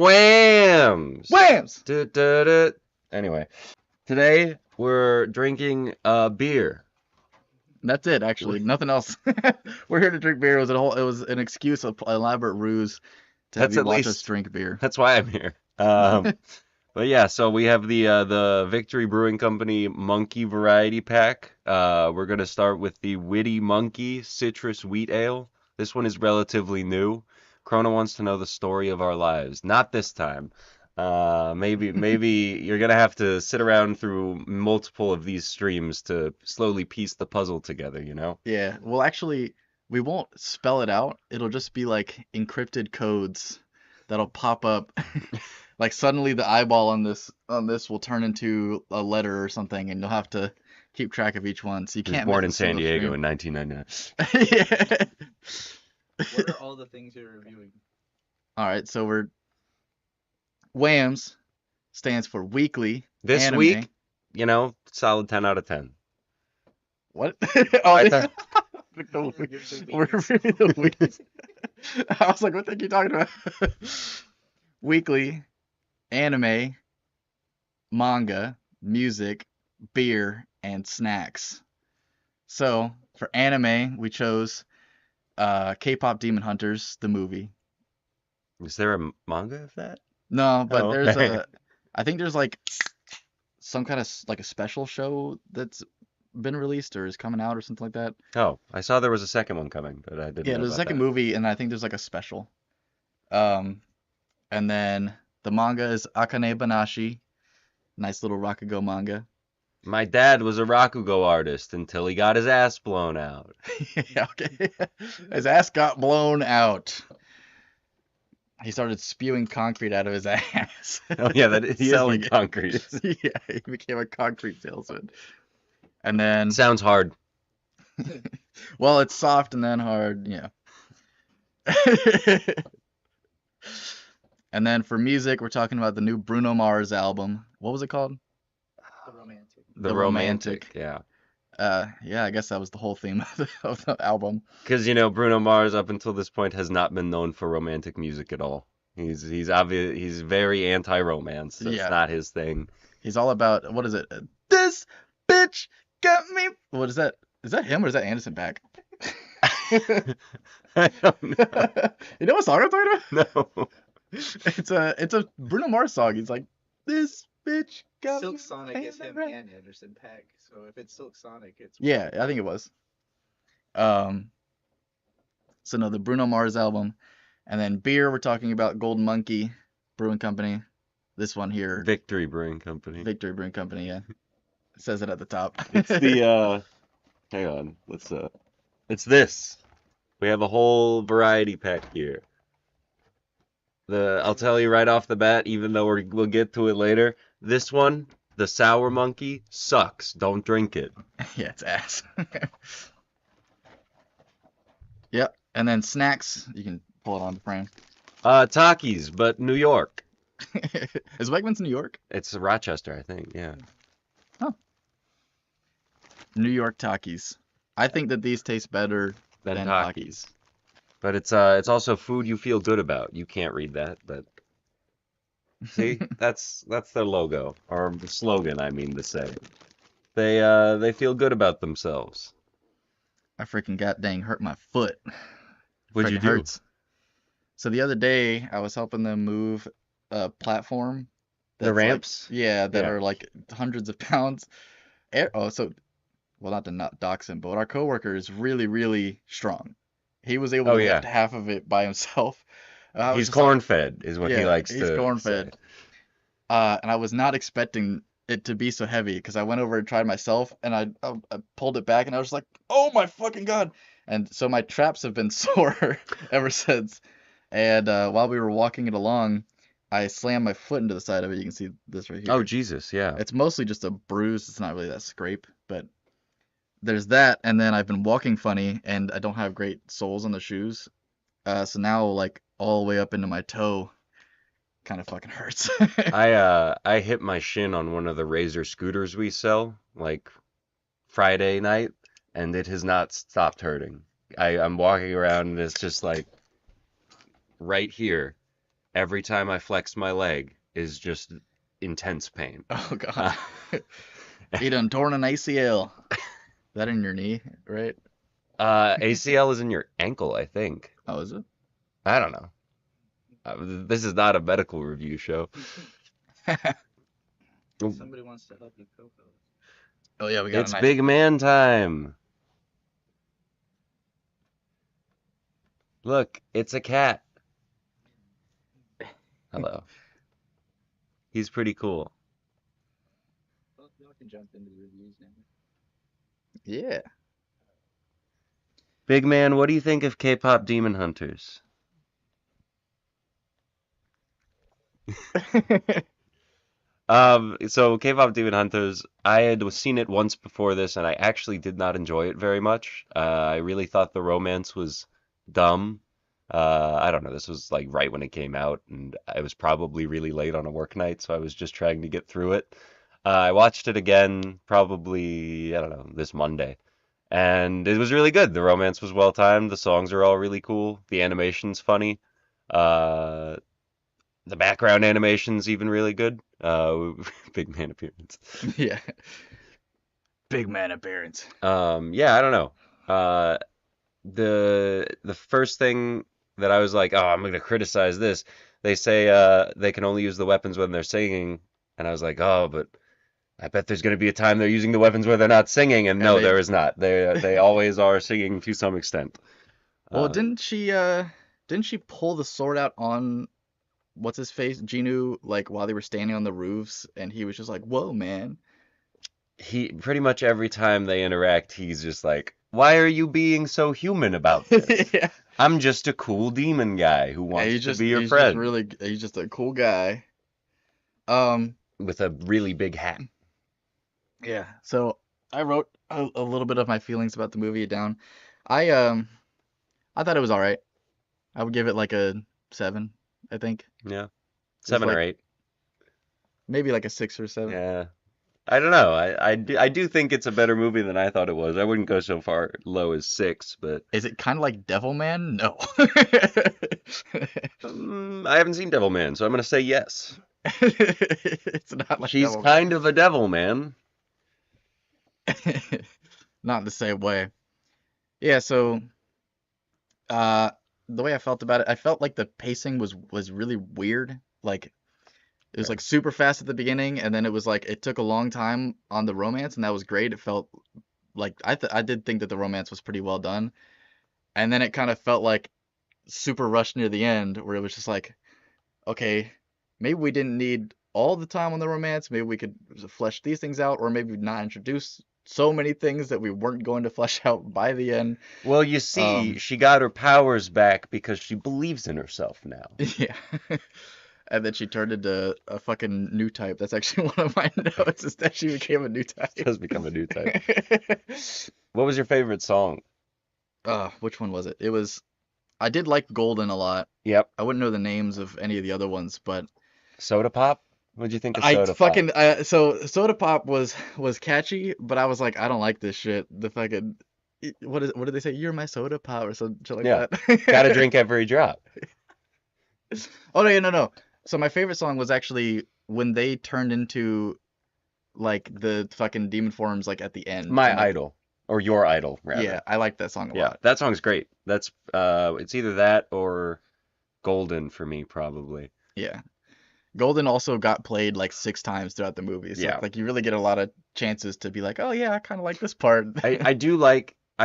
WAMMBS! WAMMBS! Anyway, today we're drinking beer. That's it, actually. Nothing else. We're here to drink beer. It was an excuse, an elaborate ruse to have That's you at watch us least drink beer. that's why I'm here. But yeah, so we have the Victory Brewing Company Monkey Variety Pack. We're gonna start with the Witty Monkey Citrus Wheat Ale. This one is relatively new. Krona wants to know the story of our lives. Not this time. Maybe you're gonna have to sit around through multiple of these streams to slowly piece the puzzle together, you know? Yeah, well, actually, we won't spell it out. It'll just be like encrypted codes that'll pop up. Like suddenly the eyeball on this will turn into a letter or something, and you'll have to keep track of each one, so you He was can't miss born a in San single Diego stream. in 1999. Yeah. What are all the things you're reviewing? All right, so we're WAMMBS stands for weekly This anime. week, you know, solid 10 out of 10. What? I Oh, thought- we're reviewing the weeks. I was like, what the heck are you talking about? Weekly anime, manga, music, beer, and snacks. So for anime, we chose Kpop Demon Hunters, the movie. Is there a manga of that? No, but Oh, there's okay. I think there's like some kind of like a special show that's been released or is coming out or something like that. Oh, I saw there was a second one coming, but I didn't Yeah, know there's a about second that. movie, and I think there's like a special. Um, and then the manga is Akane-Banashi, nice little Rakugo manga. My dad was a Rakugo artist until he got his ass blown out. Yeah, okay. His ass got blown out. He started spewing concrete out of his ass. Oh yeah, that he is Selling in it. concrete. Yeah, he became a concrete salesman. And then, Sounds hard. well, it's soft and then hard, yeah. And then for music, we're talking about the new Bruno Mars album. What was it called? The romantic. The Romantic. yeah. Yeah, I guess that was the whole theme of the album. Because you know Bruno Mars up until this point has not been known for romantic music at all. He's obvious. He's very anti-romance. That's Yeah. not his thing. He's all about, what is it? This bitch got me. What is that? Is that him or is that Anderson .Paak? I don't know. You know what song I'm talking about? No. It's a Bruno Mars song. He's like, this bitch got Silk me. Sonic is him right. and Anderson .Paak. So if it's Silk Sonic, it's Yeah, I think it was. So no, the Bruno Mars album, and then beer. We're talking about Golden Monkey Brewing Company. This one here, Victory Brewing Company. Victory Brewing Company. Yeah, it says it at the top. It's the hang on, it's this. We have a whole variety pack here. I'll tell you right off the bat, even though we'll get to it later, this one, the Sour Monkey, sucks. Don't drink it. Yeah, it's ass. Yep, and then snacks. You can pull it on the frame. Takis, but New York. Is Wegman's New York? It's Rochester, I think, yeah. New York Takis. I think that these taste better Than than Takis. Takis. But it's also food you feel good about. You can't read that, but see, that's their logo or the slogan, I mean to say. They feel good about themselves. I freaking got dang hurt my foot. What'd you Freaking do? hurts. So the other day I was helping them move a platform. The that's like- ramps? yeah, that Yeah. are like hundreds of pounds. Well, not to not dox him, but our coworker is really, really strong. He was able Oh, to yeah. lift half of it by himself. I was He's just like- corn-fed, is what he Yeah, likes he's to corn-fed. say. And I was not expecting it to be so heavy because I went over and tried myself and I pulled it back and I was like, oh my fucking God. And so my traps have been sore ever since. And while we were walking it along, I slammed my foot into the side of it. You can see this right here. Oh, Jesus, yeah. It's mostly just a bruise. It's not really that scrape, but there's that. And then I've been walking funny and I don't have great soles on the shoes. So now like all the way up into my toe kind of fucking hurts. I hit my shin on one of the Razor scooters we sell, like Friday night, and it has not stopped hurting. I'm walking around and it's just like right here. every time I flex my leg is just intense pain. Oh Uh, God. You done torn an ACL. That in your knee, right? ACL is in your ankle, I think. Oh, is it? I don't know. This is not a medical review show. Somebody wants to help you Coco. Oh yeah, we got a It's nice. big man time. Look, it's a cat. Hello. He's pretty cool. Well, y'all can jump into the reviews now. Yeah. Big man, what do you think of K-pop Demon Hunters? So K-pop Demon Hunters, I had seen it once before this, and I actually did not enjoy it very much. I really thought the romance was dumb. I don't know, this was like right when it came out, and I was probably really late on a work night, so I was just trying to get through it. I watched it again probably, I don't know, this Monday, and it was really good. The romance was well timed, the songs are all really cool, the animation's funny. Uh, the background animation's even really good. Big man appearance. Yeah. Big man appearance. Yeah, I don't know. The first thing that I was like, oh, I'm gonna criticize this. They say they can only use the weapons when they're singing, and I was like, oh, but I bet there's gonna be a time they're using the weapons where they're not singing, and And no, they there is not. They always are singing to some extent. Well, Uh, didn't she pull the sword out on what's his face, Genu, like while they were standing on the roofs, and he was just like, "Whoa, man." he pretty much every time they interact, he's just like, why are you being so human about this? Yeah. I'm just a cool demon guy who Yeah, wants to be your friend he's just a cool guy. Um, with a really big hat. yeah. So I wrote a little bit of my feelings about the movie down. I thought it was all right. I would give it like a 7, I think. Yeah, It was 7 or like 8. maybe like a 6 or 7. Yeah, I don't know. I do think it's a better movie than I thought it was. I wouldn't go so far low as 6, but Is it kind of like Devilman? No. I haven't seen Devilman, so I'm gonna say yes. It's not like She's Devilman. kind of a devil man. Not in the same way. Yeah, so the way I felt about it, I felt like the pacing was really weird. Like it was like super fast at the beginning, and then it was like it took a long time on the romance, and that was great. It felt like I did think that the romance was pretty well done, and then it kind of felt like super rushed near the end, where it was just like, okay, maybe we didn't need all the time on the romance. Maybe we could flesh these things out, or maybe not introduce so many things that we weren't going to flesh out by the end. Well, you see, she got her powers back because she believes in herself now. Yeah. And then she turned into a fucking new type. That's actually one of my notes, is that she became a new type. She does become a new type. What was your favorite song? Which one was it? I did like Golden a lot. Yep. I wouldn't know the names of any of the other ones, but Soda Pop? What'd you think of I Soda Pop? fucking so Soda Pop was catchy, but I was like, I don't like this shit. The fucking what did they say? You're my soda pop or some shit like Yeah. that. Gotta drink every drop. Oh no. So my favorite song was actually when they turned into like the fucking demon forms like at the end. My And, like, Idol. Or Your Idol, rather. yeah, I like that song a Yeah, lot. that song's great. That's it's either that or Golden for me, probably. Yeah. Golden also got played like 6 times throughout the movie. So Yeah. like you really get a lot of chances to be like, oh yeah, I kind of like this part. I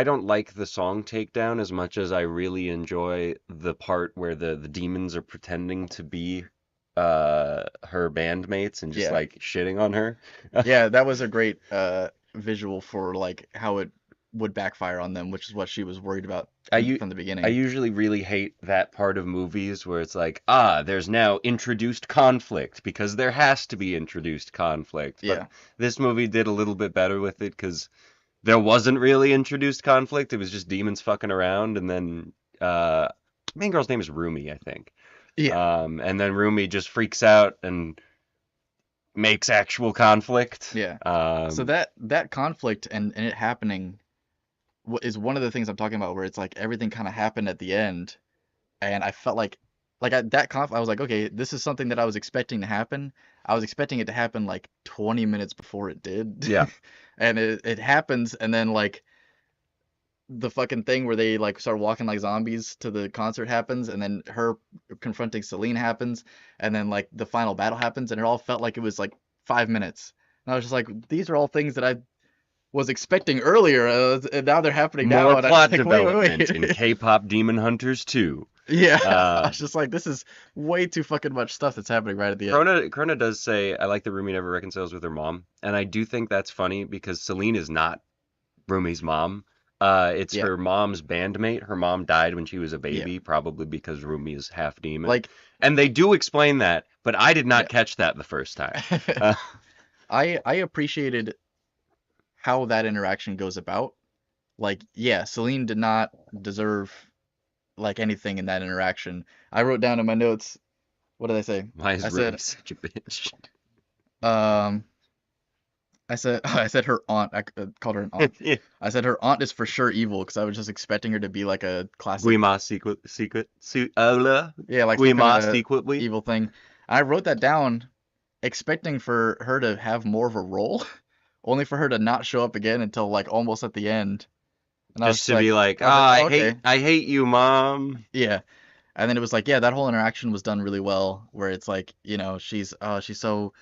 don't like the song Takedown as much as I really enjoy the part where the demons are pretending to be her bandmates and just Yeah. like shitting on her. Yeah, that was a great visual for like how it would backfire on them, which is what she was worried about from the beginning. I usually really hate that part of movies where it's like, there's now introduced conflict because there has to be introduced conflict. But Yeah. this movie did a little bit better with it because there wasn't really introduced conflict. It was just demons fucking around, and then main girl's name is Rumi, I think. Yeah. And then Rumi just freaks out and makes actual conflict. Yeah. So Um, that conflict and it happening is one of the things I'm talking about, where it's like everything kind of happened at the end, and I felt like like at that I was like, okay, this is something that I was expecting to happen. I was expecting it to happen like 20 minutes before it did. Yeah. And it happens, and then like the fucking thing where they like start walking like zombies to the concert happens, and then her confronting Celine happens, and then like the final battle happens, and it all felt like it was like 5 minutes. And I was just like, these are all things that I was expecting earlier, and now they're happening now, More and I plot was like, wait, development in wait. K-pop Demon Hunters 2. Yeah, I Uh, was just like, this is way too fucking much stuff that's happening right at the end. Krona does say, I like that Rumi never reconciles with her mom. And I do think that's funny because Celine is not Rumi's mom. It's Yeah, her mom's bandmate. Her mom died when she was a yeah. baby, probably because Rumi is half demon. Like, And they do explain that, but I did not yeah. catch that the first time. Uh, I appreciated how that interaction goes about. Like, yeah, Celine did not deserve like anything in that interaction. I wrote down in my notes, what did I say? why I is Rumi said, such a bitch? um, I said her aunt. Called her an aunt. Yeah. I said her aunt is for sure evil because I was just expecting her to be like a classic, Guima yeah, like some Guima kind of secretly. evil thing. I wrote that down, expecting for her to have more of a role, only for her to not show up again until like almost at the end. And Just to be like, I was like, ah, oh, okay, I hate you, mom. yeah. And then it was like, yeah, that whole interaction was done really well, where it's like, she's so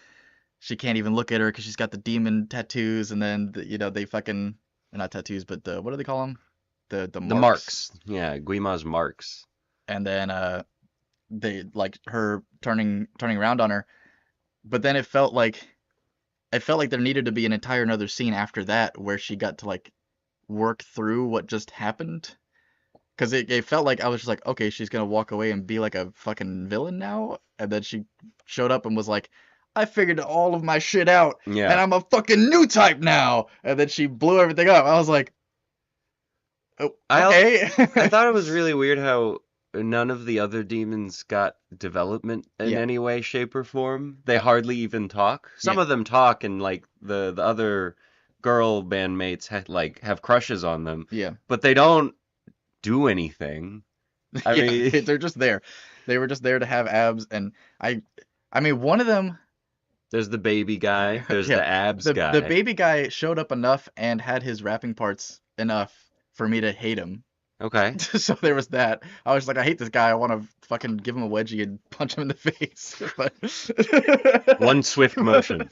she can't even look at her because she's got the demon tattoos, and then they fucking not tattoos, but the what do they call them? The The marks. marks. Yeah, Guima's marks. And then they like her turning around on her, but then it felt like there needed to be an entire another scene after that where she got to like work through what just happened. Because it felt like I was just like, okay, she's gonna walk away and be like a fucking villain now. And then she showed up and was like, I figured all of my shit out, and Yeah. I'm a fucking new type now. And then she blew everything up. I was like, oh, I okay. I thought it was really weird how none of the other demons got development in Yeah, any way, shape, or form. They hardly even talk. Some yeah, of them talk, and like the other girl bandmates have crushes on them, yeah, but they don't do anything. I yeah. mean, They're just there. They were just there to have abs, and I mean, one of them, there's the baby guy, there's yeah, the abs the guy. baby guy showed up enough and had his rapping parts enough for me to hate him. Okay. So there was that. I was like, I hate this guy. I want to fucking give him a wedgie and punch him in the face. But One swift motion.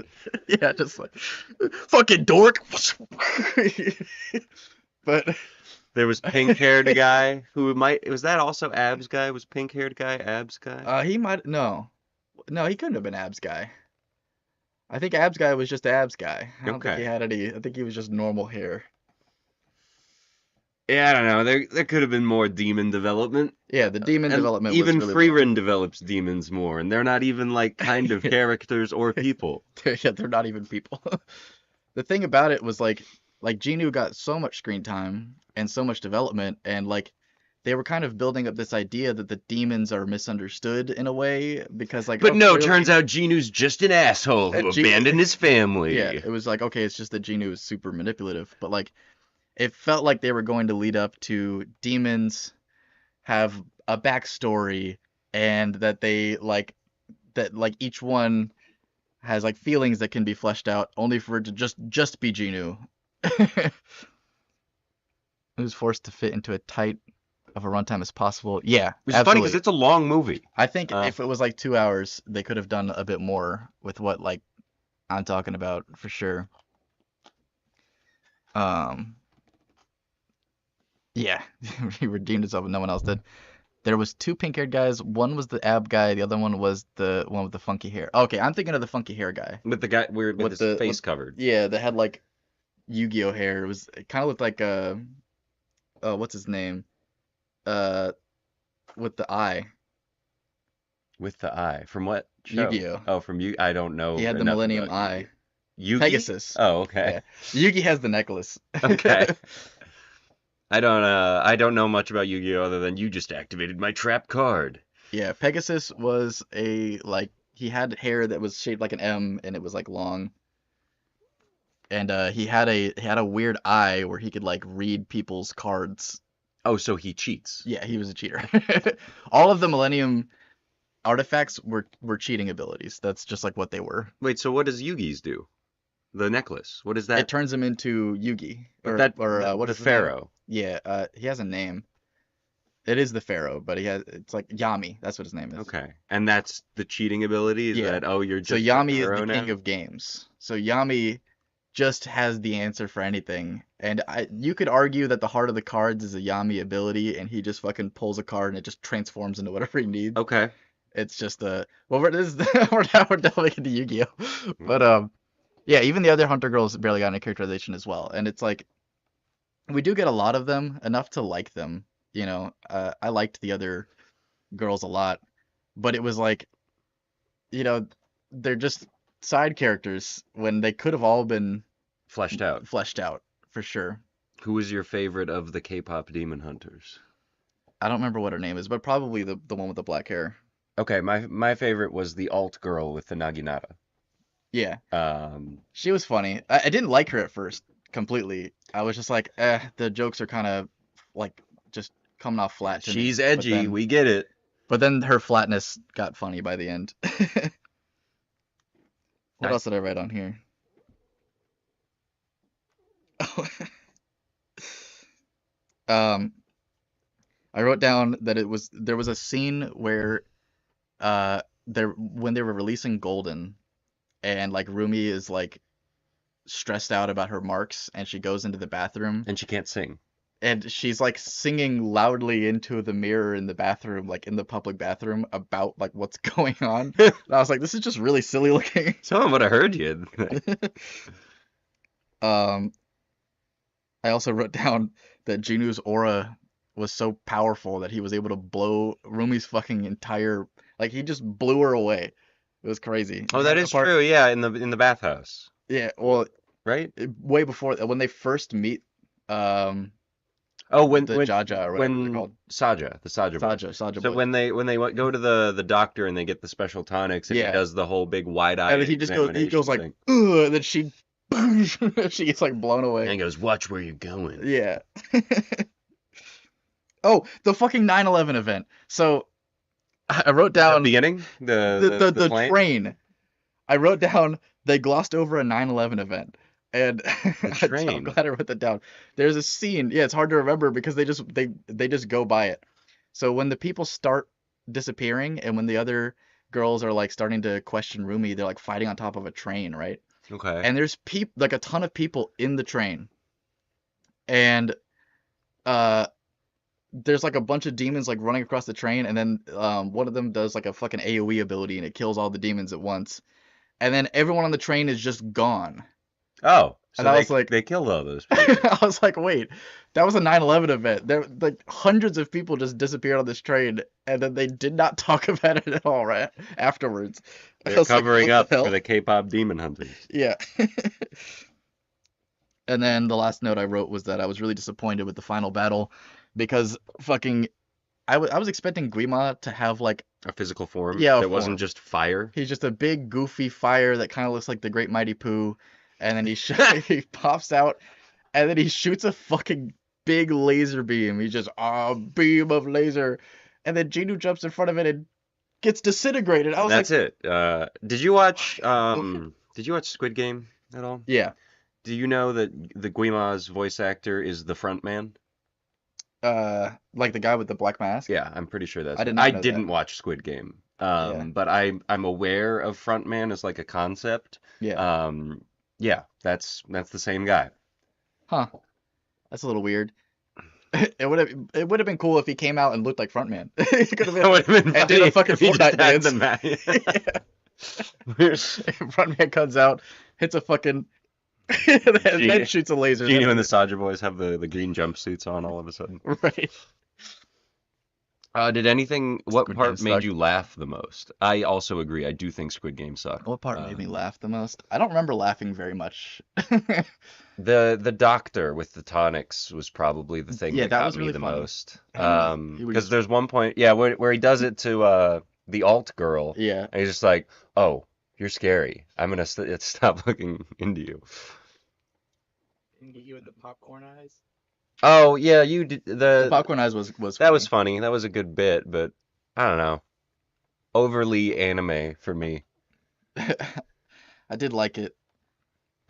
yeah, just like fucking dork. But There was pink-haired guy who was that also abs guy? Was pink-haired guy abs guy? he might no, he couldn't have been abs guy. I think abs guy was just abs guy. I don't think he Okay. had any. I think he was just normal hair. Yeah, I don't know. There could have been more demon development. Yeah, the demon And development even was really well. Freerin develops demons more, and they're not even like kind of characters or people. Yeah, they're not even people. The thing about it was like Genu got so much screen time and so much development, and like they were kind of building up this idea that the demons are misunderstood in a way because like But no, clearly, turns out Genu's just an asshole who Genu, abandoned his family. yeah, it was like okay, it's just that Genu is super manipulative, but like it felt like they were going to lead up to demons have a backstory and that like each one has like feelings that can be fleshed out only for it to just be Genu. It was forced to fit into a tight of a runtime as possible. Yeah, Which is funny because absolutely. it's a long movie. I think Uh, if it was like 2 hours, they could have done a bit more with what like I'm talking about for sure. Um, yeah, he redeemed himself and no one else did. There was two pink-haired guys. One was the ab guy. The other one was the one with the funky hair. Okay, I'm thinking of the funky hair guy. with the guy weird with With his the face covered. yeah, that had like Yu-Gi-Oh hair. It kind of looked like what's his name? Uh, with the eye. With the eye. From what show? Yu-Gi-Oh. Oh, from you. I don't know He had the enough Millennium about Eye. Yugi. Pegasus. Oh, okay. Yeah. Yugi has the necklace. Okay. I don't know much about Yu-Gi-Oh other than you just activated my trap card. Yeah, Pegasus was he had hair that was shaped like an M and it was like long. And he had a weird eye where he could like read people's cards. Oh, so he cheats. Yeah, he was a cheater. All of the Millennium artifacts were cheating abilities. That's just like what they were. Wait, so what does Yugi's do? The necklace. What is that? It turns him into Yugi, But what the is his name? pharaoh. Yeah, he has a name. It is the Pharaoh, but it's like Yami. That's what his name is. Okay. And that's the cheating ability? Is Yeah. that, oh, you're just So the Yami is pharaoh the king now? of games. So Yami just has the answer for anything. And you could argue that the heart of the cards is a Yami ability, and he just fucking pulls a card and it just transforms into whatever he needs. Okay. It's just we're delving into Yu-Gi-Oh. But yeah, even the other Hunter girls barely got any characterization as well. And it's like we do get a lot of them, enough to like them. You know, I liked the other girls a lot, but it was like, you know, they're just side characters when they could have all been Fleshed out. for sure. Who was your favorite of the K-pop Demon Hunters? I don't remember what her name is, but probably the one with the black hair. Okay, my favorite was the alt girl with the Naginata. Yeah, Um, she was funny. I didn't like her at first completely. I was just like, the jokes are kind of like just coming off flat to me. she's But edgy, then- we get it. But then her flatness got funny by the end. What Nice. else did I write on here? Um, I wrote down that there was a scene where when they were releasing Golden, and like Rumi is like stressed out about her marks, and she goes into the bathroom, And she can't sing. and she's like singing loudly into the mirror in the bathroom, like in the public bathroom, about like what's going on. And I was like, this is just really silly looking. Someone would have heard you. Um, I also wrote down that Jinu's aura was so powerful that he was able to blow Rumi's fucking entire, like he just blew her away. It was crazy. Oh, that The is part- true. Yeah, in the bathhouse, Yeah, well, right? way before when they first meet, Oh, when the Jaja or whatever they're called. Saja, the Saja boy. Saja So boy. when they go to the doctor and they get the special tonics and Yeah. he does the whole big wide-eyed And then he goes like, thing. ugh, and then she she gets like blown away. And he goes, "Watch where you're going." Yeah. Oh, the fucking 9/11 event. So I wrote The down beginning, the plane? train. I wrote down they glossed over a 9/11 event. And I'm train. glad I wrote that down. There's a scene. Yeah, it's hard to remember because they just go by it. So when the people start disappearing and when the other girls are like starting to question Rumi, they're like fighting on top of a train, right? Okay. And there's like a ton of people in the train. And there's like a bunch of demons like running across the train, and then one of them does like a fucking AoE ability and it kills all the demons at once. And then everyone on the train is just gone. Oh, so And I they, was like- they killed all those people. I was like, wait, that was a 9/11 event. There like hundreds of people just disappeared on this train, and then they did not talk about it at all right afterwards. I They're was like, covering what up the hell? for the K-pop Demon Hunters. Yeah. And then the last note I wrote was that I was really disappointed with the final battle because fucking I was expecting Guima to have like A physical form Yeah, a that wasn't form. just fire. he's just a big goofy fire that kind of looks like the Great Mighty Pooh, and then he pops out and then he shoots a fucking big laser beam. He just beam of laser, and then Jinu jumps in front of it and gets disintegrated. I was That's like, it. Did you watch Squid Game at all? yeah, Do you know that the Guima's voice actor is the front man? like the guy with the black mask. Yeah, I'm pretty sure that's I did it. not I know that. didn't watch Squid Game. Yeah. But I'm aware of frontman as like a concept. Yeah. Yeah, that's the same guy. Huh. That's a little weird. It would have been cool if he came out and looked like Frontman. He could have That would have been and did a funny fucking if he just Fortnite had dance. the ma- Frontman comes out, hits a fucking, and then shoots a laser. Gino and the Saja boys have the green jumpsuits on all of a sudden. Right. What Squid part Game made sucked. you laugh the most? I also agree. I do think Squid Game sucked. What part made me laugh the most? I don't remember laughing very much. The doctor with the tonics was probably the thing Yeah, that that got was me really the funny. most. He was- Because there's one point, yeah, where he does it to the alt girl, Yeah. and he's just like, "Oh, you're scary. I'm gonna stop looking into you." Didn't get you with the popcorn eyes. Oh yeah, you did The popcorn eyes was that was funny. funny. That was a good bit, but I don't know. overly anime for me. I did like it.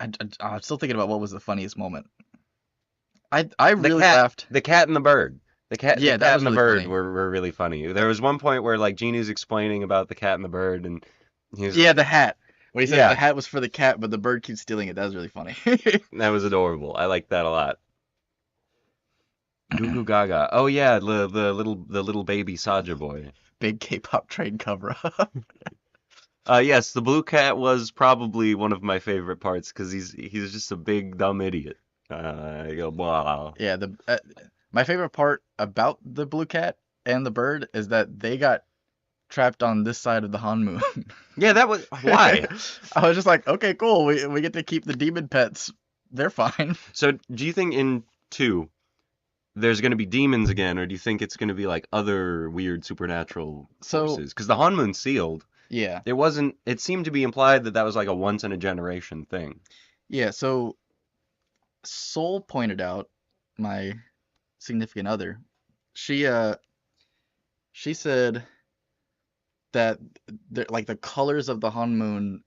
I'm still thinking about what was the funniest moment. I really laughed. The cat and the bird. The Yeah, that cat was and the really bird funny. were really funny. There was one point where like Genie's explaining about the cat and the bird, and he's Yeah, the hat. When he said yeah, the hat was for the cat, but the bird keeps stealing it. That was really funny. that was adorable. I liked that a lot. Goo Goo Gaga. Oh yeah, the little baby Saja boy. Big K-pop train cover up. Yes, the blue cat was probably one of my favorite parts because he's just a big dumb idiot. You go, blah. Yeah, my favorite part about the blue cat and the bird is that they got trapped on this side of the Han Moon. Yeah, that was why. I was just like, okay, cool. We get to keep the demon pets. They're fine. So, do you think in 2 there's going to be demons again, or do you think it's going to be like other weird supernatural So forces? Because the Han Moon's sealed. yeah, It wasn't. It seemed to be implied that that was like a once in a generation thing. yeah. So Soul pointed out, my significant other. She she said that like the colors of the Han Moon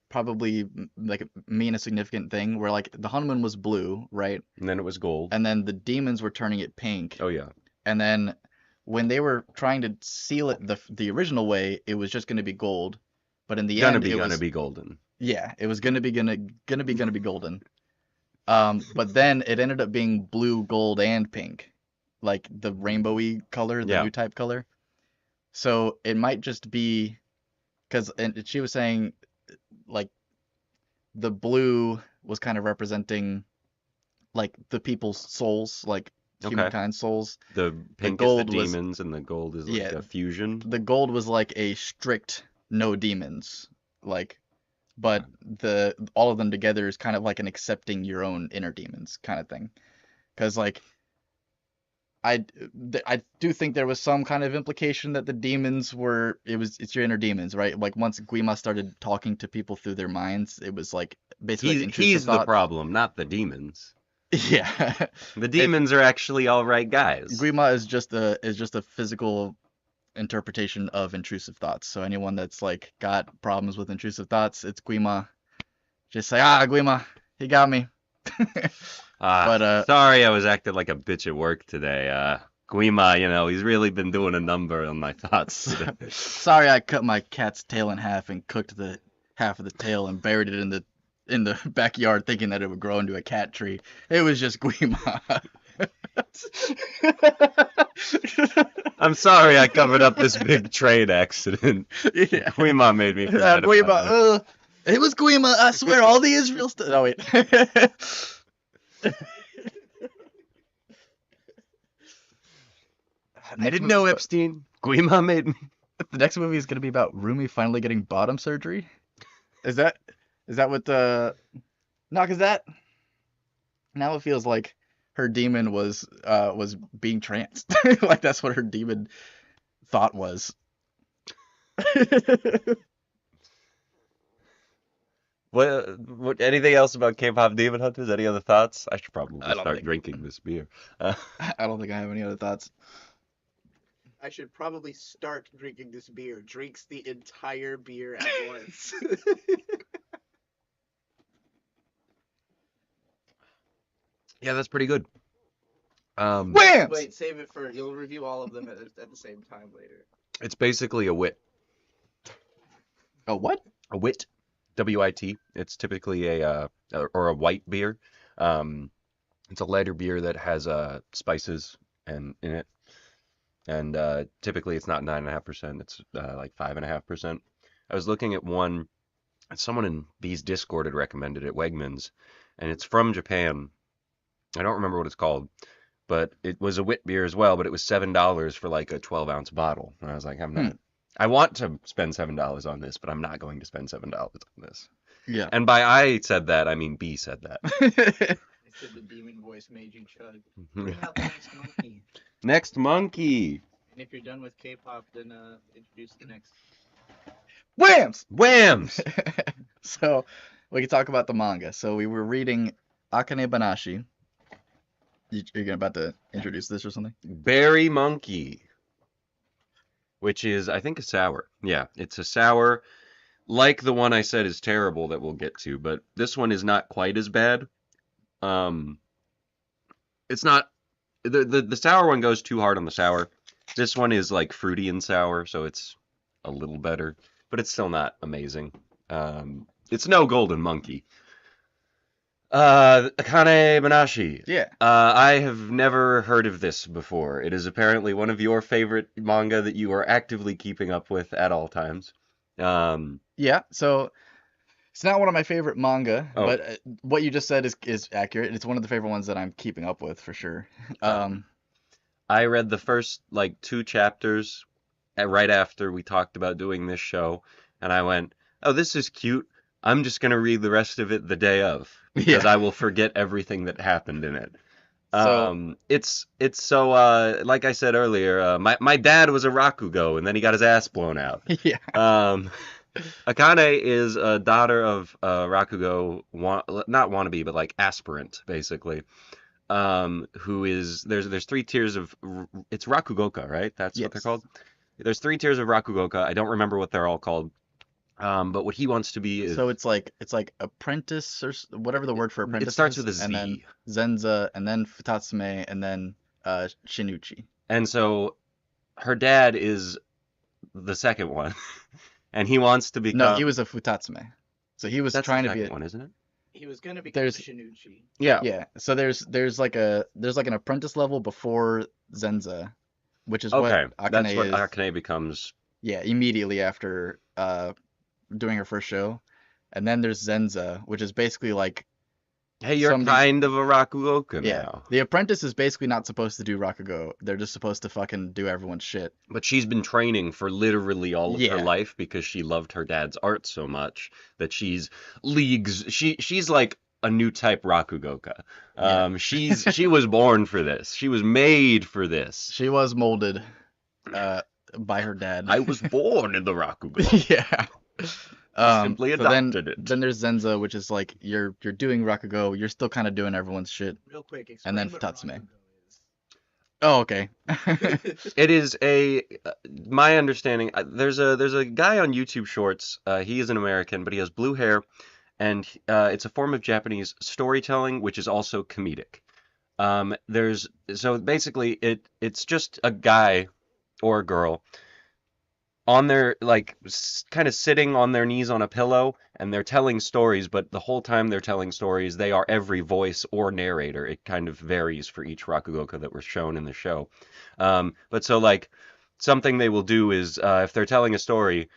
probably like mean a significant thing. Where like the Han Moon was blue, right? And then it was gold. And then the demons were turning it pink. Oh yeah. And then when they were trying to seal it the original way, it was just going to be gold. But in the end, it Gonna was be golden. yeah, it was gonna be golden. But then it ended up being blue, gold, and pink, like the rainbowy color, the Yeah. new type color. So it might just be because and she was saying like the blue was kind of representing like the people's souls, like Okay. humankind's souls. The pink gold is the was- demons, and the gold is like Yeah. a fusion. The gold was like a strict no demons, like, but the all of them together is kind of like an accepting your own inner demons kind of thing. Because like I do think there was some kind of implication that the demons were it's your inner demons, right? Like once Guima started talking to people through their minds, it was like basically intrusive He's the thoughts. problem, not the demons. Yeah. The demons are actually all right guys. Guima is just a physical interpretation of intrusive thoughts. So anyone that's like got problems with intrusive thoughts, it's Guima. Just say, Guima, he got me. But, sorry I was acting like a bitch at work today. Guima, he's really been doing a number on my thoughts. Sorry I cut my cat's tail in half and cooked the half of the tail and buried it in the backyard thinking that it would grow into a cat tree. It was just Guima. I'm sorry I covered up this big train accident. Yeah. Guima made me forget about it. Guima, it was Guima, I swear, all the Israel stuff. Oh, wait. I didn't know Epstein. Guima made me. The next movie is going to be about Rumi finally getting bottom surgery. Is that what the... No, because that... Now it feels like her demon was being tranced. Like that's what her demon thought was. What? Anything else about K-pop Demon Hunters? Any other thoughts? I should probably I don't start think- drinking this beer. I don't think I have any other thoughts. I should probably start drinking this beer. Drinks the entire beer at once. Yeah, that's pretty good. Wham! Wait, save it for. You'll review all of them at the same time later. It's basically a wit. Oh, what? A wit, W-I-T. It's typically a white beer. It's a lighter beer that has spices in it, and typically it's not 9.5%. It's like 5.5%. I was looking at one. Someone in B's Discord had recommended it, Wegman's, and it's from Japan. I don't remember what it's called, but it was a wit beer as well. But it was $7 for like a 12-ounce bottle, and I was like, I'm not. I want to spend $7 on this, but I'm not going to spend $7 on this. Yeah. And by I said that, I mean B said that. I said the demon voice made you chug. Bring out the next monkey. Next monkey. And if you're done with K-pop, then introduce the next. Whams! Whams! So we can talk about the manga. So we were reading Akane-Banashi. You're about to introduce this or something? Berry monkey. which is, I think, a sour. Yeah, it's a sour, like the one I said is terrible that we'll get to, but this one is not quite as bad. Um, it's not the sour one goes too hard on the sour. This one is like fruity and sour, so it's a little better, but it's still not amazing. It's no Golden Monkey. Akane-Banashi. Yeah. I have never heard of this before. It is apparently one of your favorite manga that you are actively keeping up with at all times. Yeah. So it's not one of my favorite manga, Oh. but what you just said is accurate. It's one of the favorite ones that I'm keeping up with for sure. I read the first like 2 chapters right after we talked about doing this show, and I went, "Oh, this is cute. I'm just gonna read the rest of it the day of because Yeah. I will forget everything that happened in it." So It's so like I said earlier, my dad was a Rakugo and then he got his ass blown out. yeah. Akane is a daughter of Rakugo, not wannabe, but like aspirant, basically. Who is there's 3 tiers of it's Rakugoka, right? That's what they're Yes. called. There's 3 tiers of Rakugoka. I don't remember what they're all called. But what he wants to be is So it's like apprentice or whatever the word for apprentice it starts is, with a Z. and then Zenza, and then Futatsume, and then Shinuchi. And so her dad is the second one, and he wants to become. No, he was a Futatsume. So he was That's trying the to be second one, isn't it? He was gonna become There's- Shinuchi. Yeah. yeah. So there's like an apprentice level before Zenza, which is Okay, what that's Akane what is. Akane becomes. Yeah, immediately after doing her first show. And then there's Zenza, which is basically like Hey, you're somebody- kind of a Rakugoka yeah. now. The apprentice is basically not supposed to do Rakugo. They're just supposed to fucking do everyone's shit. But she's been training for literally all of her Yeah. life because she loved her dad's art so much that she's leagues. She's like a new type Rakugoka. Yeah. She was born for this. She was made for this. She was molded by her dad. I was born in the Rakugo. yeah. Simply so then, adopted it. Then there's Zenza, which is like you're doing Rakugo, you're still kind of doing everyone's shit. Real quick, And then explain what Futatsume. Rakugo Oh, okay. is. It is my understanding. There's a guy on YouTube Shorts. He is an American, but he has blue hair, and it's a form of Japanese storytelling, which is also comedic. So basically it's just a guy or a girl on their like kind of sitting on their knees on a pillow, and they're telling stories, but the whole time they're telling stories, they are every voice or narrator. It kind of varies for each Rakugoka that were shown in the show. But so like something they will do is if they're telling a story,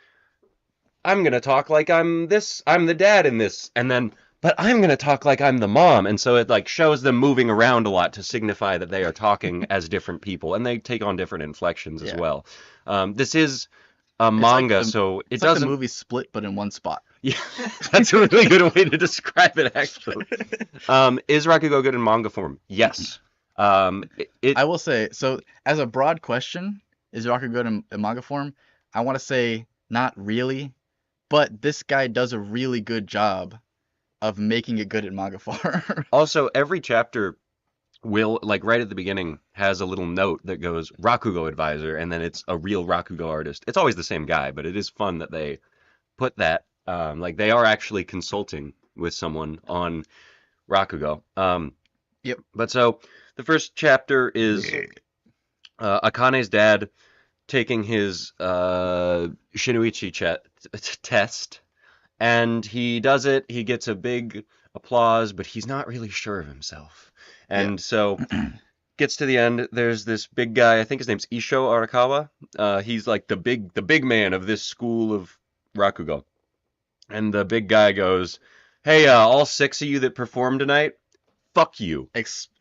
I'm gonna talk like I'm the dad in this, and then but I'm gonna talk like I'm the mom, and so it like shows them moving around a lot to signify that they are talking as different people, and they take on different inflections as Yeah. well. This is a like manga, the- so it It's like the doesn't. movie Split, but in one spot. Yeah, that's a really good way to describe it, actually. Is Rakugo good in manga form? Yes. I will say, so as a broad question, is Rakugo in manga form? I want to say not really, but this guy does a really good job of making it good in manga form. Also, every chapter will, like right at the beginning, has a little note that goes Rakugo advisor, and then it's a real Rakugo artist. It's always the same guy, but it is fun that they put that, like they are actually consulting with someone on Rakugo. Yep. But so the first chapter is Akane's dad taking his Shinuichi test, and he does it. He gets a big applause, but he's not really sure of himself. And so gets to the end. There's this big guy. I think his name's Isho Arakawa. He's like the big man of this school of Rakugo. And the big guy goes, "Hey, all 6 of you that performed tonight, fuck you.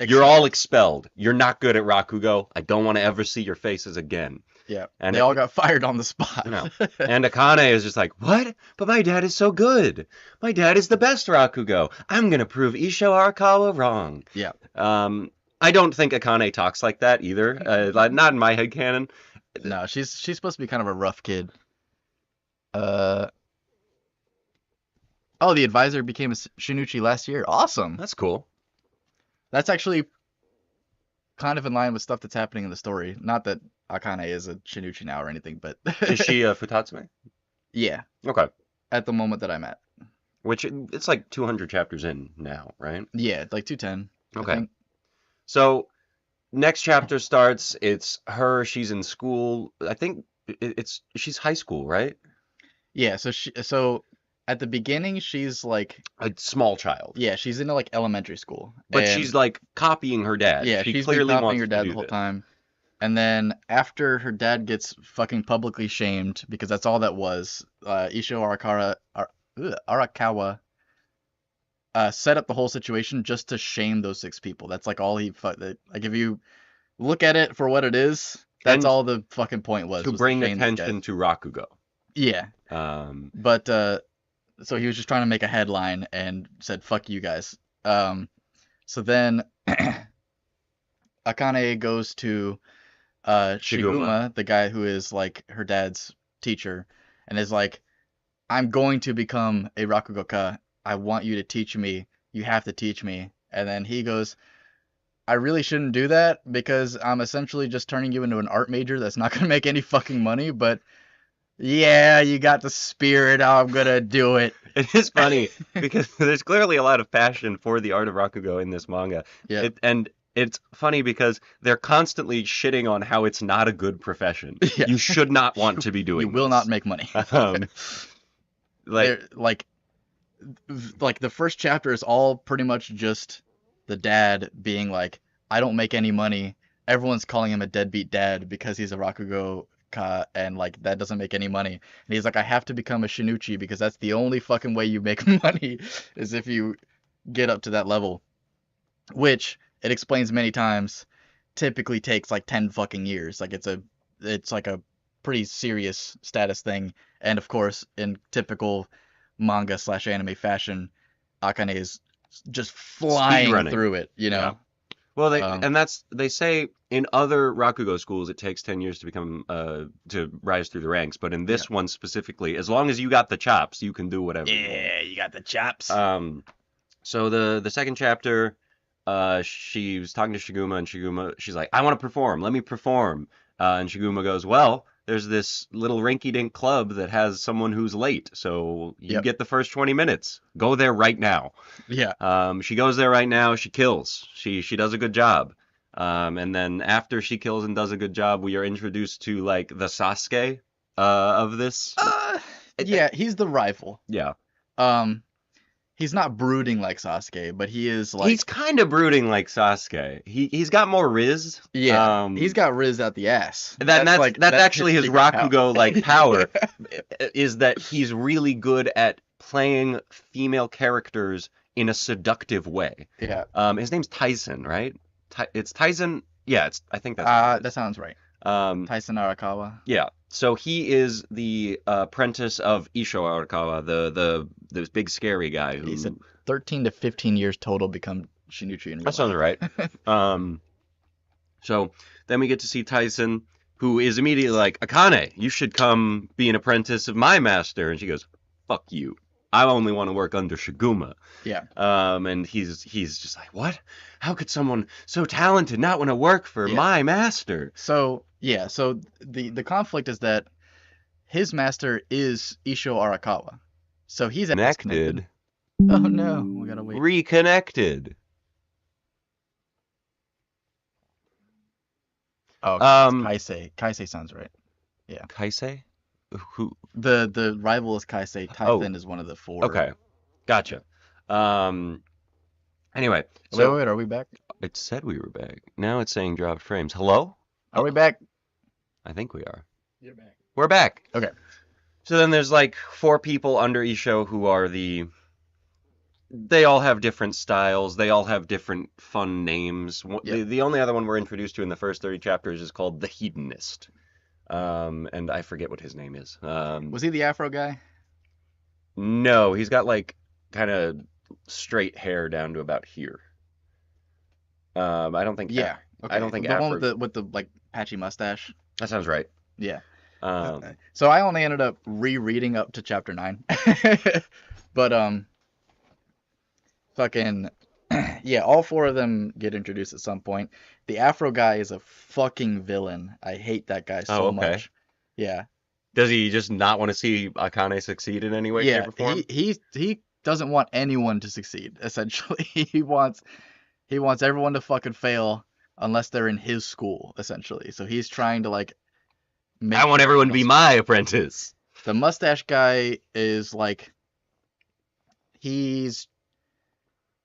You're all expelled. You're not good at Rakugo. I don't want to ever see your faces again." Yeah, And they all got fired on the spot. No. And Akane is just like, "What? But my dad is so good. My dad is the best Rakugo. I'm gonna prove Isho Arakawa wrong." Yeah. I don't think Akane talks like that either. Like, not in my headcanon. No, she's supposed to be kind of a rough kid. Oh, the advisor became a Shinuchi last year. Awesome. That's cool. That's actually kind of in line with stuff that's happening in the story. Not that Akane is a Shinichi now or anything, but Is she a Futatsume? yeah, Okay. at the moment that I'm at. Which it's like 200 chapters in now, right? Yeah, like 210. Okay. I think. So next chapter starts. It's her. She's in school. I think she's high school, right? Yeah, so at the beginning she's like, A small child. yeah, she's in like elementary school. But And she's like copying her dad. yeah, She she's been clearly copying wants her to dad do the whole this. time. And then after her dad gets fucking publicly shamed, because that's all that was, Arakawa set up the whole situation just to shame those 6 people. That's like all like if you look at it for what it is, that's And all the fucking point was To to bring shame these attention guys. to Rakugo. Yeah, but so he was just trying to make a headline and said fuck you guys. So then Akane goes to Shiguma, the guy who is like her dad's teacher, and is like, I'm going to become a Rakugoka. I want you to teach me. You have to teach me. And then he goes, I really shouldn't do that because I'm essentially just turning you into an art major that's not going to make any fucking money, but yeah, you got the spirit. I'm going to do it. It is funny because there's clearly a lot of passion for the art of Rakugo in this manga. Yeah. And it's funny because they're constantly shitting on how it's not a good profession. Yeah. You should not want to be doing You will this. not make money. Like, like the first chapter is all pretty much just the dad being like, I don't make any money. Everyone's calling him a deadbeat dad because he's a Rakugo ka, and like that doesn't make any money. And he's like, I have to become a Shinichi because that's the only fucking way you make money is if you get up to that level. Which it explains many times typically takes like 10 fucking years. Like it's like a pretty serious status thing. And of course, in typical manga / anime fashion, Akane is just flying Speedrunning. through it, you know. well, they say in other Rakugo schools it takes 10 years to become to rise through the ranks, but in this one specifically, as long as you got the chops, you can do whatever. Yeah, you got the chops. So the second chapter, she was talking to Shiguma, and she's like, I want to perform. Let me perform. And Shiguma goes, well, there's this little rinky-dink club that has someone who's late, so you get the first 20 minutes. Go there right now. Yeah. She goes there right now. She kills. She does a good job. And then after she kills and does a good job, we are introduced to like the Sasuke of this. Yeah, he's the rival. Yeah. He's not brooding like Sasuke, but he is like, He's kind of brooding like Sasuke. He's got more Riz. yeah, he's got Riz out the ass. That's actually his secret power. Rakugo like power is that he's really good at playing female characters in a seductive way. Yeah. His name's Tyson, right? It's Tyson. Yeah, I think that's what it is. That sounds right. Tyson Arakawa. Yeah. So he is the apprentice of Isho Arakawa, the big scary guy who. He said 13 to 15 years total become Shinichi in real That sounds right. So then we get to see Tyson, who is immediately like, Akane, you should come be an apprentice of my master. And she goes, fuck you. I only want to work under Shiguma. Yeah. And he's just like, what? How could someone so talented not want to work for my master? So yeah, so the conflict is that his master is Isho Arakawa. So he's Connected. Oh no, we gotta wait. Reconnected. Oh, Kaisei. Kaisei sounds right. Yeah. Kaisei? Who? The rival is Kaisei. Typhon is one of the 4. Okay. Gotcha. Anyway. Wait, are we back? It said we were back. Now it's saying dropped frames. Hello? Are we back? I think we are. You're back. We're back. Okay. So then there's like 4 people under Isho who are they all have different styles. They all have different fun names. The only other one we're introduced to in the first 30 chapters is called the Hedonist. And I forget what his name is. Was he the Afro guy? No, he's got like kind of straight hair down to about here. I don't think. Yeah. Okay. I don't think the Afro. one with the like patchy mustache. That sounds right. Yeah. So I only ended up rereading up to chapter 9. But fucking Yeah, all four of them get introduced at some point. The Afro guy is a fucking villain. I hate that guy Oh, so okay. much. Yeah. Does he just not want to see Akane succeed in any way, Yeah, shape, or form? he doesn't want anyone to succeed, essentially. He wants everyone to fucking fail unless they're in his school, essentially. So he's trying to like make I want sure everyone to be else- my apprentice. The mustache guy is like he's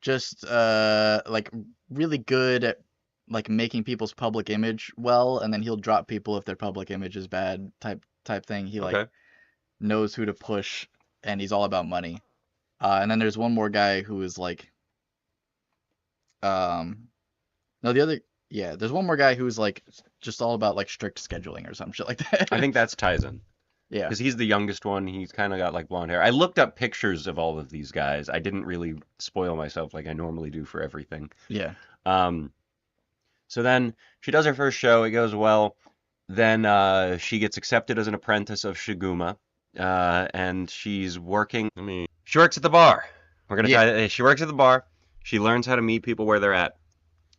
just like really good at like making people's public image well, and then he'll drop people if their public image is bad type thing. He like Okay. knows who to push, and he's all about money. And then there's one more guy who is like no, there's one more guy who's like just all about like strict scheduling or some shit like that. I think that's Tyson. Yeah. Because he's the youngest one. He's kind of got like blonde hair. I looked up pictures of all of these guys. I didn't really spoil myself like I normally do for everything. Yeah. So then she does her first show. It goes well. Then she gets accepted as an apprentice of Shiguma. And she's working. She works at the bar. We're gonna try. She works at the bar. She learns how to meet people where they're at.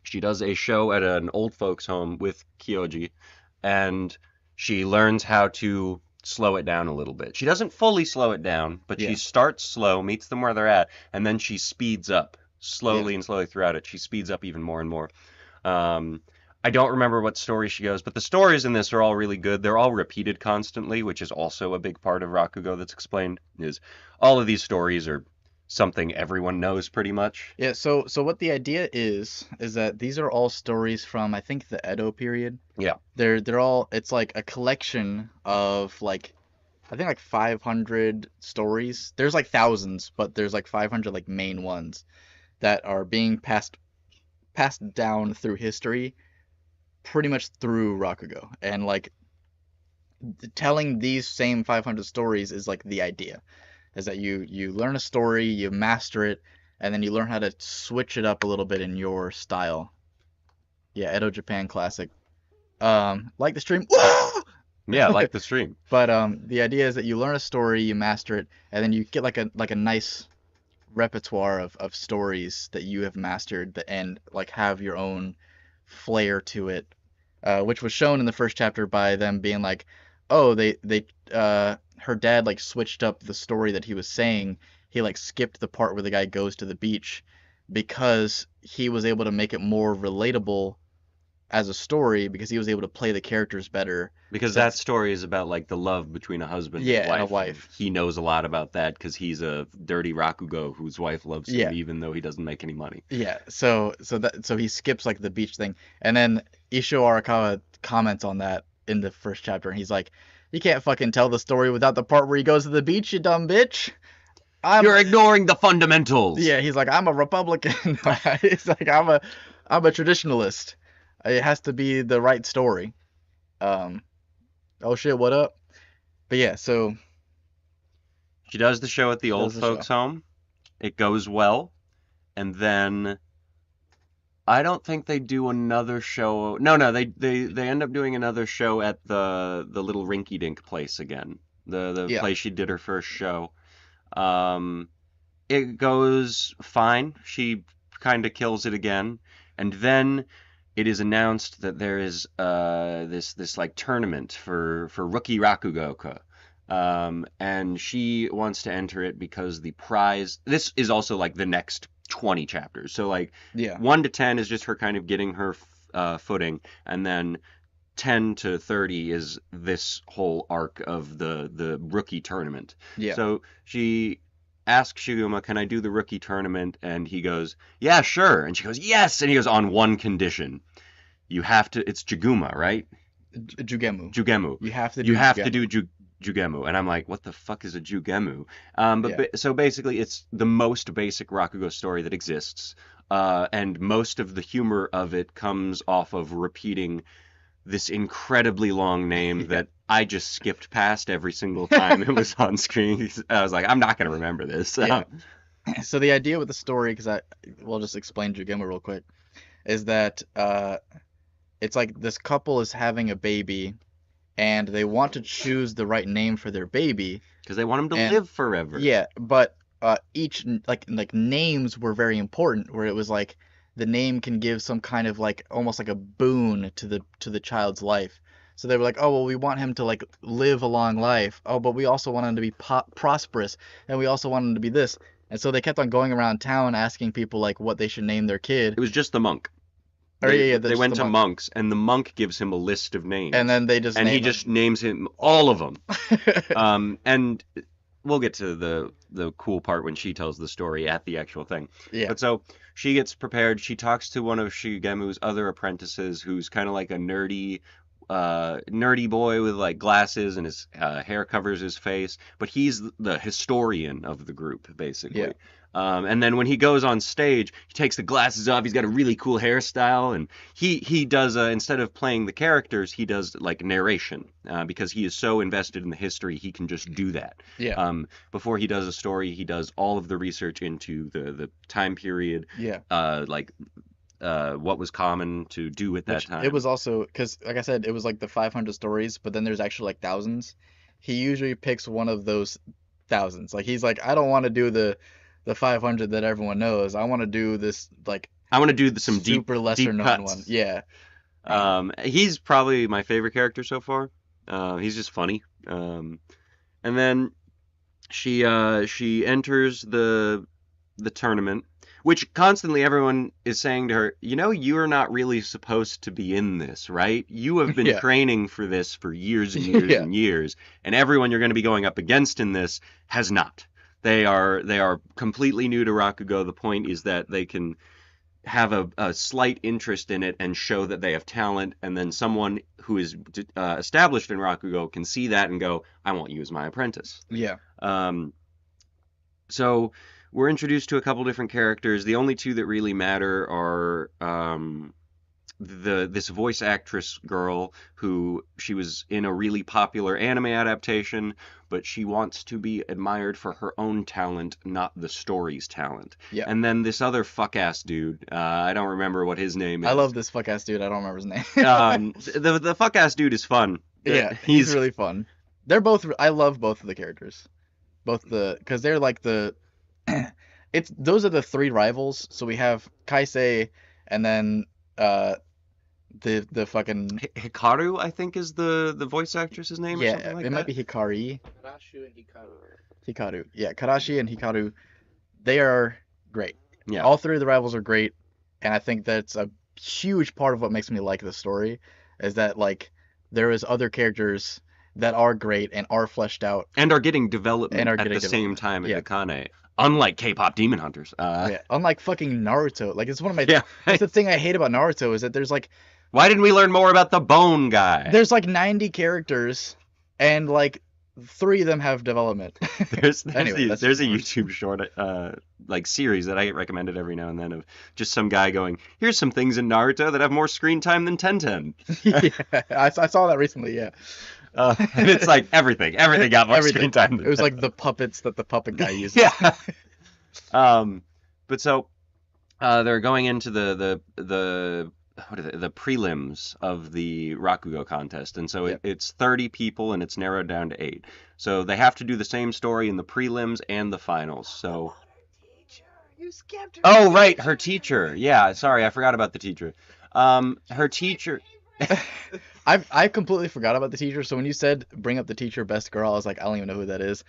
She does a show at an old folks home with Kyoji, and she learns how to slow it down a little bit. She doesn't fully slow it down, but Yeah. she starts slow, meets them where they're at, and then she speeds up slowly and slowly throughout it. She speeds up even more and more. I don't remember what story she goes, but the stories in this are all really good. They're all repeated constantly, which is also a big part of Rakugo that's explained, is all of these stories are something everyone knows pretty much. Yeah, so what the idea is that these are all stories from I think the Edo period. Yeah. They're all it's like a collection of like I think like 500 stories. There's like thousands, but there's like 500 like main ones that are being passed down through history pretty much through Rakugo. And like telling these same 500 stories is like the idea. Is that you learn a story, you master it, and then you learn how to switch it up a little bit in your style. Yeah, Edo Japan classic. Like the stream. Yeah, like the stream. But the idea is that you learn a story, you master it, and then you get like a nice repertoire of stories that you have mastered and like have your own flair to it, which was shown in the first chapter by them being like, oh, her dad like switched up the story that he was saying. He like skipped the part where the guy goes to the beach because he was able to make it more relatable as a story because he was able to play the characters better. Because that story is about like the love between a husband and and a wife. wife. He knows a lot about that because he's a dirty Rakugo whose wife loves him Yeah. even though he doesn't make any money. Yeah, so he skips like the beach thing, and then Isho Arakawa comments on that in the first chapter, and he's like, "You can't fucking tell the story without the part where he goes to the beach, you dumb bitch." You're ignoring the fundamentals. Yeah, he's like, "I'm a Republican." He's like, "I'm a traditionalist. It has to be the right story." Oh shit, what up? But yeah, so She does the show at the old does the folks home. It goes well. And then I don't think they do another show. No, they end up doing another show at the little rinky dink place again. The place she did her first show. It goes fine. She kind of kills it again. And then it is announced that there is this like tournament for rookie Rakugoka. And she wants to enter it because the prize. This is also like the next 20 chapters. So like 1 to 10 is just her kind of getting her footing, and then 10 to 30 is this whole arc of the rookie tournament. Yeah. So she asks Shiguma, "Can I do the rookie tournament?" And he goes, "Yeah, sure." And she goes, "Yes." And he goes, "On one condition. You have to. It's Jiguma, right? Jugemu. Jugemu. You have to do Jugemu." And I'm like, what the fuck is a Jugemu? So basically, it's the most basic Rakugo story that exists. And most of the humor of it comes off of repeating this incredibly long name that I just skipped past every single time it was on screen. I was like, I'm not going to remember this. Yeah. So the idea with the story, because we'll just explain Jugemu real quick, is that it's like this couple is having a baby, and they want to choose the right name for their baby. Because they want him to live forever. Yeah, but each like names were very important, where it was like the name can give some kind of like almost like a boon to the child's life. So they were like, oh well, we want him to like live a long life. Oh, but we also want him to be prosperous, and we also want him to be this. And so they kept on going around town asking people like what they should name their kid. It was just the monk. Or yeah, They went to monks, and the monk gives him a list of names. And then they just and name he him. just names him all of them. And we'll get to the cool part when she tells the story at the actual thing. Yeah. But so she gets prepared. She talks to one of Shigemu's other apprentices, who's kind of like a nerdy boy with like glasses, and his hair covers his face. But he's the historian of the group, basically. Yeah. And then when he goes on stage, he takes the glasses off. He's got a really cool hairstyle, and he does instead of playing the characters, he does like narration because he is so invested in the history, he can just do that. Yeah. Before he does a story, he does all of the research into the time period. Yeah. What was common to do at that time. It was also because, like I said, it was like the 500 stories, but then there's actually like thousands. He usually picks one of those thousands. Like he's like, I don't want to do the 500 that everyone knows. I want to do this like I want to do some super lesser deep known cuts. one. Yeah. He's probably my favorite character so far. He's just funny. And then she enters the tournament, which constantly everyone is saying to her, you're not really supposed to be in this, right? You have been Yeah. training for this for years and years Yeah. and years, and everyone you're going to be going up against in this has not. They are completely new to Rakugo. The point is that they can have a slight interest in it and show that they have talent, and then someone who is established in Rakugo can see that and go, I want you as my apprentice. Yeah. So we're introduced to a couple different characters. The only two that really matter are this voice actress girl who she was in a really popular anime adaptation, but she wants to be admired for her own talent, not the story's talent. Yeah. And then this other fuck-ass dude, I don't remember what his name is. I love this fuck ass dude. I don't remember his name. The fuck-ass dude is fun. Yeah, he's really fun. They're both. I love both of the characters, because they're like those are the three rivals. So we have Kaisei, and then the fucking Hikaru, I think, is the voice actress's name, or something like it that. might be Hikari. Karashu and Hikaru. Hikaru. Yeah, Karashi and Hikaru. They are great. Yeah. All three of the rivals are great, and I think that's a huge part of what makes me like the story, is that like there is other characters that are great and are fleshed out. And are getting development And are at getting the same development. time as Yeah. Akane. Unlike Kpop Demon Hunters. Yeah, unlike fucking Naruto. Like it's one of my Yeah. that's the thing I hate about Naruto is that there's like Why didn't we learn more about the bone guy? there's like 90 characters and like 3 of them have development. There's Anyway, that's there's a just- YouTube short like series that I get recommended every now and then of just some guy going, here's some things in Naruto that have more screen time than Tenten. Yeah, I saw that recently. Yeah, And it's like everything got more Everything. screen time than it was like Tenten. the puppets that the puppet guy used. Yeah. But so they're going into the prelims of the Rakugo contest, and so Yep. it's 30 people and it's narrowed down to 8. So they have to do the same story in the prelims and the finals. So You skipped her. oh right, her teacher. Yeah, sorry, I forgot about the teacher. Her teacher. I completely forgot about the teacher. So when you said bring up the teacher, best girl, I was like, I don't even know who that is.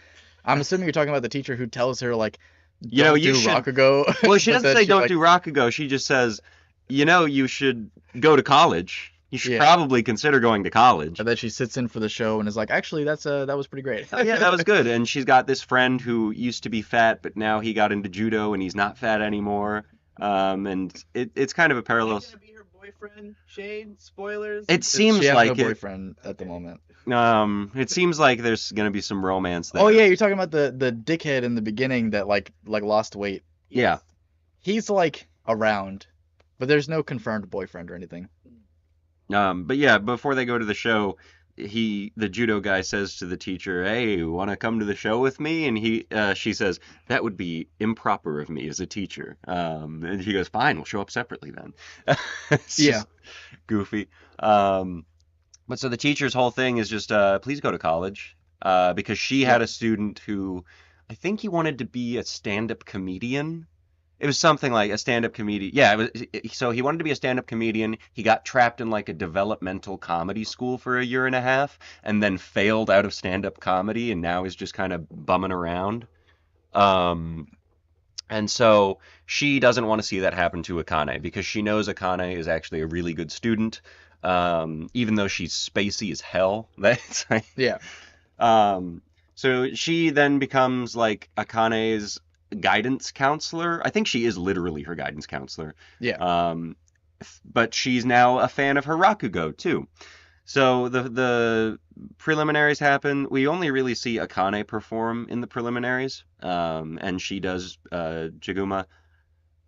I'm assuming you're talking about the teacher who tells her like, You know, don't you do should- Rakugo. Well, she but doesn't then say she's don't like, do Rakugo. She just says, you should go to college. You should Yeah. probably consider going to college. And then she sits in for the show and is like, actually, that was pretty great. Oh, yeah, that was good. And she's got this friend who used to be fat, but now he got into judo and he's not fat anymore. And it's kind of a parallel. Is he gonna be her boyfriend? Shade? Spoilers? It seems she has like no it. boyfriend at the moment. It seems like there's gonna be some romance there. Oh yeah, you're talking about the dickhead in the beginning that like lost weight. Yeah. He's like around, but there's no confirmed boyfriend or anything. But yeah, before they go to the show, the judo guy says to the teacher, "Hey, want to come to the show with me?" And she says, "That would be improper of me as a teacher." And he goes, "Fine, we'll show up separately then." It's Yeah. just goofy. But so the teacher's whole thing is just, please go to college, because she had a student who I think he wanted to be a stand-up comedian. It was something like a stand-up comedian. Yeah, so he wanted to be a stand-up comedian. He got trapped in like a developmental comedy school for a year and a half, and then failed out of stand-up comedy, and now is just kind of bumming around. Um, and so she doesn't want to see that happen to Akane because she knows Akane is actually a really good student, even though she's spacey as hell. That's like, Yeah. so she then becomes like Akane's guidance counselor. I think she is literally her guidance counselor. Yeah. But she's now a fan of her Rakugo too. So the preliminaries happen. We only really see Akane perform in the preliminaries, and she does Jiguma,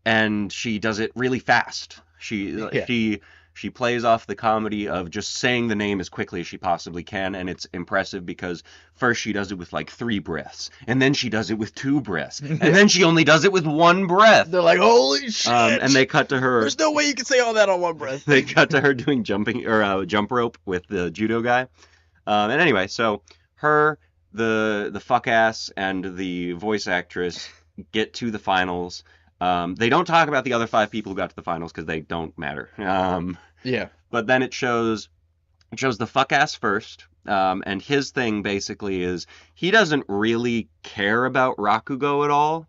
and she does it really fast. Yeah. She plays off the comedy of just saying the name as quickly as she possibly can, and it's impressive because first she does it with like 3 breaths, and then she does it with 2 breaths, and then she only does it with 1 breath. They're like, holy shit! And they cut to her. There's no way you can say all that on one breath. They cut to her doing jumping or jump rope with the judo guy. And anyway, so her, the fuck ass, and the voice actress get to the finals. They don't talk about the other 5 people who got to the finals because they don't matter. Yeah. But then it shows the fuck ass first. And his thing basically is he doesn't really care about Rakugo at all,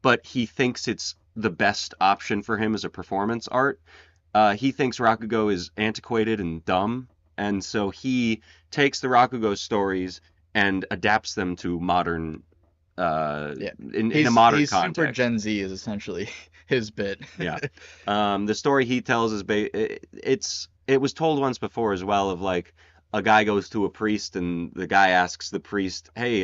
but he thinks it's the best option for him as a performance art. He thinks Rakugo is antiquated and dumb, and so he takes the Rakugo stories and adapts them to modern in a modern he's context. Super Gen Z is essentially his bit. Yeah. The story he tells is it was told once before as well, of like a guy goes to a priest and the guy asks the priest, "Hey,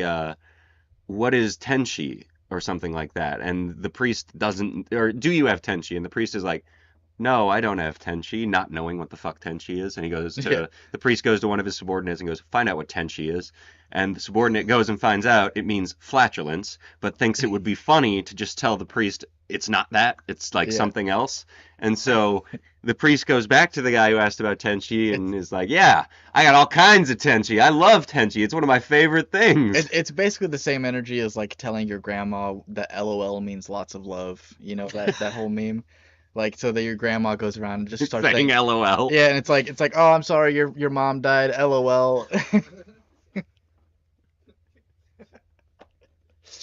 what is tenshi?" or something like that. And the priest doesn't, or "Do you have tenshi?" And the priest is like, "No, I don't have tenshi," not knowing what the fuck tenshi is. And he goes to the priest goes to one of his subordinates and goes, "Find out what tenshi is." And the subordinate goes and finds out it means flatulence, but thinks it would be funny to just tell the priest it's not that, it's like something else. And so the priest goes back to the guy who asked about tenshi and is like, "Yeah, I got all kinds of tenshi. I love tenshi. It's one of my favorite things." It's basically the same energy as like telling your grandma that LOL means lots of love. You know, that whole meme. Like, so that your grandma goes around and just starts saying LOL. Yeah, and it's like, "Oh, I'm sorry, your mom died, LOL."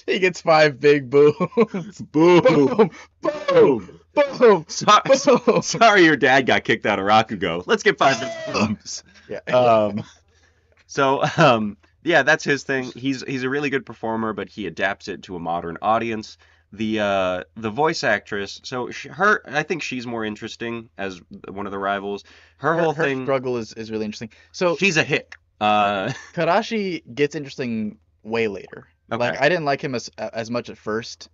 He gets 5 big booms. Boom. Boom. Boom. Boom. Sorry your dad got kicked out of Rakugo. Let's get 5 booms. Yeah. Yeah, that's his thing. He's a really good performer, but he adapts it to a modern audience. The voice actress, so I think she's more interesting as one of the rivals. Her whole thing, struggle is really interesting. So she's a hick. Karashi gets interesting way later. Okay. Like, I didn't like him as much at first,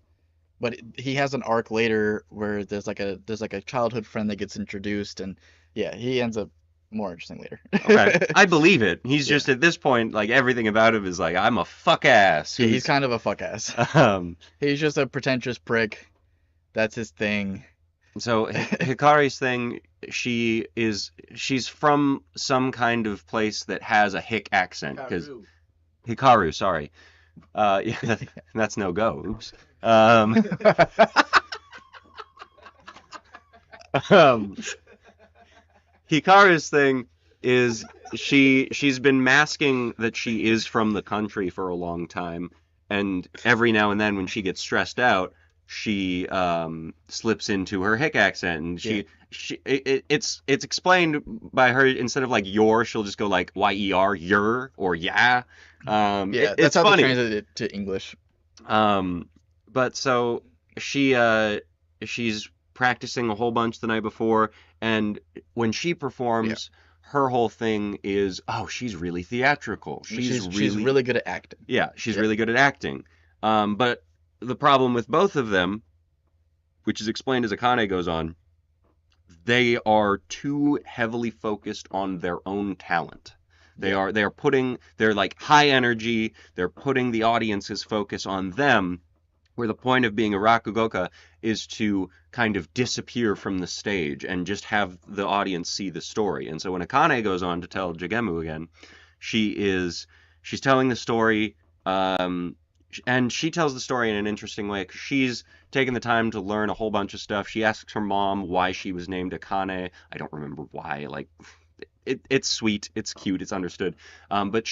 but he has an arc later where there's like a childhood friend that gets introduced, and yeah, he ends up more interesting later. Okay, I believe it. He's just at this point, like, everything about him is like, I'm a fuck ass. Yeah, he's kind of a fuck ass. He's just a pretentious prick. That's his thing. So Hikari's thing, she's from some kind of place that has a hick accent, because Hikaru, sorry. Yeah, that's no go. Oops. Hikaru's thing is she's been masking that she is from the country for a long time, and every now and then when she gets stressed out, she slips into her hick accent, and it's explained by her, instead of like your, she'll just go like yer, your, or yeah. That's it's how funny. they translate it to English. But so she's practicing a whole bunch the night before, and when she performs, her whole thing is, oh, she's really theatrical. She's really good at acting. Yeah, she's really good at acting. But the problem with both of them, which is explained as Akane goes on, they are too heavily focused on their own talent. They're like high energy, they're putting the audience's focus on them, where the point of being a Rakugoka is to kind of disappear from the stage and just have the audience see the story. And so when Akane goes on to tell Jigemu again, she's telling the story, and she tells the story in an interesting way 'cause she's taken the time to learn a whole bunch of stuff. She asks her mom why she was named Akane. I don't remember why. Like, it's sweet, it's cute, it's understood. But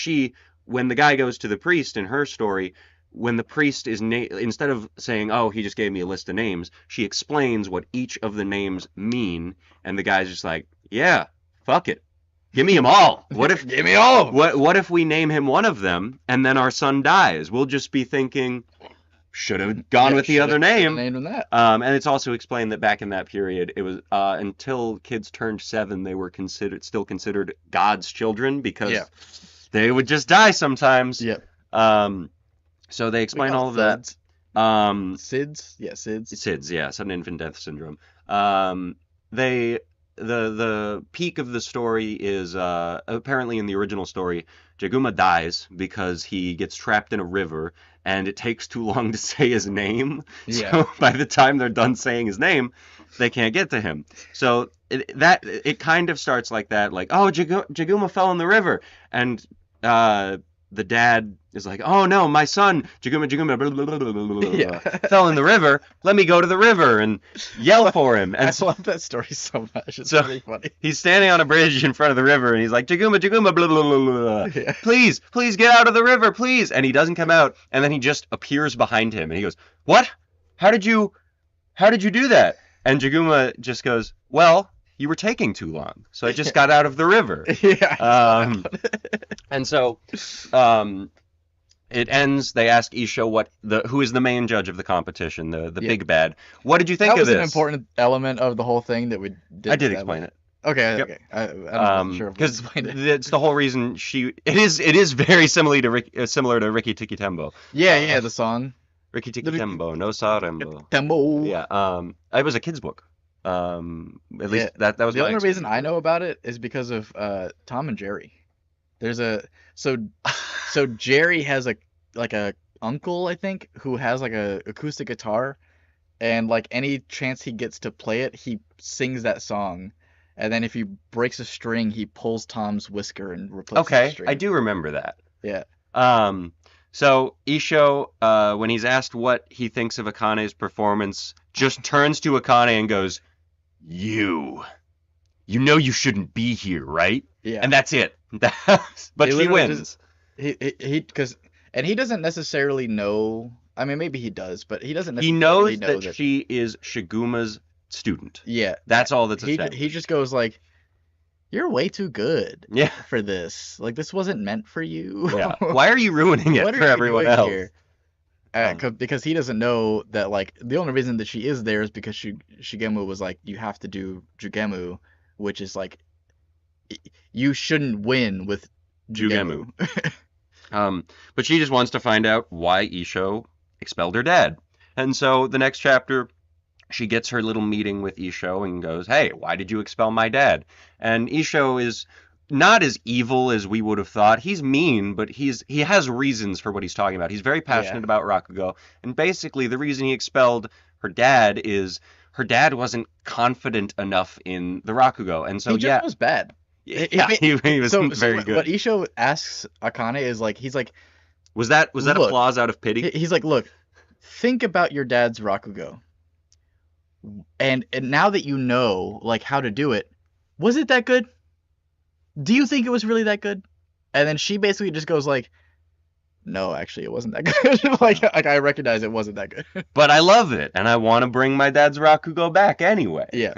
when the guy goes to the priest in her story, when the priest is instead of saying, "Oh, he just gave me a list of names," she explains what each of the names mean, and the guy's just like, "Yeah, fuck it. Give me them all. What if Give me all of them. what if we name him one of them and then our son dies? We'll just be thinking, should have gone with the other name." Named him that. And it's also explained that back in that period, it was until kids turned 7, they were still considered God's children because they would just die sometimes. Yep. So they explain call all it of that. SIDS? Yeah, SIDS. SIDS, yeah, sudden infant death syndrome. The peak of the story is apparently in the original story, Jaguma dies because he gets trapped in a river and it takes too long to say his name. Yeah. So by the time they're done saying his name, they can't get to him. So it kind of starts like that, like, oh, Jaguma fell in the river, and the dad is like, oh no, my son, Jaguma, blah, blah, blah, blah, blah, blah, fell in the river. Let me go to the river and yell for him. And I love that story so much. It's so really funny. he's standing on a bridge in front of the river and he's like, Jaguma, blah, blah, blah, blah, blah. Yeah. Please get out of the river, please. And he doesn't come out. And then he just appears behind him and he goes, what? How did you do that? And Jaguma just goes, well, you were taking too long, so I just got out of the river. Yeah. And so it ends. They ask Isho who is the main judge of the competition, the big bad. What did you think That of was this? an important element of the whole thing that we did. I did explain it. Okay. Yep. Okay. I'm not sure if we Because explained it. it's the whole reason it is very similar to Riki Tiki Tembo. Yeah. The song. Riki Tiki Tembo, no Sarembo. Tembo. Yeah. It was a kid's book. At least that was the my only reason I experience. know about it is because of Tom and Jerry. There's so Jerry has a uncle, I think, who has like a acoustic guitar, and like any chance he gets to play it, he sings that song, and then if he breaks a string, he pulls Tom's whisker and replaces the Okay, string. I do remember that. Yeah. So Isho, when he's asked what he thinks of Akane's performance, just turns to Akane and goes, You know you shouldn't be here, right? Yeah. And that's it. But He she literally wins. he doesn't necessarily know. I mean, maybe he does, but he doesn't He necessarily knows know that she is Shiguma's student. Yeah. That's all that's He established. just goes like, "You're way too good Yeah. for this. Like, this wasn't meant for you. Yeah. Why are you ruining it What are for you everyone doing else? here?" Because he doesn't know that, like, the only reason that she is there is because Shigemu was like, you have to do Jugemu, which is like, you shouldn't win with Jugemu. But she just wants to find out why Isho expelled her dad. And so the next chapter, she gets her little meeting with Isho and goes, hey, why did you expel my dad? And Isho is not as evil as we would have thought. He's mean, but he has reasons for what he's talking about. He's very passionate about Rakugo. And basically the reason he expelled her dad is her dad wasn't confident enough in the Rakugo. And so He just was bad. he wasn't very good. What Isho asks Akane is like, he's like, Was that Look, applause out of pity? he's like, look, think about your dad's Rakugo. And now that you know, like, how to do it, was it that good? Do you think it was really that good? And then she basically just goes like, no, actually, it wasn't that good. like I recognize it wasn't that good. But I love it, and I want to bring my dad's Rakugo back anyway. Yeah.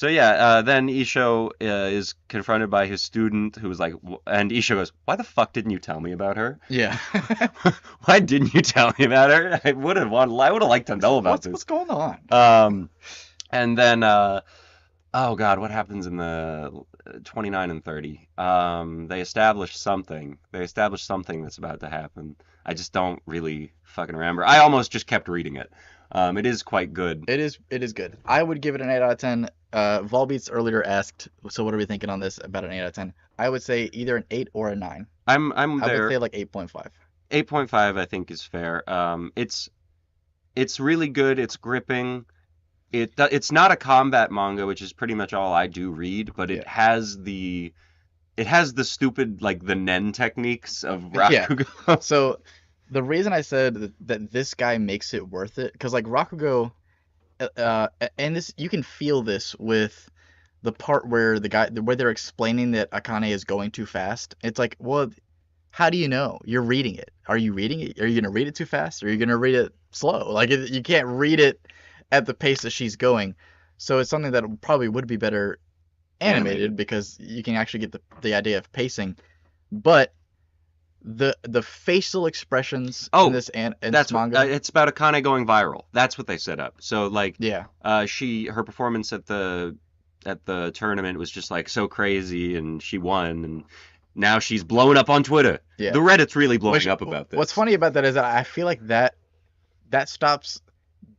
Then Isho is confronted by his student who was like, and Isho goes, why the fuck didn't you tell me about her? Yeah. Why didn't you tell me about her? I would have liked to know about this. What's going on? And then, oh God, what happens in the 29 and 30? They establish something. That's about to happen. I just don't really fucking remember. I almost just kept reading it. It is quite good. It is good. I would give it an 8 out of 10. Volbeats earlier asked, so what are we thinking on this about an 8 out of 10? I would say either an 8 or a 9. I'm I would there. say like 8.5. 8.5 I think is fair. It's really good. It's gripping. It's not a combat manga, which is pretty much all I do read, but it has the stupid, like, the Nen techniques of Rakugo. So the reason I said that this guy makes it worth it, because like Rakugo, and this you can feel this with the part where where they're explaining that Akane is going too fast. It's like, well, how do you know? You're reading it. Are you reading it? Are you gonna read it too fast? Or are you gonna read it slow? Like you can't read it at the pace that she's going. So it's something that probably would be better animated because you can actually get the idea of pacing. But the facial expressions Oh, in this That's manga, it's about Akane going viral. That's what they set up. So like, yeah, her performance at the tournament was just like so crazy, and she won, and now she's blowing up on Twitter. yeah. The Reddit's really blowing up about this. What's funny about that is that I feel like that stops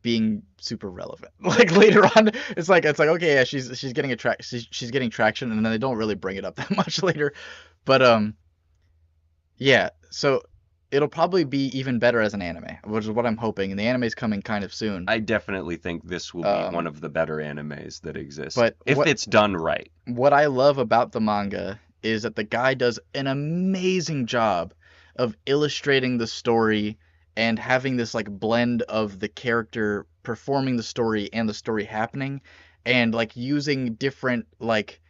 being super relevant. Like later on, it's like okay, yeah, she's getting she's getting traction, and then they don't really bring it up that much later. But yeah, so it'll probably be even better as an anime, which is what I'm hoping. And the anime's coming kind of soon. I definitely think this will be one of the better animes that exist, but if it's done right. What I love about the manga is that the guy does an amazing job of illustrating the story and having this like blend of the character performing the story and the story happening, and like using different like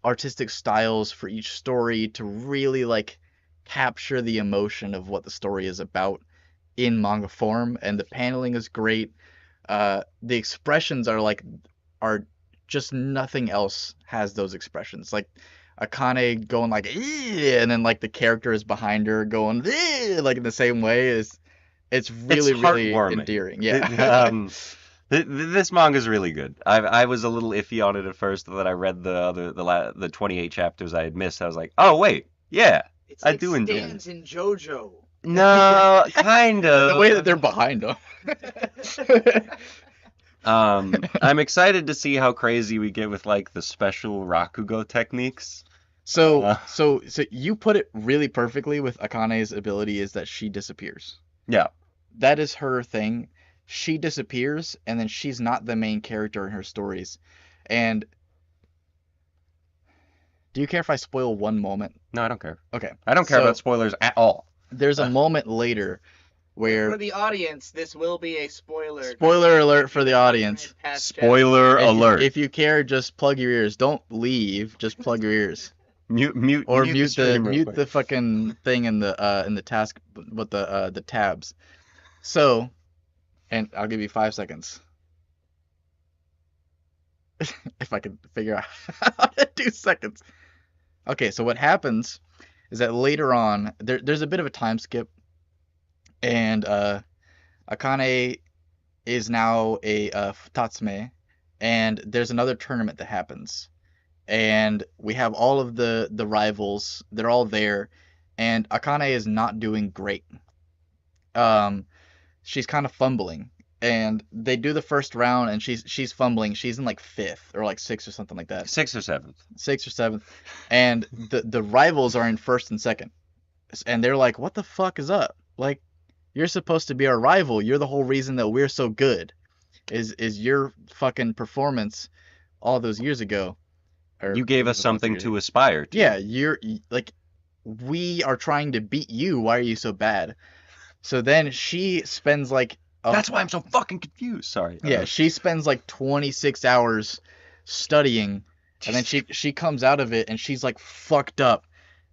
artistic styles for each story to really like capture the emotion of what the story is about in manga form. And the paneling is great. The expressions are just nothing else has those expressions. Like Akane going like "Eeh," and then like the character is behind her going "Eeh," like in the same way. It's really really heartwarming. endearing. Yeah. This manga is really good. I was a little iffy on it at first, but then I read the 28 chapters I had missed. I was like, oh wait, yeah, It's I like do enjoy stands in Jojo. No, kind of. The way that they're behind him. I'm excited to see how crazy we get with like the special Rakugo techniques. So you put it really perfectly with Akane's ability is that she disappears. Yeah. That is her thing. She disappears, and then she's not the main character in her stories. And do you care if I spoil one moment? No, I don't care. Okay. I don't care So about spoilers at all. there's a moment later where For the audience, this will be a spoiler. spoiler alert for the audience. Spoiler alert. If you care, just plug your ears. Don't leave. Just plug your ears. Mute The fucking thing in the task with the tabs. So, and I'll give you 5 seconds. If I can figure out how to do seconds. Okay, so what happens is that later on there's a bit of a time skip, and Akane is now a Tatsume, and there's another tournament that happens. And we have all of the rivals. They're all there, and Akane is not doing great. She's kind of fumbling, and they do the first round, and she's fumbling. She's in like 5th or like 6th or something like that. 6th or 7th. 6th or 7th, and the rivals are in 1st and 2nd, and they're like, "What the fuck is up? Like, you're supposed to be our rival. You're the whole reason that we're so good. Is your fucking performance all those years ago?" You gave us something to aspire to. Yeah, you're like, we are trying to beat you. Why are you so bad? So then she spends like That's why I'm so fucking confused. Sorry. Yeah, she spends like 26 hours studying, and then she comes out of it and she's like fucked up.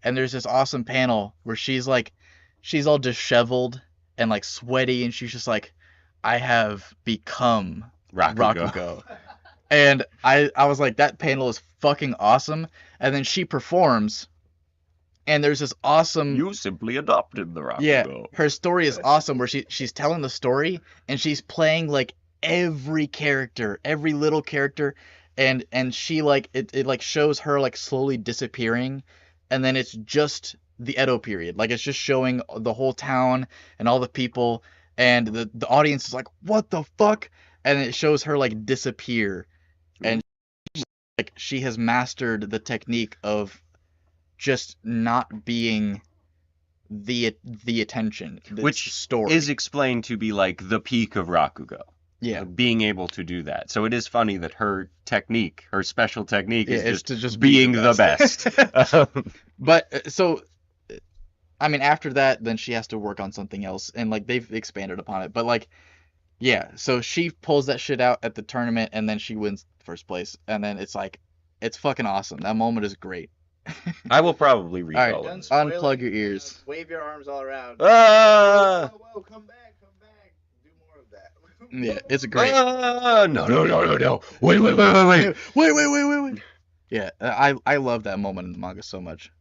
And there's this awesome panel where she's all disheveled and like sweaty, and she's just like, I have become Rakugo. And I was like, that panel is fucking awesome. And then she performs, and there's this awesome. You simply adopted the Rakugo. Yeah, her story is awesome, where she's telling the story, and she's playing like every character, every little character, and she like it like shows her like slowly disappearing, and then it's just the Edo period. Like it's just showing the whole town and all the people, and the audience is like, what the fuck? And it shows her like disappear. And like she has mastered the technique of just not being the attention, which story is explained to be like the peak of Rakugo. Yeah, being able to do that. So it is funny that her technique, her special technique, is to just being the best. But so I mean, after that, then she has to work on something else, and like they've expanded upon it. But like, yeah, so she pulls that shit out at the tournament, and then she wins first place, and then it's like, it's fucking awesome. That moment is great. I will probably read Alright, all Done of it. Unplug spoiling, your ears. Wave your arms all around. Ah! Whoa, come back, come back. Do more of that. Yeah, it's great. Ah! No, no, no, no, no. Wait, wait, wait, wait, wait. Wait. Yeah, I love that moment in the manga so much.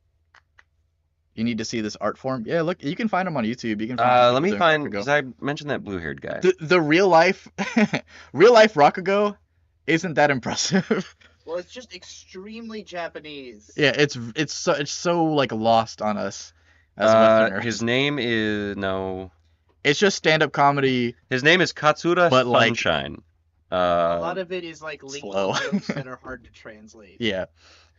You need to see this art form. Yeah, look, you can find them on YouTube. You can find Let me people doing find, Rakugo. because I mentioned that blue-haired guy. The real life Rakugo isn't that impressive. Well, it's just extremely Japanese. Yeah, it's so like lost on us as Westerners. His name is, no. It's just stand-up comedy. His name is Katsura But, like, Sunshine. A lot of it is like slow. lingual jokes that are hard to translate. Yeah,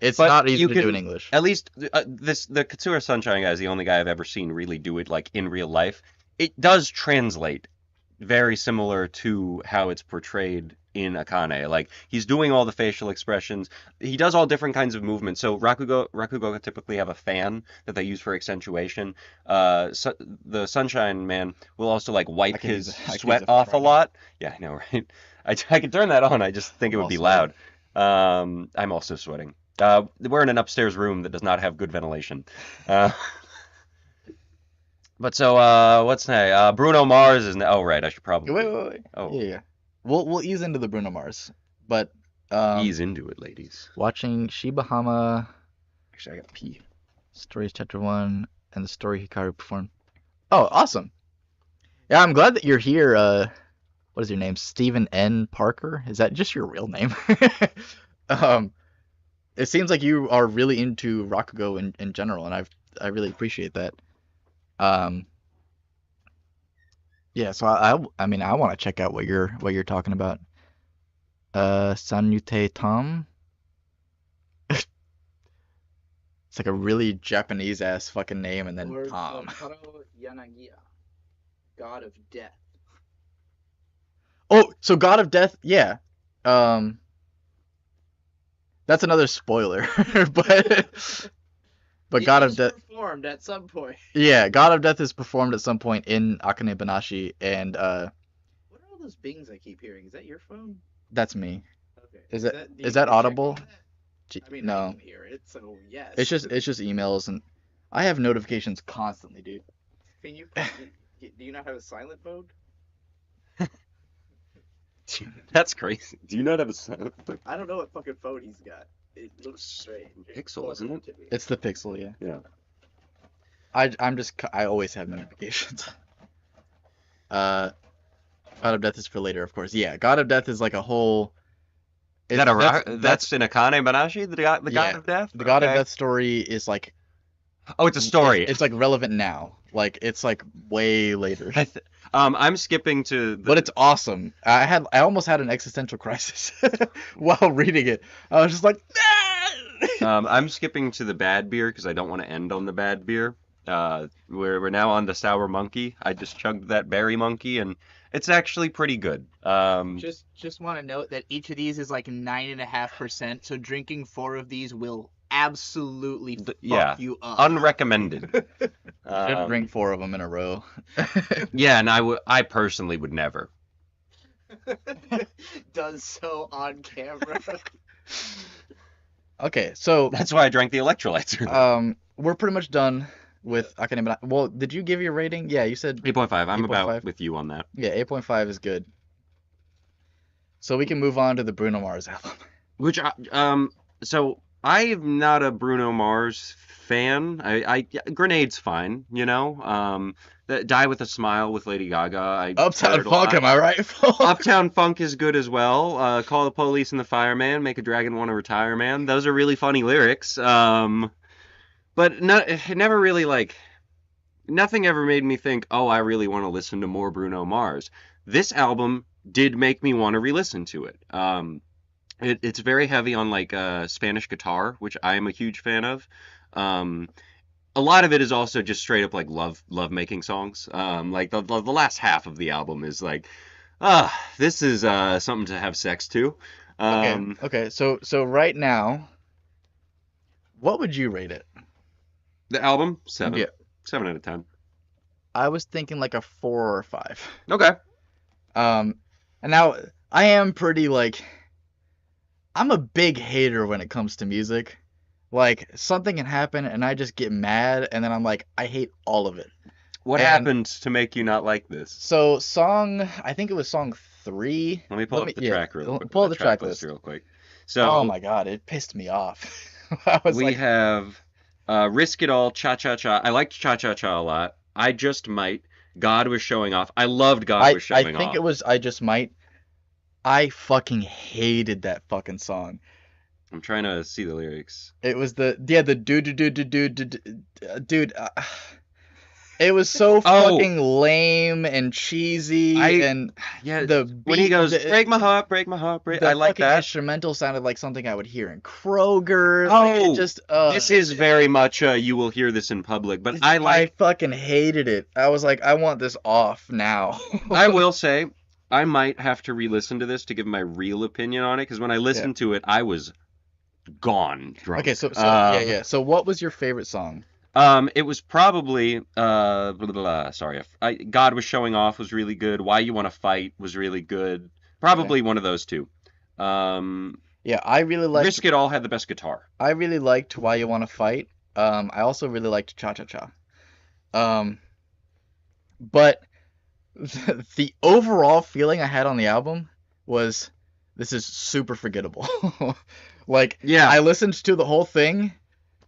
it's But not easy you to do can- in English. At least the Katsura Sunshine guy is the only guy I've ever seen really do it like in real life. It does translate very similar to how it's portrayed in Akane. Like he's doing all the facial expressions. He does all different kinds of movements. So Rakugo typically have a fan that they use for accentuation. The Sunshine Man will also like wipe I can his use it- I can use sweat it off a right now. lot. Yeah, I know, right? I could turn that on. I just think it I'm would be all loud. I'm also sweating. We're in an upstairs room that does not have good ventilation. But so, what's next? Bruno Mars is now. Oh, right. I should probably Wait. Oh. Yeah. We'll ease into the Bruno Mars, but ease into it, ladies. watching Shibahama Actually, I gotta pee. Stories Chapter 1 and the story Hikaru performed. Oh, awesome. Yeah, I'm glad that you're here. What is your name? Stephen N. Parker? Is that just your real name? It seems like you are really into Rakugo in general, and I really appreciate that. Yeah, so I mean I want to check out what you're talking about. Sanyute Tom. It's like a really Japanese ass fucking name, and then Or Tom. Karo Yanagiya, God of Death. Oh, so God of Death, yeah. That's another spoiler, but It God of is Death, performed at some point. yeah, God of Death is performed at some point in Akane-Banashi, and What are all those bings I keep hearing? Is that your phone? that's me. Okay. Is do that- you is that check audible? on that? I mean, I No, can hear it, so yes. it's just emails, and I have notifications constantly, dude. Can you? Do you not have a silent mode? That's crazy. Do you not have a sound? I don't know what fucking phone he's got. It looks strange. Pixel, isn't it? To me. It's the Pixel, yeah. Yeah. I always have notifications. God of Death is for later, of course. Yeah, God of Death is like a whole. Is that that's in Akane-Banashi, the God Yeah, of Death? the God of Okay. Death story is like Oh, it's a story. It's like relevant now. Like it's like way later. I'm skipping to the, But it's awesome. I almost had an existential crisis while reading it. I was just like, I'm skipping to the bad beer because I don't want to end on the bad beer. We're now on the sour monkey. I just chugged that berry monkey and it's actually pretty good. Just want to note that each of these is like 9.5%. So drinking 4 of these will absolutely fuck you up. Unrecommended. should drink 4 of them in a row. Yeah, and I personally would never. Does so on camera. Okay, so That's why I drank the electrolytes earlier. we're pretty much done with Akane-Banashi. Well, did you give your rating? Yeah, you said 8.5. I'm 8.5? about with you on that. yeah, 8.5 is good. So we can move on to the Bruno Mars album. Which so I'm not a Bruno Mars fan. Grenade's fine, you know. Die with a Smile with Lady Gaga. I Uptown heard a Funk, lot. am I right? Uptown Funk is good as well. Call the Police and the Fireman, Make a Dragon Want to Retire Man. Those are really funny lyrics. But it never really like nothing ever made me think, oh, I really want to listen to more Bruno Mars. This album did make me want to re-listen to it. It's very heavy on like Spanish guitar, which I am a huge fan of. A lot of it is also just straight up like love making songs. Like the last half of the album is like, this is something to have sex to. Okay. So right now, what would you rate it? The album 7. Yeah. 7 out of 10. I was thinking like a 4 or 5. Okay. And now I am pretty like, I'm a big hater when it comes to music. Like something can happen and I just get mad and then I'm like, I hate all of it. What And- happened to make you not like this? So I think it was song 3. Let me pull up the track real quick. Pull up the track list list. real quick. So Oh my god, it pissed me off. I was we like, have Risk It All, Cha Cha Cha. I liked Cha Cha Cha a lot. I Just Might. God Was Showing Off. I loved God Was Showing Off. I think it was I Just Might. I fucking hated that fucking song. I'm trying to see the lyrics. It was the dude. It was so fucking lame and cheesy and Yeah, the when he beat- goes, the- break my heart, break my heart, break. the I like fucking that. instrumental sounded like something I would hear in Kroger. Oh, it just This is very much you will hear this in public, but I fucking hated it. I was like, I want this off now. I will say, I might have to re-listen to this to give my real opinion on it, because when I listened to it, I was gone drunk. Okay, so yeah. So what was your favorite song? It was probably blah, blah, blah, sorry, God Was Showing Off was really good. Why You Want to Fight was really good. Probably one of those two. Yeah, I really liked Risk It All had the best guitar. I really liked Why You Want to Fight. I also really liked Cha Cha Cha. But the overall feeling I had on the album was this is super forgettable. Like, Yeah. I listened to the whole thing,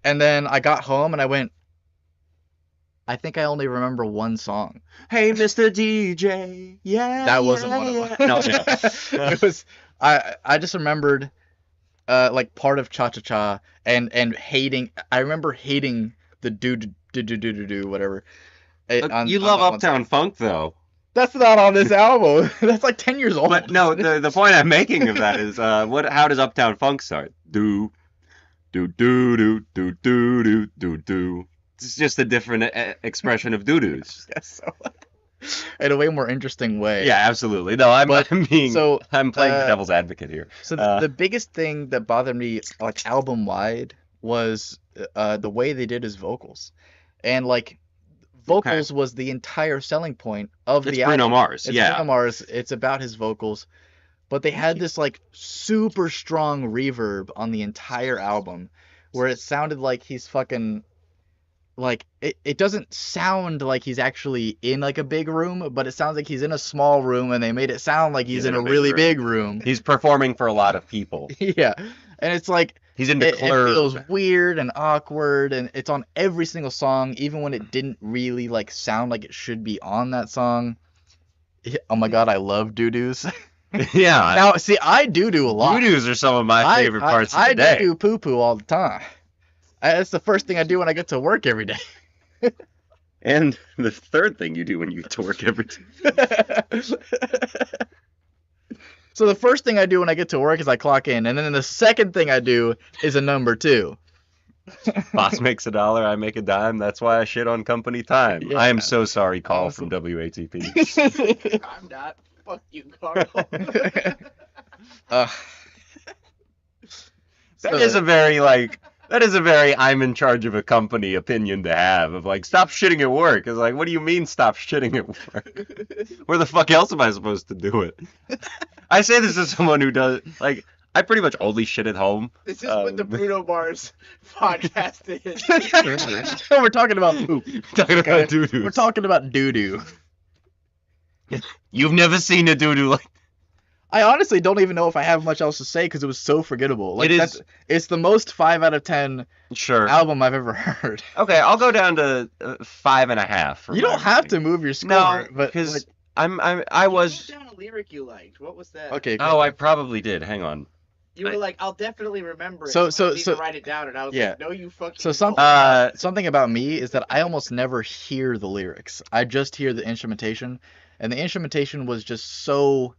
and then I got home and I went, I think I only remember one song. Hey, Mr. DJ, yeah. That wasn't one of them. No, It was I just remembered like part of Cha Cha Cha and hating. I remember hating the do whatever. You love Uptown Funk, though. That's not on this album. That's like 10 years old. But no, the point I'm making of that is, how does Uptown Funk start? Do, do, do, do, do, do, do, do, do. It's just a different expression of doo-doos. Yes, so, in a way more interesting way. Yeah, absolutely. No, I'm playing devil's advocate here. So the biggest thing that bothered me, like album wide, was the way they did his vocals, and like vocals was the entire selling point of the album. Bruno Mars. It's Bruno Mars. It's about his vocals, but they had this like super strong reverb on the entire album, where it sounded like he's fucking. Like, it doesn't sound like he's actually in, like, a big room, but it sounds like he's in a small room, and they made it sound like he's in a really big room. He's performing for a lot of people. Yeah. And it's like, he's into it feels weird and awkward, and it's on every single song, even when it didn't really, like, sound like it should be on that song. Oh my god, I love doo-doos. Yeah. Now, see, I doo-doo a lot. Doo-doos are some of my favorite parts of the day. I do poo-poo all the time. That's the first thing I do when I get to work every day. And the third thing you do when you get to work every day. So the first thing I do when I get to work is I clock in, and then the second thing I do is a number 2. Boss makes $1, I make a dime. That's why I shit on company time. Yeah. I am so sorry, Carl from WATP. I'm not. Fuck you, Carl. That is a very I'm in charge of a company opinion to have, of like, stop shitting at work. It's like, what do you mean stop shitting at work? Where the fuck else am I supposed to do it? I say this as someone who does, like, I pretty much only shit at home. This is what the Bruno Mars podcast is. We're talking about poop. Talking about doo-doo. We're talking about doo-doo. You've never seen a doo-doo like. I honestly don't even know if I have much else to say because it was so forgettable. Like, it's the most 5 out of 10 album I've ever heard. Okay, I'll go down to 5.5. You don't have to move your score. No, because I was. You wrote down a lyric you liked. What was that? Okay. Oh, I probably did. Hang on. You were like, I'll definitely remember it. So write it down, and I was like, no, you fucking. So something about me is that I almost never hear the lyrics. I just hear the instrumentation, and the instrumentation was just so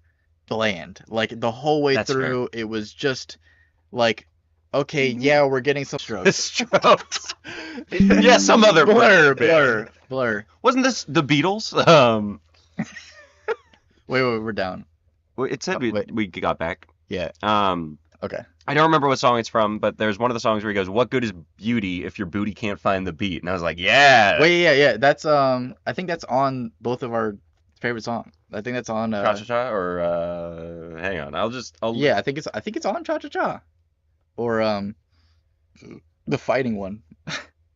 bland. Like the whole way through, it was just like, okay, yeah, we're getting some strokes. Yeah, some other blur. Wasn't this the Beatles? Wait, we're down. It said we got back. Yeah. Okay. I don't remember what song it's from, but there's one of the songs where he goes, "What good is beauty if your booty can't find the beat?" And I was like, yeah. Wait, yeah. That's I think that's on both of our favorite songs. I think that's on Cha Cha Cha or hang on, I'll yeah, I think it's on Cha Cha Cha. Or the fighting one.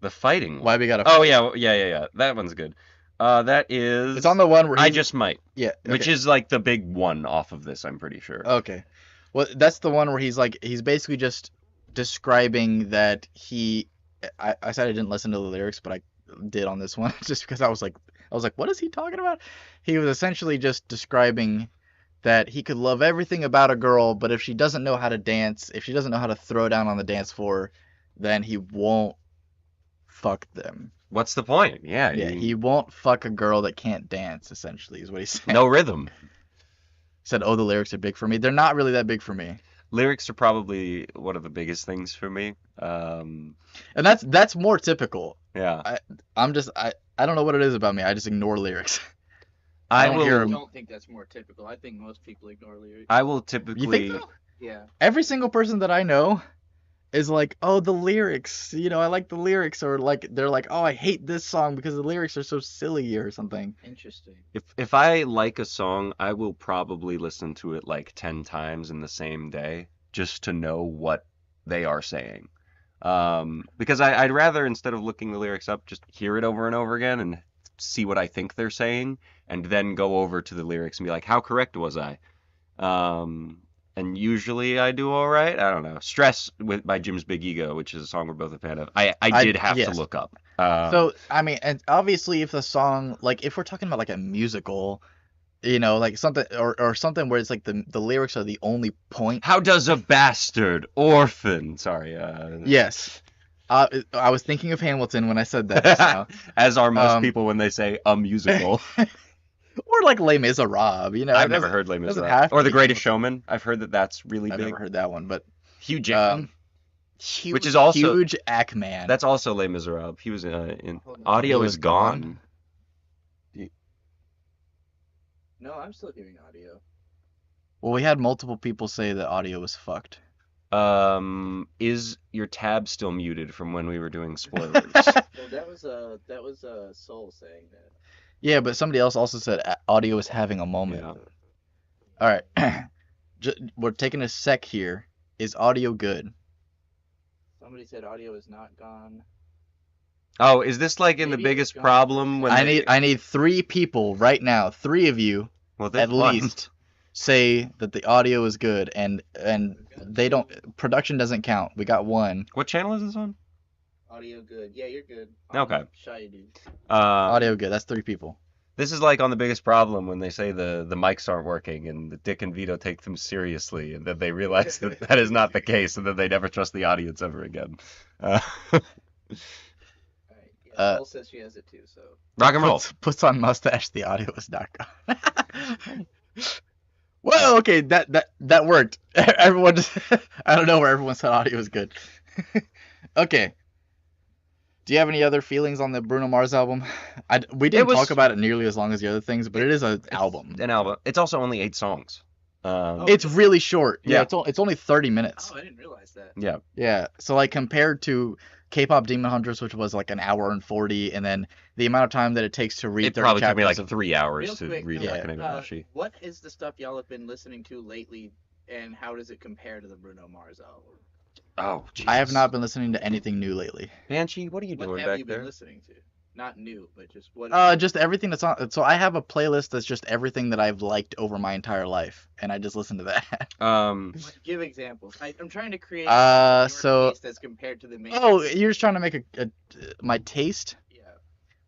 the fighting one. Why we gotta Oh yeah. That one's good. That is. It's on the one where I Just Might. Yeah. Which Okay. is like the big one off of this, I'm pretty sure. Okay. Well, that's the one where he's basically just describing that I said I didn't listen to the lyrics, but I did on this one just because I was like, what is he talking about? He was essentially just describing that he could love everything about a girl, but if she doesn't know how to dance, if she doesn't know how to throw down on the dance floor, then he won't fuck them. What's the point? Yeah, He won't fuck a girl that can't dance, essentially, is what he said. no rhythm. Said, oh, the lyrics are big for me. They're not really that big for me. Lyrics are probably one of the biggest things for me. And that's more typical. Yeah. I don't know what it is about me. I just ignore lyrics. I don't will. hear I 'em. don't think that's more typical. I think most people ignore lyrics. I will You typically. think so? Yeah. Every single person that I know is like, oh, the lyrics. I like the lyrics, or like they're like, oh, I hate this song because the lyrics are so silly or something. Interesting. If I like a song, I will probably listen to it like 10 times in the same day just to know what they are saying. Because I'd rather, instead of looking the lyrics up, just hear it over and over again and see what I think they're saying, and then go over to the lyrics and be like, how correct was I? And usually I do all right. I don't know. Stress by Jim's Big Ego, which is a song we're both a fan of. I did have to yes. look up. So I mean, and obviously, if the song, like, if we're talking about like a musical, like something or something where it's like the lyrics are the only point. How does a bastard orphan? Sorry. Yes. I was thinking of Hamilton when I said that just now. As are most people when they say a musical. Or like Les Miserables, I've never heard Les doesn't Miserables. have to Or The be Greatest Hamilton. Showman. I've heard that that's really I've big. never heard that one, but Hugh Jackman. which is also- huge Ackman. That's also Les Miserables. He was in Hold on. Audio Audio is is Gone. No, I'm still hearing audio. Well, we had multiple people say that audio was fucked. Is your tab still muted from when we were doing spoilers? Well, that was Soul saying that. Yeah, but somebody else also said audio is having a moment. Yeah. All right. We're taking a sec here. Is audio good? Somebody said audio is not gone. Oh, is this like in the Maybe it's biggest gone. problem when I need 3 people right now, 3 of you well, at there's one. least, say that the audio is good, and they don't, production doesn't count. We got 1. What channel is this on? Audio good. Yeah, you're good. Okay. Shaidu. Audio good. That's 3 people. This is like on the biggest problem when they say the mics aren't working and the Dick and Vito take them seriously and then they realize that that is not the case and then they never trust the audience ever again. Alright. Yeah, Soul says she has it too, so. Rock and roll. Puts on mustache. The audio is not gone. Well, okay, that worked. Everyone, I don't know where everyone said audio was good. Okay. Do you have any other feelings on the Bruno Mars album? We didn't talk about it nearly as long as the other things, but it is an album. An album. It's also only 8 songs. It's really short. Yeah. It's only 30 minutes. Oh, I didn't realize that. Yeah. Yeah. So like compared to Kpop Demon Hunters, which was like an hour and 40, and then the amount of time that it takes to read It 30 probably took me chapters like of 3 hours Real to quick, read yeah. Akane-Banashi. What is the stuff y'all have been listening to lately, and how does it compare to the Bruno Mars album? Oh, Jesus. I have not been listening to anything new lately. Banshee, what are you What doing have back you been there? listening to? Not new, but just what. Just everything that's on. So I have a playlist that's just everything that I've liked over my entire life, and I just listen to that. Give examples. I'm trying to create. So- taste as compared to the main. Oh, you're just trying to make my taste. Yeah.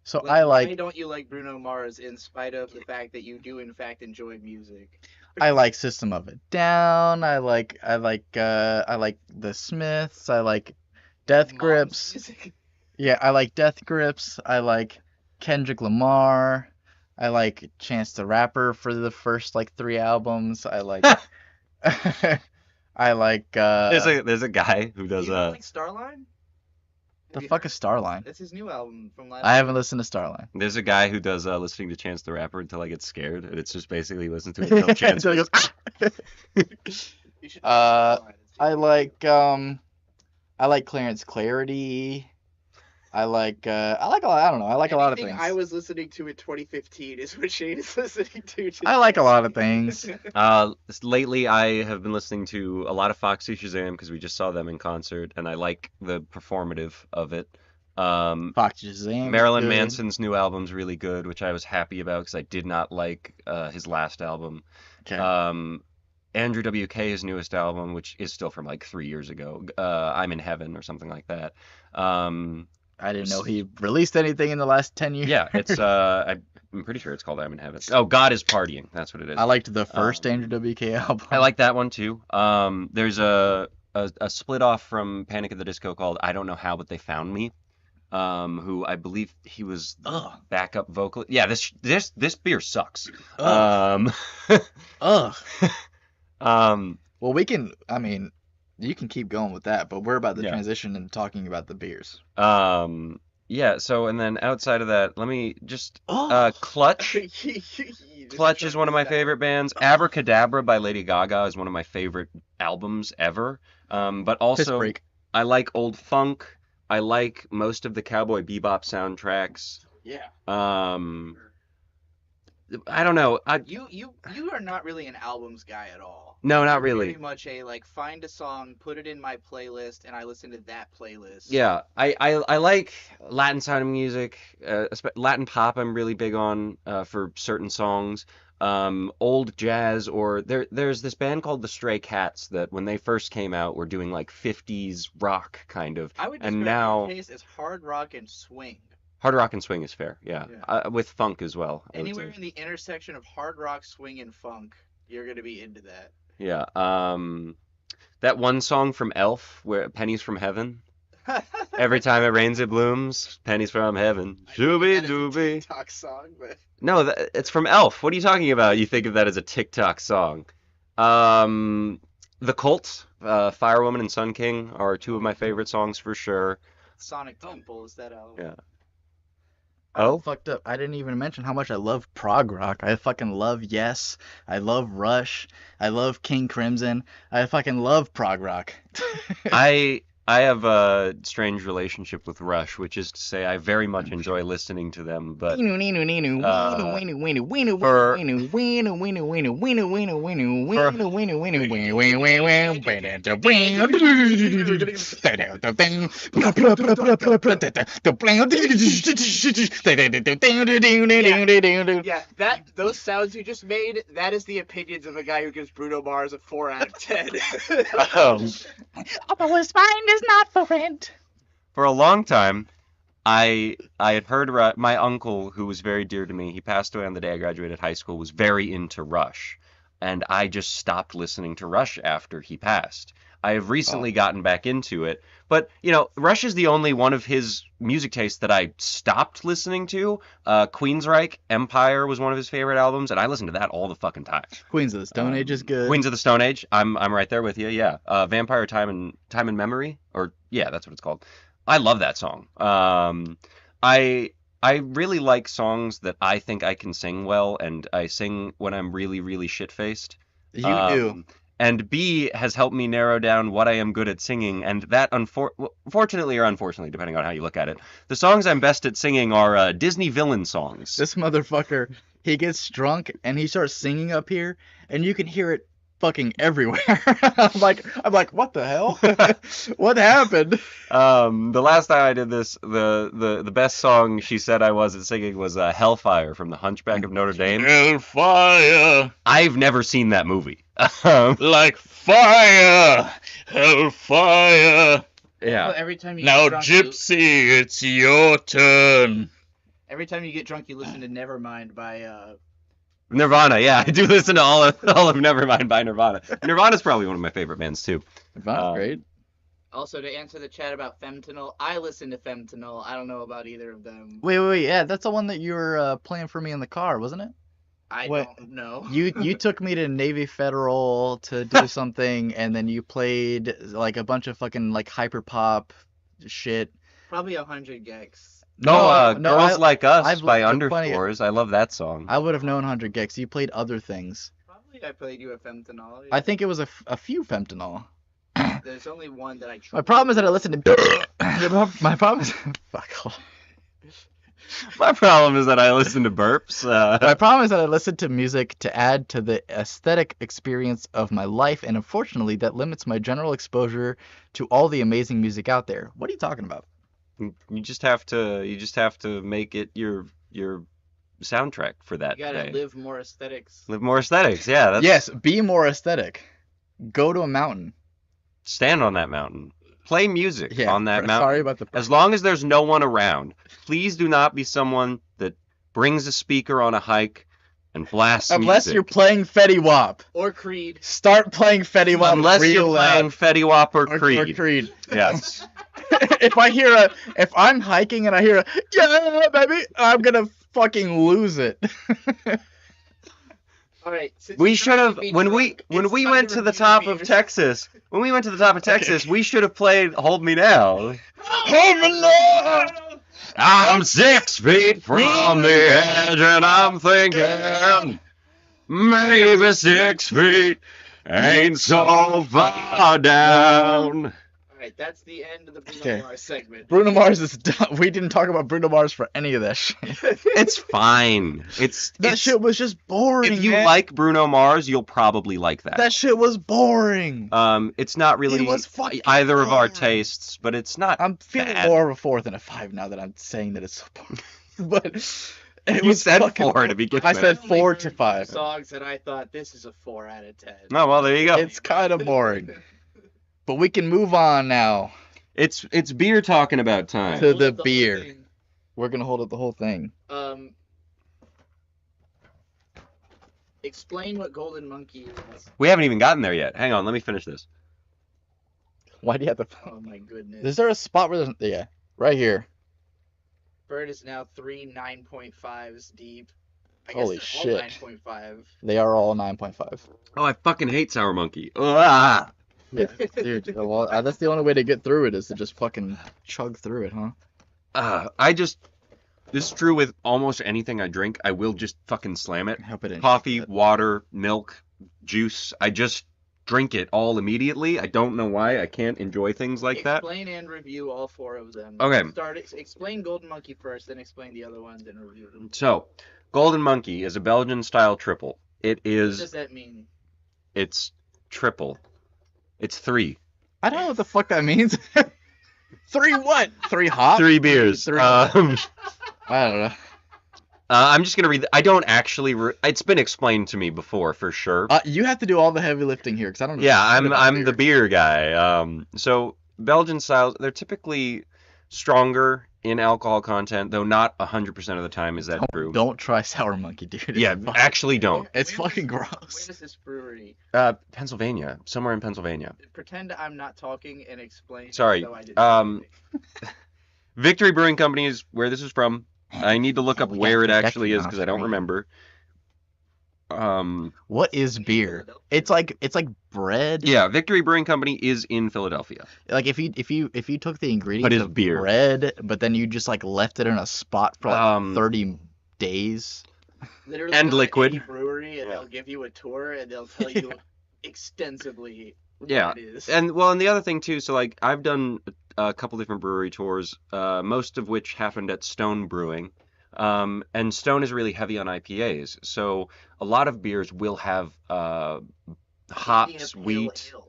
So Like, I Why like don't you like Bruno Mars in spite of the fact that you do in fact enjoy music? System of a Down. I like the Smiths. I like Death Mom's Grips. music. Yeah, I like Death Grips. I like Kendrick Lamar. I like Chance the Rapper for the first like 3 albums. I like I like There's a guy who does You don't like Starline? the Have you fuck heard- is Starline? That's his new album from last. I haven't listened to Starline. there's a guy who does listening to Chance the Rapper until I get scared, and it's just basically listen to it until Chance. Until he goes, You should Uh, Starline. It's I like Clarence Clarity. I like a lot. I don't know. I like a lot of things. I was listening to in 2015 is what Shane is listening to. I like a lot of things. Lately, I have been listening to a lot of Foxy Shazam because we just saw them in concert, and I like the performative of it. Foxy Shazam. Marilyn Manson's new album's really good, which I was happy about because I did not like his last album. Okay. Andrew WK's newest album, which is still from like 3 years ago, I'm in Heaven or something like that. I didn't know he released anything in the last 10 years. Yeah, it's I'm pretty sure it's called I'm in Heaven. Oh, God is Partying. That's what it is. I liked the first Andrew WK album. I like that one too. There's a split off from Panic at the Disco called I Don't Know How But They Found Me. Who I believe he was the backup vocalist. Yeah, this beer sucks. Ugh. Well, you can keep going with that, but we're about to transition into talking about the beers. Yeah, so and then outside of that, let me just Clutch. Clutch is one of my favorite bands. Abracadabra by Lady Gaga is one of my favorite albums ever. But also I like old funk. I like most of the Cowboy Bebop soundtracks. Yeah. I don't know. You are not really an albums guy at all. No, not really. Very much a find a song, put it in my playlist, and I listen to that playlist. Yeah, I like Latin sounding music, Latin pop. I'm really big on for certain songs. Old jazz, or there's this band called the Stray Cats that when they first came out were doing like 50s rock kind of. I would describe their taste as hard rock and swing. Hard rock and swing is fair, yeah. With funk as well. Anywhere in the intersection of hard rock, swing, and funk, you're gonna be into that. Yeah. That one song from Elf, where Pennies from Heaven. Every time it rains, it blooms. Pennies from heaven. Shooby dooby. TikTok song, but no, it's from Elf. What are you talking about? You think of that as a TikTok song? The Cult, Firewoman and Sun King are two of my favorite songs for sure. Sonic Temple is that album. Yeah. Oh, fucked up. I didn't even mention how much I love prog rock. I fucking love Yes. I love Rush. I love King Crimson. I fucking love prog rock. I have a strange relationship with Rush, which is to say I very much enjoy listening to them, but those sounds you just made, that is the opinions of a guy who gives Bruno Mars a 4 out of 10. Although his mind is not for rent. For a long time, I had heard my uncle, who was very dear to me, he passed away on the day I graduated high school, was very into Rush. And I just stopped listening to Rush after he passed. I have recently gotten back into it. But, Rush is the only one of his music tastes that I stopped listening to. Queensryche, Empire was one of his favorite albums, and I listened to that all the fucking time. Queens of the Stone Age is good. Queens of the Stone Age, I'm right there with you, yeah. Vampire Time and Memory, or yeah, that's what it's called. I love that song. I really like songs that I think I can sing well, and I sing when I'm really, really shit-faced. You do. And B has helped me narrow down what I am good at singing, and that, fortunately or unfortunately, depending on how you look at it, the songs I'm best at singing are Disney villain songs. This motherfucker, he gets drunk, and he starts singing up here, and you can hear it fucking everywhere. I'm like, what the hell? What happened? The last time I did this, the best song she said I was at singing was Hellfire from The Hunchback of Notre Dame. Hellfire. I've never seen that movie. Like fire, hellfire. Yeah. Well, every time you now, Gypsy, it's your turn. Every time you get drunk, you listen to Nevermind by Nirvana, yeah, I do listen to all of Nevermind by Nirvana. Nirvana's probably one of my favorite bands too. Nirvana's great. Also, to answer the chat about Femtanil, I listen to Femtanil. I don't know about either of them. Wait, yeah, that's the one that you were playing for me in the car, wasn't it? I don't know. You took me to Navy Federal to do something, and then you played like a bunch of fucking like hyper pop shit. Probably 100 gex. No, Girls Like Us by Underscores. I love that song. I would have known 100 gex. You played other things. Probably I played you a Femtanil. I think it was a few Femtanil. There's only one that I tried. My problem is that I listen to. My problem is. Fuck. My problem is that I listen to burps. My problem is that I listen to music to add to the aesthetic experience of my life, and unfortunately, that limits my general exposure to all the amazing music out there. What are you talking about? You just have to make it your soundtrack for that You gotta day. live more aesthetics. Live more aesthetics. Yeah. That's, Yes, be more aesthetic. Go to a mountain. Stand on that mountain. Play music Yeah, on that mountain. Sorry about the. As long as there's no one around, please do not be someone that brings a speaker on a hike and blasts Unless music. you're playing Fetty Wap. Or Creed. Start playing Fetty Wap. Unless real you're playing loud. Fetty Wap or Or Creed. Creed. Yes. If I'm hiking and I hear a yeah baby, I'm gonna fucking lose it. All right. We should have when we went to the top of Texas. When we went to the top of Texas, we should have played "Hold Me Now." Hold me now. I'm 6 feet from the edge, and I'm thinking maybe 6 feet ain't so far down. All right, that's the end of the Bruno Okay. Mars segment. Bruno Mars is done. We didn't talk about Bruno Mars for any of that shit. It's fine. That shit was just boring. If you man. like Bruno Mars, you'll probably like that. that shit was boring. It's not really It was fucking either of our boring. tastes, but it's not. I'm feeling bad. more of a 4 than a 5 now that I'm saying that it's so boring. But it You was said fucking 4 to begin I with. said Only 4 heard to two 5. songs and I thought this is a 4 out of 10. Oh well, there you go. It's kind of boring. But we can move on now. It's beer talking about time. To Hold the up whole beer. thing. We're gonna hold up the whole thing. Explain what Golden Monkey is. We haven't even gotten there yet. Hang on, let me finish this. Why do you have to? Oh my goodness. Is there a spot where there's? Yeah, right here. Bird is now 3 9.5s deep. I Holy guess shit. all 9.5. They are all 9.5. Oh, I fucking hate Sour Monkey. Ugh. Yeah, dude. Well, that's the only way to get through it is to just fucking chug through it, huh? This is true with almost anything I drink. I will just fucking slam it. Hope it didn't Coffee, shit. water, milk, juice. I just drink it all immediately. I don't know why. I can't enjoy things like that. Explain and review all 4 of them. Okay. Explain Golden Monkey first, then explain the other ones and review them. So, Golden Monkey is a Belgian-style triple. It What does is. that mean? It's triple. It's 3. I don't know what the fuck that means. 3 what? 3 hops? 3 beers. 3. I I don't know. I'm just gonna read. I don't actually. It's been explained to me before, for sure. You have to do all the heavy lifting here because I don't know. Yeah, shit about I'm the beer guy. So Belgian styles, they're typically stronger in alcohol content, though not 100% of the time is that true. Don't try Sour Monkey, dude. It's Yeah, fucking- actually don't. It's Where fucking Where gross. is this brewery? Pennsylvania, somewhere in Pennsylvania. Pretend I'm not talking and explain. Sorry, So I didn't say anything. Victory Brewing Company is where this is from. I need to look up We where it got actually is Becky because I don't Moss, remember. What is beer? It's like bread. Yeah, Victory Brewing Company is in Philadelphia. Like if you took the ingredients it's of beer. bread, but then you just like left it in a spot for like 30 days. Literally and go to liquid. any brewery and Yeah. they'll give you a tour and they'll tell you extensively what Yeah, it is. and the other thing too, so like I've done a couple different brewery tours, most of which happened at Stone Brewing, and Stone is really heavy on IPAs, so a lot of beers will have hops, India Pale wheat. Ale.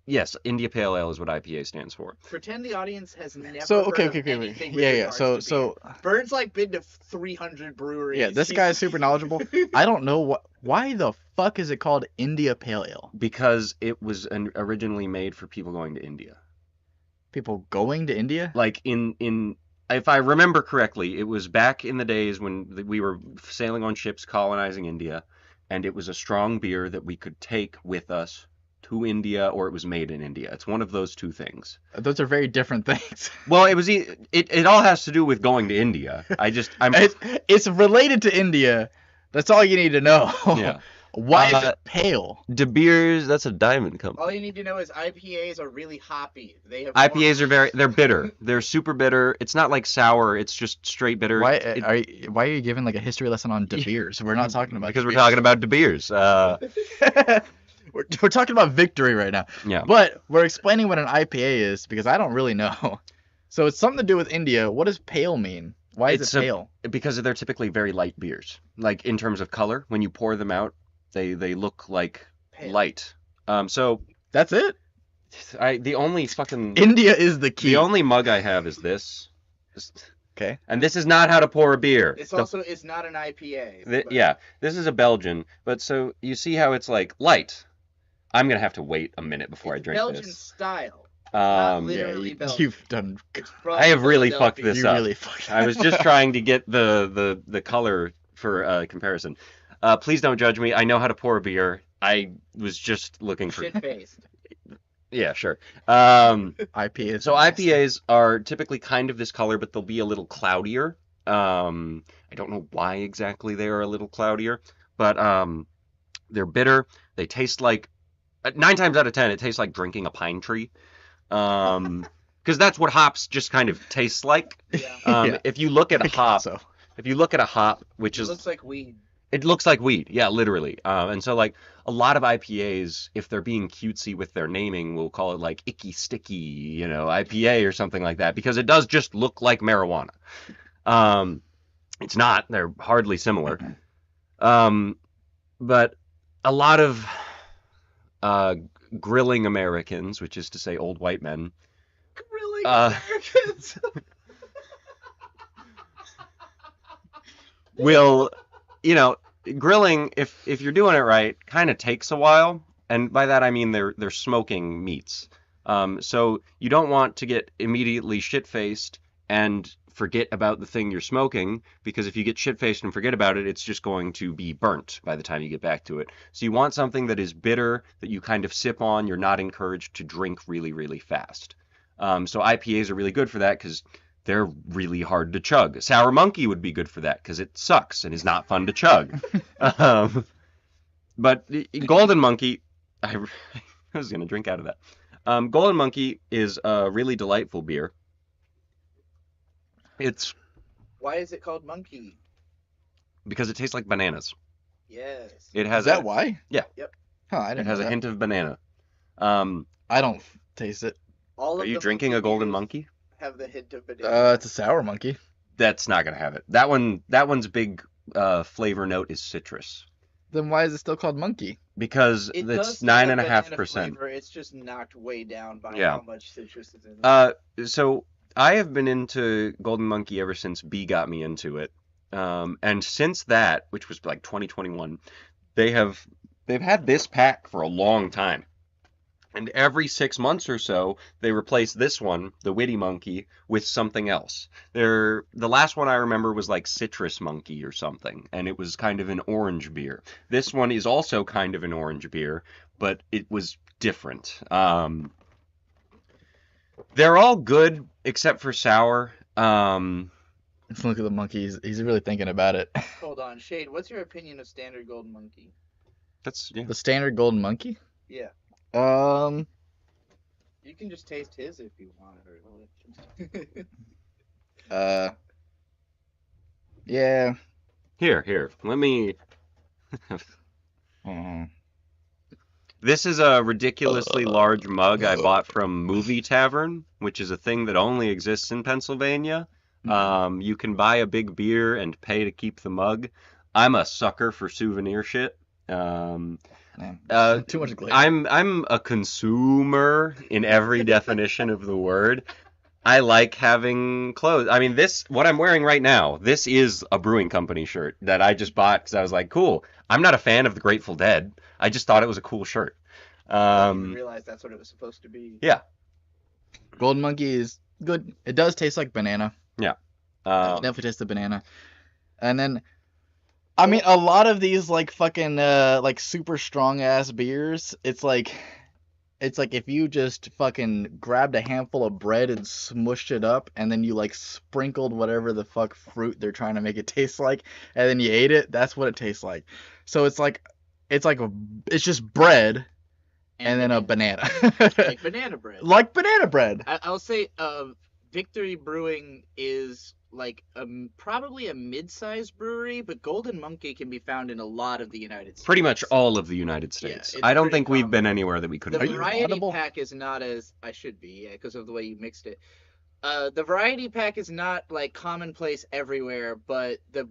Yes, India Pale Ale is what IPA stands for. Pretend the audience has never So heard okay, of wait. anything with Yeah. regards So to so beer. Bird's like been to 300 breweries. yeah, this guy is super knowledgeable. I don't know why the fuck is it called India Pale Ale? Because it was originally made for people going to India. People going to India? Like in if I remember correctly, it was back in the days when we were sailing on ships colonizing India, and it was a strong beer that we could take with us to India, or it was made in India. It's one of those two things. Those are very different things. Well, it all has to do with going to India. I'm It's related to India. That's all you need to know. yeah. Why is it pale? De Beers, that's a diamond company. All you need to know is IPAs are really hoppy. They have IPAs are they're bitter. They're super bitter. It's not like sour. It's just straight bitter. Why are you giving like a history lesson on De Beers? We're not talking about because De we're Beers. talking about De Beers. we're talking about victory right now. Yeah. But we're explaining what an IPA is because I don't really know. So it's something to do with India. What does pale mean? Why is it pale? Because they're typically very light beers. Like in terms of color, when you pour them out, they look like Pale. light. So That's it? the only fucking India is the key. the only mug I have is this. Okay. And this is not how to pour a beer. It's not an IPA. but- Yeah, this is a Belgian, but so you see how it's like light. I'm gonna have to wait a minute before I It's drink Belgian this. style. Not Um, literally Belgian. You've done. It's from I have really fucked Philadelphia. this You up. really fucked. I was just trying to get the color for comparison. Please don't judge me. I know how to pour a beer. I was just looking for. Shit faced. Yeah, sure. IPAs. So IPAs are typically kind of this color, but they'll be a little cloudier. I don't know why exactly they are a little cloudier, but they're bitter. They taste like 9 times out of 10, it tastes like drinking a pine tree. Because that's what hops just kind of tastes like. Yeah. Yeah. If you look at a hop, So which It is looks like weed. it looks like weed, yeah, literally. And so like a lot of IPAs, if they're being cutesy with their naming, we'll call it like icky sticky, IPA or something like that, because it does just look like marijuana. It's not. They're hardly similar. But a lot of grilling Americans, which is to say old white men, Really? Americans will, grilling, if you're doing it right, kind of takes a while. And by that I mean they're smoking meats. So you don't want to get immediately shit-faced and forget about the thing you're smoking, because if you get shit-faced and forget about it, it's just going to be burnt by the time you get back to it. So you want something that is bitter, that you kind of sip on. You're not encouraged to drink really, really fast. So IPAs are really good for that because they're really hard to chug. Sour Monkey would be good for that because it sucks and is not fun to chug. But Golden Monkey, I was going to drink out of that. Golden Monkey is a really delightful beer. It's Why is it called monkey? because it tastes like bananas. Yes. It has is that why? Yeah. Yep. Huh, I It didn't has know a that. hint of banana. I don't taste it. All Are of you the drinking a monkey Golden beers Monkey? Have the hint of banana. It's a sour monkey. That's not gonna have it. That one's big flavor note is citrus Then why is it still called monkey? because It does it's still have 9.5%. banana flavor, it's just knocked way down by Yeah. how much citrus is in it. So I have been into Golden Monkey ever since B got me into it. And since that, which was like 2021, they've had this pack for a long time. And every 6 months or so, they replace this one, the Witty Monkey, with something else. The last one I remember was like Citrus Monkey or something, and it was kind of an orange beer. This one is also kind of an orange beer, but it was different. They're all good except for sour. Let's look at the monkey. He's really thinking about it. Hold on, Shade, what's your opinion of standard golden monkey? Yeah. The standard golden monkey? Yeah. You can just taste his if you want. Yeah. Here. Let me. Mhm. This is a ridiculously large mug I bought from Movie Tavern, which is a thing that only exists in Pennsylvania. You can buy a big beer and pay to keep the mug. I'm a sucker for souvenir shit. Man, too much glitter. I'm a consumer in every definition of the word. I like having clothes. I mean, what I'm wearing right now, this is a Brewing Company shirt that I just bought because I was like, cool. I'm not a fan of the Grateful Dead. I just thought it was a cool shirt. I didn't even realize that's what it was supposed to be. Yeah. Golden monkey is good. It does taste like banana. Yeah. Definitely tastes the banana. And then, I mean, a lot of these like fucking like super strong ass beers, it's like if you just fucking grabbed a handful of bread and smushed it up, and then you like sprinkled whatever the fuck fruit they're trying to make it taste like, and then you ate it. That's what it tastes like. So it's just bread and then a banana. Like banana bread. Like banana bread. I'll say Victory Brewing is like probably a mid-sized brewery, but Golden Monkey can be found in a lot of the United States. Pretty much all of the United States. Yeah, I don't pretty think we've been common. anywhere that we couldn't. The you variety audible? pack is not as I should be, yeah, because of the way you mixed it. The variety pack is not like commonplace everywhere, but the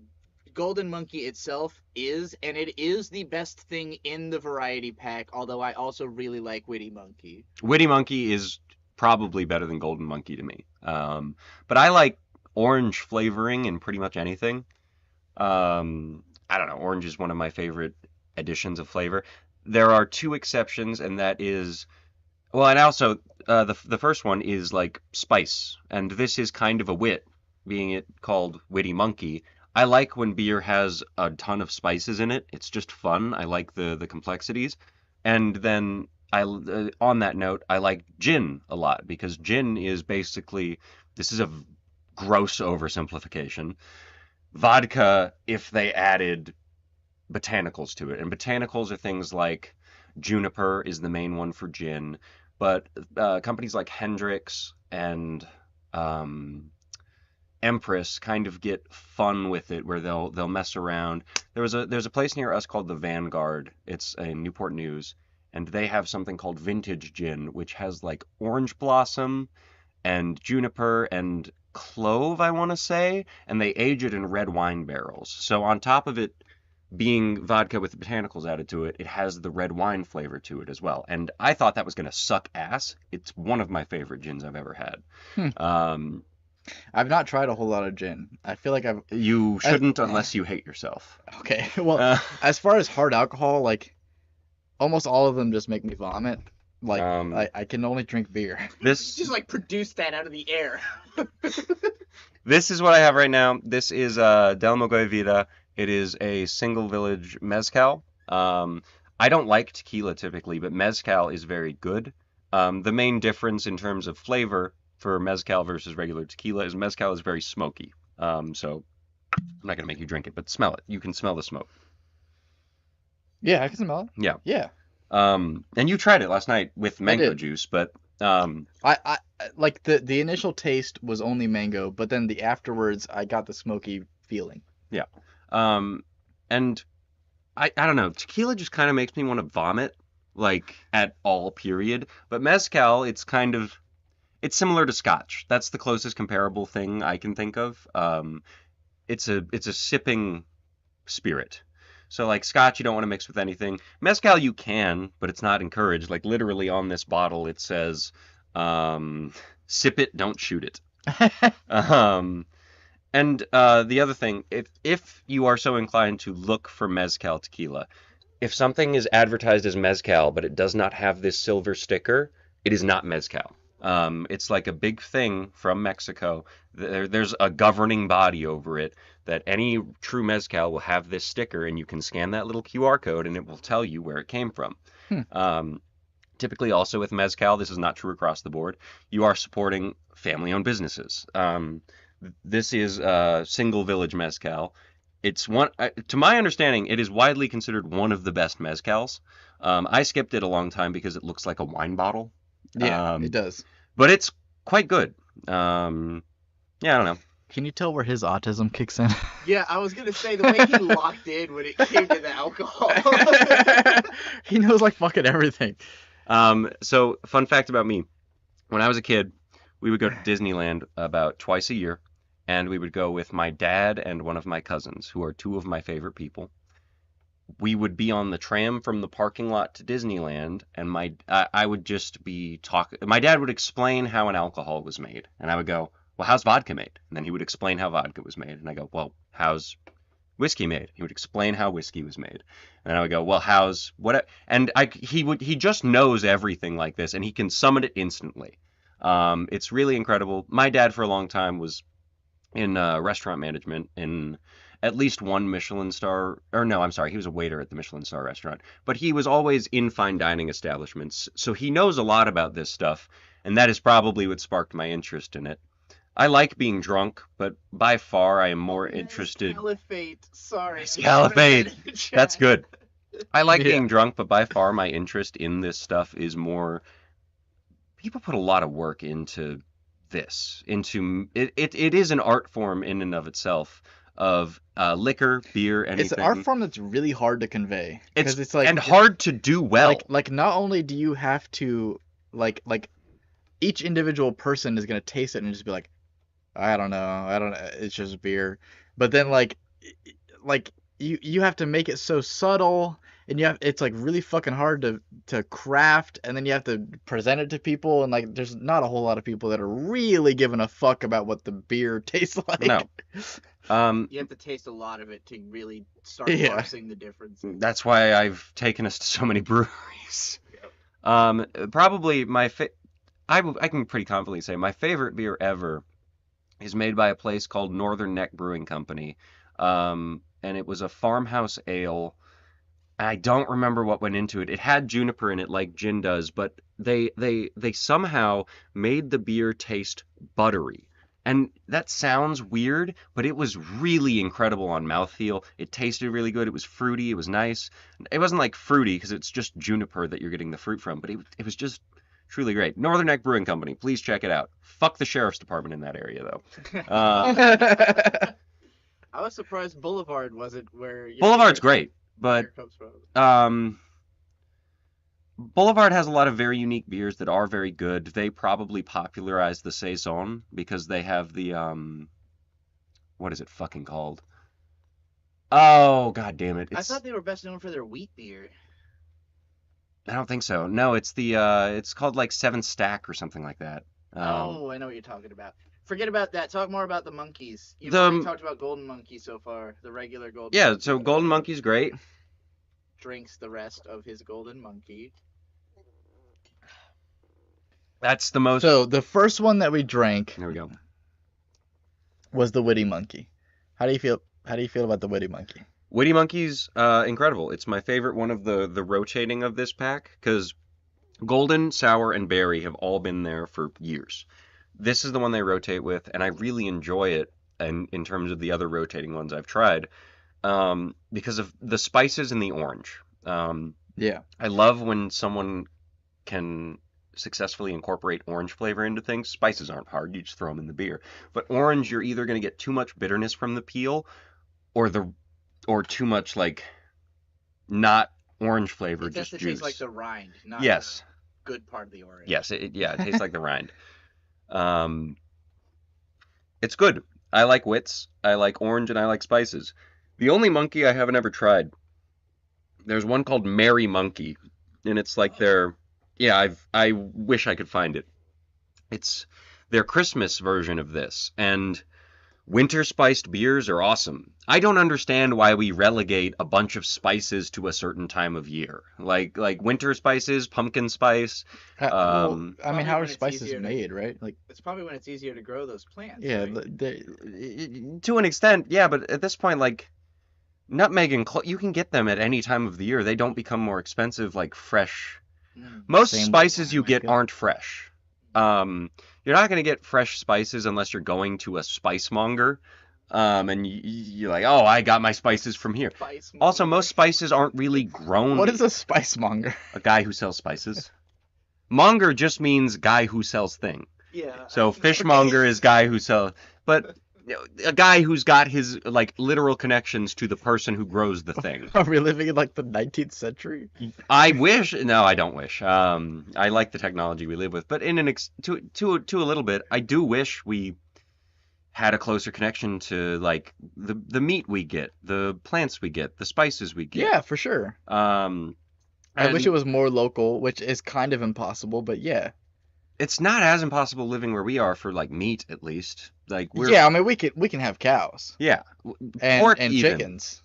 Golden Monkey itself is, and it is the best thing in the variety pack. Although I also really like Witty Monkey. Witty Monkey is probably better than Golden Monkey to me. But I like orange flavoring in pretty much anything. I don't know. Orange is one of my favorite additions of flavor. There are two exceptions, and that is, well, and also the first one is like spice, and this is kind of a wit, being it called Witty Monkey. I like when beer has a ton of spices in it. It's just fun. I like the complexities, and then on that note, I like gin a lot because gin is basically, this is a gross oversimplification, vodka if they added botanicals to it. And botanicals are things like juniper is the main one for gin, but companies like Hendrix and Empress kind of get fun with it where they'll mess around. There's a place near us called the Vanguard. It's in Newport News, and they have something called vintage gin, which has like orange blossom and juniper and clove, I want to say, and they age it in red wine barrels. So on top of it being vodka with botanicals added to it, it has the red wine flavor to it as well. And I thought that was going to suck ass. It's one of my favorite gins I've ever had. I've not tried a whole lot of gin. I feel like You shouldn't unless you hate yourself. Okay, well, as far as hard alcohol, like almost all of them just make me vomit. Like I can only drink beer. This Just like produce that out of the air. This is what I have right now. This is Del Mogoy Vida. It is a single village mezcal. I don't like tequila typically, but mezcal is very good. The main difference in terms of flavor for mezcal versus regular tequila is mezcal is very smoky. So I'm not gonna make you drink it, but smell it. You can smell the smoke. Yeah, I can smell it. Yeah. Yeah. And you tried it last night with mango juice, but I like the initial taste was only mango, but then the afterwards I got the smoky feeling. Yeah. And I don't know, tequila just kind of makes me want to vomit, like at all period. But mezcal, it's similar to scotch. That's the closest comparable thing I can think of. It's a sipping spirit. So like scotch, you don't want to mix with anything. Mezcal, you can, but it's not encouraged. Like literally on this bottle, it says, "Sip it, don't shoot it." And the other thing, if you are so inclined to look for mezcal tequila, if something is advertised as mezcal but it does not have this silver sticker, it is not mezcal. It's like a big thing from Mexico. There's a governing body over it that any true mezcal will have this sticker, and you can scan that little QR code, and it will tell you where it came from. Typically, also with mezcal, this is not true across the board. You are supporting family-owned businesses. This is single village mezcal. It's one, to my understanding, it is widely considered one of the best mezcals. I skipped it a long time because it looks like a wine bottle. Yeah, it does. But it's quite good. Yeah, I don't know. Can you tell where his autism kicks in? Yeah, I was gonna say the way he locked in when it came to the alcohol. He knows like fucking everything. So fun fact about me. When I was a kid, we would go to Disneyland about twice a year, and we would go with my dad and one of my cousins, who are two of my favorite people. We would be on the tram from the parking lot to Disneyland, and I would just be talking. My dad would explain how an alcohol was made, and I would go, "Well, how's vodka made?" And then he would explain how vodka was made, and I go, "Well, how's whiskey made?" He would explain how whiskey was made, and then I would go, "Well, how's what?" And he just knows everything like this, and he can summon it instantly. It's really incredible. My dad for a long time was in restaurant management in at least one Michelin star, or no, I'm sorry, he was a waiter at the Michelin star restaurant, but he was always in fine dining establishments, so he knows a lot about this stuff, and that is probably what sparked my interest in it. I like being drunk, but by far I am more interested. Caliphate, sorry. Caliphate. That's good. I like being drunk, but by far my interest in this stuff is more. People put a lot of work into this into it is an art form in and of itself of liquor, beer, anything. It's an art form that's really hard to convey. It's like and hard to do well. Like not only do you have to like each individual person is gonna taste it and just be like, I don't know, it's just beer. But then like you have to make it so subtle, and it's like really fucking hard to craft, and then you have to present it to people, and like there's not a whole lot of people that are really giving a fuck about what the beer tastes like. No. You have to taste a lot of it to really start parsing the difference. That's why I've taken us to so many breweries. Probably I can pretty confidently say my favorite beer ever is made by a place called Northern Neck Brewing Company. And it was a farmhouse ale. I don't remember what went into it. It had juniper in it like gin does, but they somehow made the beer taste buttery. And that sounds weird, but it was really incredible on mouthfeel. It tasted really good. It was fruity. It was nice. It wasn't like fruity because it's just juniper that you're getting the fruit from, but it was just truly great. Northern Neck Brewing Company. Please check it out. Fuck the sheriff's department in that area, though. I was surprised Boulevard wasn't where... Boulevard's great, but comes from. Boulevard has a lot of very unique beers that are very good. They probably popularized the Saison because they have the what is it fucking called? Oh, god damn it. I thought they were best known for their wheat beer. I don't think so. No, it's it's called like Seven Stack or something like that. Oh, I know what you're talking about. Forget about that. Talk more about the monkeys. You've already talked about Golden Monkey so far. The regular Golden Monkey. Yeah, so Golden Monkey's great. Drinks the rest of his Golden Monkey. That's the most... So, the first one that we drank... There we go. ...was the Witty Monkey. How do you feel about the Witty Monkey? Witty Monkey's incredible. It's my favorite one of the rotating of this pack, because Golden, Sour, and Berry have all been there for years. This is the one they rotate with, and I really enjoy it in terms of the other rotating ones I've tried, because of the spices and the orange. Yeah. I love when someone can successfully incorporate orange flavor into things. Spices aren't hard, you just throw them in the beer. But orange, you're either going to get too much bitterness from the peel, or too much like not orange flavor, just juice. It tastes like the rind, not yes. the good part of the orange. Yes, it tastes like the rind. It's good. I like wits, I like orange, and I like spices. The only monkey I haven't ever tried, there's one called Merry Monkey, and it's like I wish I could find it. It's their Christmas version of this, and winter spiced beers are awesome. I don't understand why we relegate a bunch of spices to a certain time of year. Like winter spices, pumpkin spice. I mean, how are spices made, right? Like, it's probably when it's easier to grow those plants. Yeah, right? To an extent, yeah, but at this point, like, nutmeg and you can get them at any time of the year. They don't become more expensive like fresh. Most spices you get aren't fresh. You're not going to get fresh spices unless you're going to a spice monger. And you're like, oh, I got my spices from here. Also, most spices aren't really grown. What is a spice monger? A guy who sells spices. Monger just means guy who sells thing. Yeah. So fishmonger is guy who sells, but a guy who's got his like literal connections to the person who grows the thing. Are we living in like the 19th century? I wish. No, I don't wish. I like the technology we live with, but in to a little bit, I do wish we had a closer connection to like the meat we get, the plants we get, the spices we get. Yeah, for sure. I wish it was more local, which is kind of impossible, but yeah. It's not as impossible living where we are for like meat, at least. Like I mean we can have cows. Yeah, and pork and even. Chickens.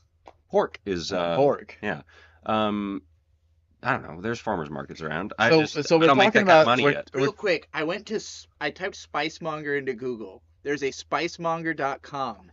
Pork is pork. Yeah. I don't know. There's farmers markets around. So I we're don't make that talking kind of about money yet. Real quick, I typed spicemonger into Google. There's a spicemonger.com.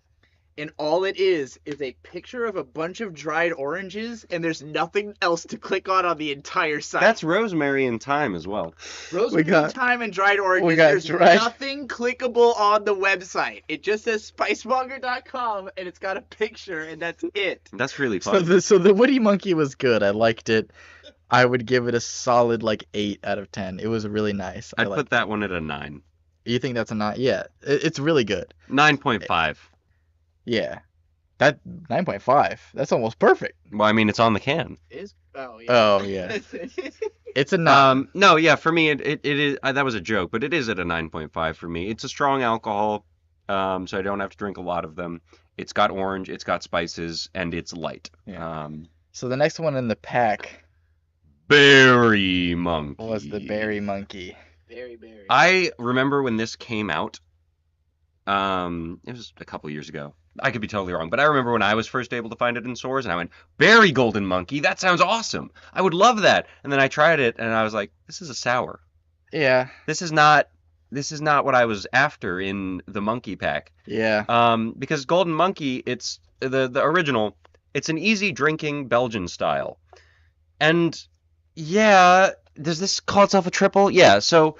And all it is a picture of a bunch of dried oranges, and there's nothing else to click on the entire site. That's rosemary and thyme as well. Rosemary, thyme, and dried oranges. There's nothing clickable on the website. It just says spicemonger.com, and it's got a picture, and that's it. That's really fun. So the Witty Monkey was good. I liked it. I would give it a solid like 8 out of 10. It was really nice. I'd put that one at a 9. You think that's a 9? Yeah, it's really good. 9.5. Yeah, that 9.5. That's almost perfect. Well, I mean, it's on the can. Oh yeah. Oh yeah, it's a 9. No, yeah, for me it is that was a joke, but it is at a 9.5 for me. It's a strong alcohol, so I don't have to drink a lot of them. It's got orange, it's got spices, and it's light. Yeah. So the next one in the pack Berry Monkey was the Berry Monkey. Berry. I remember when this came out. It was a couple years ago. I could be totally wrong, but I remember when I was first able to find it in stores, and I went, Berry Golden Monkey, that sounds awesome. I would love that. And then I tried it, and I was like, this is a sour. Yeah. This is not what I was after in the monkey pack. Yeah. Because Golden Monkey, it's the original. It's an easy drinking Belgian style, and yeah, does this call itself a triple? Yeah. So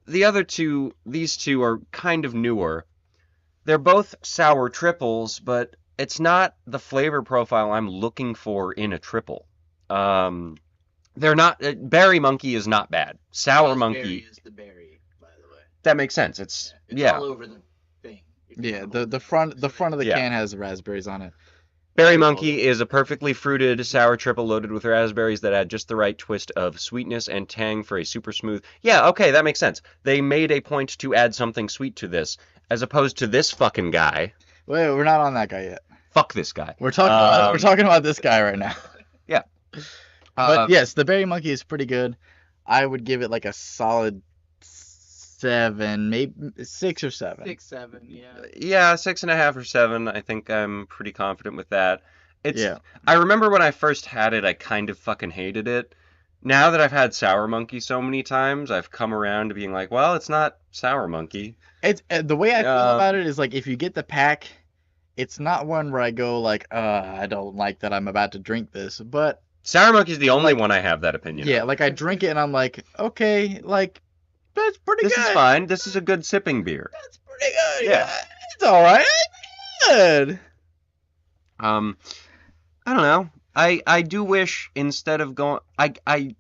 these two are kind of newer. They're both sour triples, but it's not the flavor profile I'm looking for in a triple. They're not. Berry Monkey is not bad. Sour Monkey. Berry is the berry, by the way. That makes sense. It's all over the thing. Yeah. The front of the Yeah. can has raspberries on it. Berry Monkey is a perfectly fruited sour triple loaded with raspberries that add just the right twist of sweetness and tang for a super smooth. Yeah, okay, that makes sense. They made a point to add something sweet to this, as opposed to this fucking guy. Wait, we're not on that guy yet. Fuck this guy. We're talking about this guy right now. Yeah. But yes, the Berry Monkey is pretty good. I would give it like a solid 7, maybe 6 or 7. 6, 7, yeah. Yeah, 6.5 or 7. I think I'm pretty confident with that. Yeah. I remember when I first had it, I kind of fucking hated it. Now that I've had Sour Monkey so many times, I've come around to being like, well, it's not Sour Monkey. It's the way I feel about it is like if you get the pack, it's not one where I go like, I don't like that I'm about to drink this, but Sour Monkey is the only one I have that opinion. yeah, of. like I drink it and I'm like, okay, like that's pretty This good. is fine. This is a good sipping beer. That's pretty good. Yeah. It's all right. It's good. I don't know. I do wish instead of going, I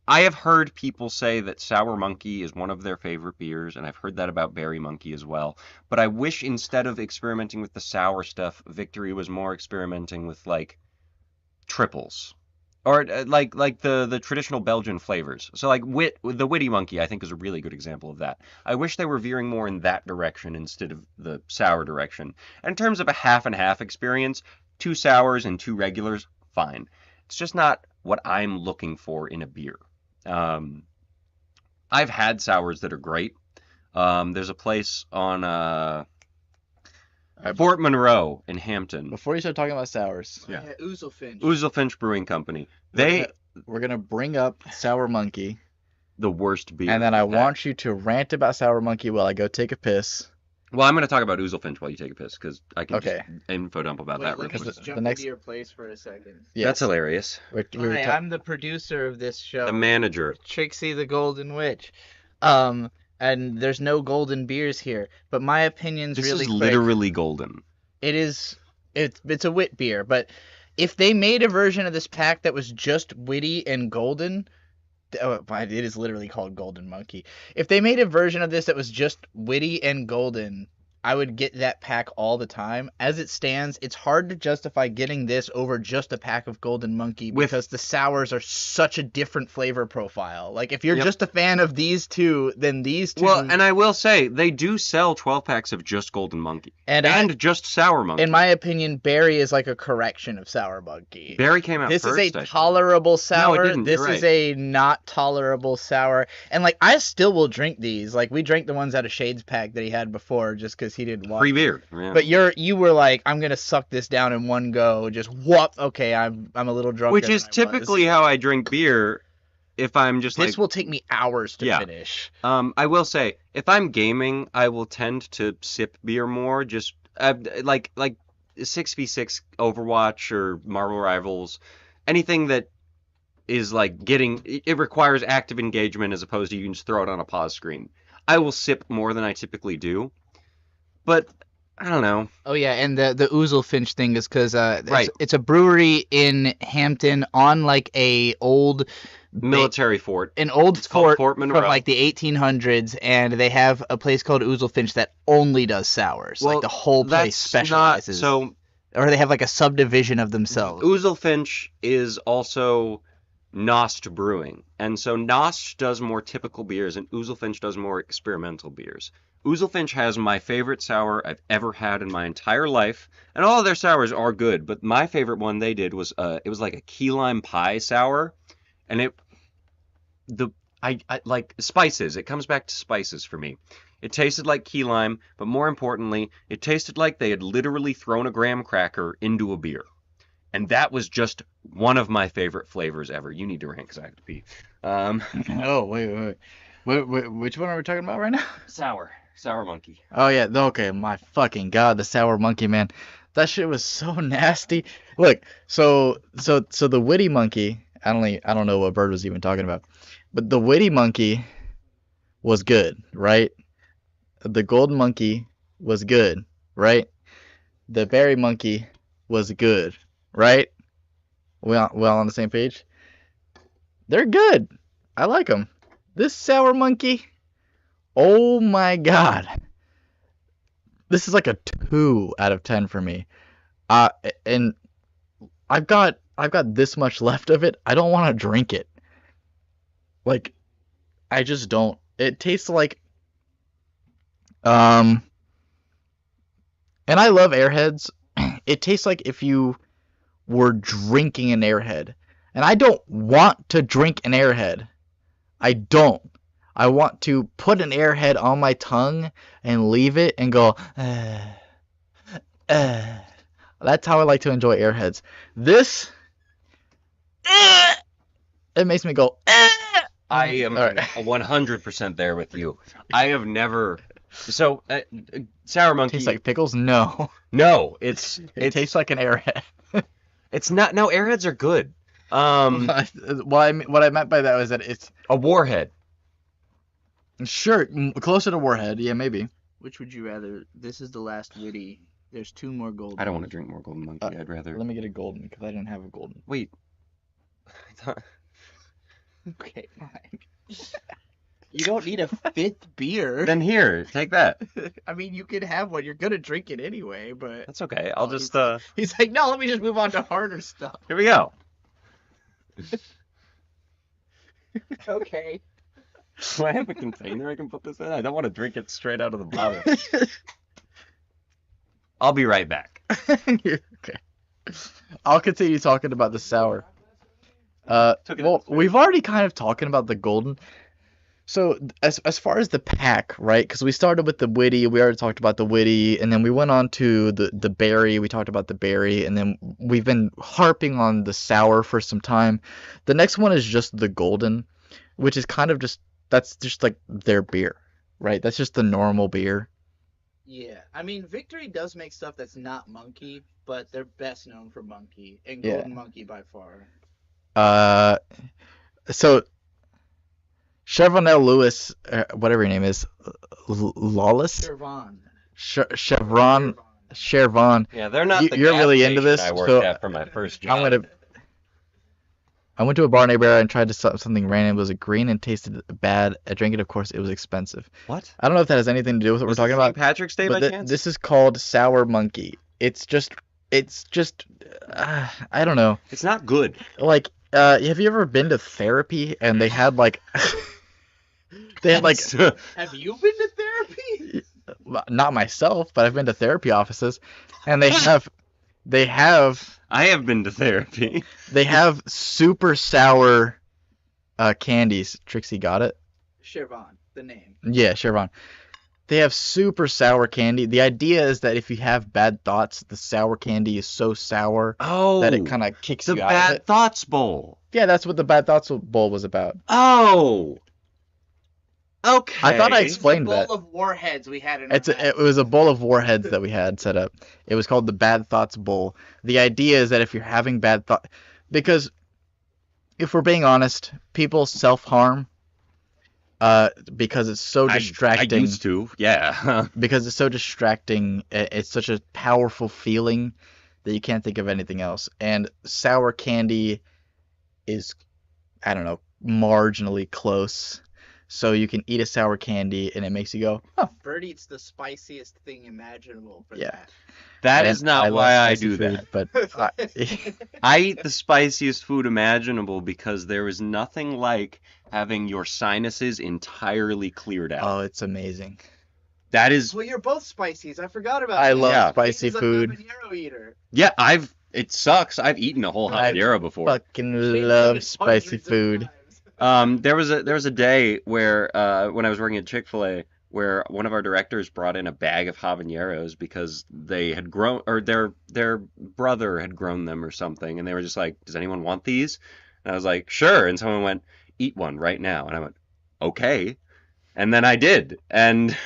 have heard people say that Sour Monkey is one of their favorite beers, and I've heard that about Berry Monkey as well. But I wish instead of experimenting with the sour stuff, Victory was more experimenting with like triples. Or like the traditional Belgian flavors. So like the Witty Monkey, I think, is a really good example of that. I wish they were veering more in that direction instead of the sour direction. And in terms of a half and half experience, 2 sours and 2 regulars, fine. It's just not what I'm looking for in a beer. I've had sours that are great. There's a place on Fort Monroe in Hampton. Before you start talking about sours, Yeah. Ouzelfinch. Ouzelfinch Brewing Company. we're gonna bring up Sour Monkey, The worst beer. and then I want you to rant about Sour Monkey while I go take a piss. Well, I'm going to talk about Ouzelfinch while you take a piss, because I can Okay. just info dump about that real Let me quick. just jump the next- into your place for a second. Yes. That's hilarious. Hi, I'm the producer of this show. The manager. Trixie the Golden Witch. And there's no golden beers here, but my opinion's This really is quick. literally golden. It's a wit beer, but if they made a version of this pack that was just witty and golden, it is literally called Golden Monkey. If they made a version of this that was just witty and golden, I would get that pack all the time. As it stands, it's hard to justify getting this over just a pack of Golden Monkey because the sours are such a different flavor profile. Like, if you're just a fan of these two, then these two... Well, and I will say, they do sell 12 packs of just Golden Monkey. And just Sour Monkey. In my opinion, Berry is like a correction of Sour Monkey. Berry came out This first. is a tolerable sour. No, it didn't. This You're is right. a not tolerable sour. And, like, I still will drink these. Like, we drank the ones out of Shade's pack that he had before just because he didn't want Free beer. Yeah. But you were like, I'm gonna suck this down in one go. Just whoop. Okay, I'm a little drunk. Which is typically how I drink beer. If I'm just this will take me hours to finish. I will say, if I'm gaming, I will tend to sip beer more. Just like 6v6 Overwatch or Marvel Rivals, anything that is like it requires active engagement as opposed to you can just throw it on a pause screen. I will sip more than I typically do. But I don't know. Oh yeah, and the Ouzelfinch thing is because Right. it's a brewery in Hampton on like a old military fort. an old It's called fort Fort from Monroe. like the 1800s, and they have a place called Ouzelfinch that only does sours. Well, like the whole place That's specializes. not so. Or they have like a subdivision of themselves. Ouzelfinch is also Nost Brewing, and so Nost does more typical beers, and Ouzelfinch does more experimental beers. Ouzelfinch has my favorite sour I've ever had in my entire life, and all of their sours are good, but my favorite one they did was it was like a key lime pie sour, and I like spices. It comes back to spices for me. It tasted like key lime, but more importantly, it tasted like they had literally thrown a graham cracker into a beer. And that was just one of my favorite flavors ever. You need to rank because I have to pee. Oh, wait. Which one are we talking about right now? Sour monkey. Oh yeah, okay, my fucking god, the sour monkey, man. That shit was so nasty. Look, so the witty monkey, I don't know what Bird was even talking about. But the witty monkey was good, right? The golden monkey was good, right? The berry monkey was good, right? We all on the same page? They're good. I like them. This sour monkey, oh my god. This is like a 2 out of 10 for me. And I've got this much left of it. I don't want to drink it. Like, I just don't. It tastes like and I love Airheads. It tastes like if you were drinking an Airhead. And I don't want to drink an Airhead. I don't. I want to put an Airhead on my tongue and leave it and go, That's how I like to enjoy Airheads. This, it makes me go, I am All right. 100% there with you. I have never. So, sour monkey. Tastes like pickles? No. No, It tastes like an Airhead. it's not. No, airheads are good. What I meant by that was that it's A warhead. sure closer to Warhead. Yeah, maybe. Which would you rather? This is the last witty. There's 2 more golden. I don't want to drink more golden monkey. I'd rather. Let me get a golden because I didn't have a golden. Wait. Okay, fine. You don't need a 5th beer. Then here, take that. I mean, you could have one. You're gonna drink it anyway, but That's okay. I'll Oh, just he's like, no, let me just move on to harder stuff. here we go. Okay. Do I have a container I can put this in? I don't want to drink it straight out of the bottle. I'll be right back. Okay. I'll continue talking about the sour. Well, we've already kind of talking about the golden. So as far as the pack, right? Because we started with the witty, we already talked about the witty, and then we went on to the berry. We talked about the berry, and then we've been harping on the sour for some time. The next one is just the golden, which is kind of that's just like their beer, right? That's just the normal beer. Yeah, I mean, Victory does make stuff that's not monkey, but they're best known for monkey, and Yeah. golden monkey by far. So Chevronel Lewis, whatever your name is, Lawless, Shervan. Chevron, Chervon. Yeah, they're not the You're gas really into station this, I worked so at for my first job. I went to a bar neighbor and tried to something random. It was a green and tasted bad. I drank it, of course. It was expensive. What? I don't know if that has anything to do with what Was we're it talking St. about. Patrick's Day But by chance? this is called Sour Monkey. It's just, I don't know. It's not good. Like, have you ever been to therapy and they had like, they had like, Have you been to therapy? not myself, but I've been to therapy offices, and they have I have been to therapy. super sour candies. Trixie got it? Shervan, the name. Yeah, Chevron. They have super sour candy. The idea is that if you have bad thoughts, the sour candy is so sour Oh, that it kind of kicks the you out of Bad it. Thoughts Bowl. Yeah, that's what the Bad Thoughts Bowl was about. Oh. Okay. I thought I It's explained the bowl that. of warheads we had in It was a bowl of warheads that we had set up. It was called the Bad Thoughts Bowl. The idea is that if you're having bad thoughts, because if we're being honest, people self-harm because it's so distracting. I used to, yeah. Because it's so distracting. It's such a powerful feeling that you can't think of anything else. And sour candy is, I don't know, marginally close. So you can eat a sour candy and it makes you go, oh, Bird eats the spiciest thing imaginable for yeah. That And is not love why I spicy do food, that. But I eat the spiciest food imaginable because there is nothing like having your sinuses entirely cleared out. oh, it's amazing. That is, Well, you're both spices. I forgot about I that. love Yeah. spicy Shane's a food. habanero eater. yeah, it sucks. I've eaten a whole I habanero before. Fucking Shane's done love it spicy hundreds of food. times. There was a day where when I was working at Chick-fil-A where one of our directors brought in a bag of habaneros because they had grown or their brother had grown them or something, and they were just like, "Does anyone want these?" And I was like, "Sure." And someone went, "Eat one right now." And I went, "Okay." And then I did. And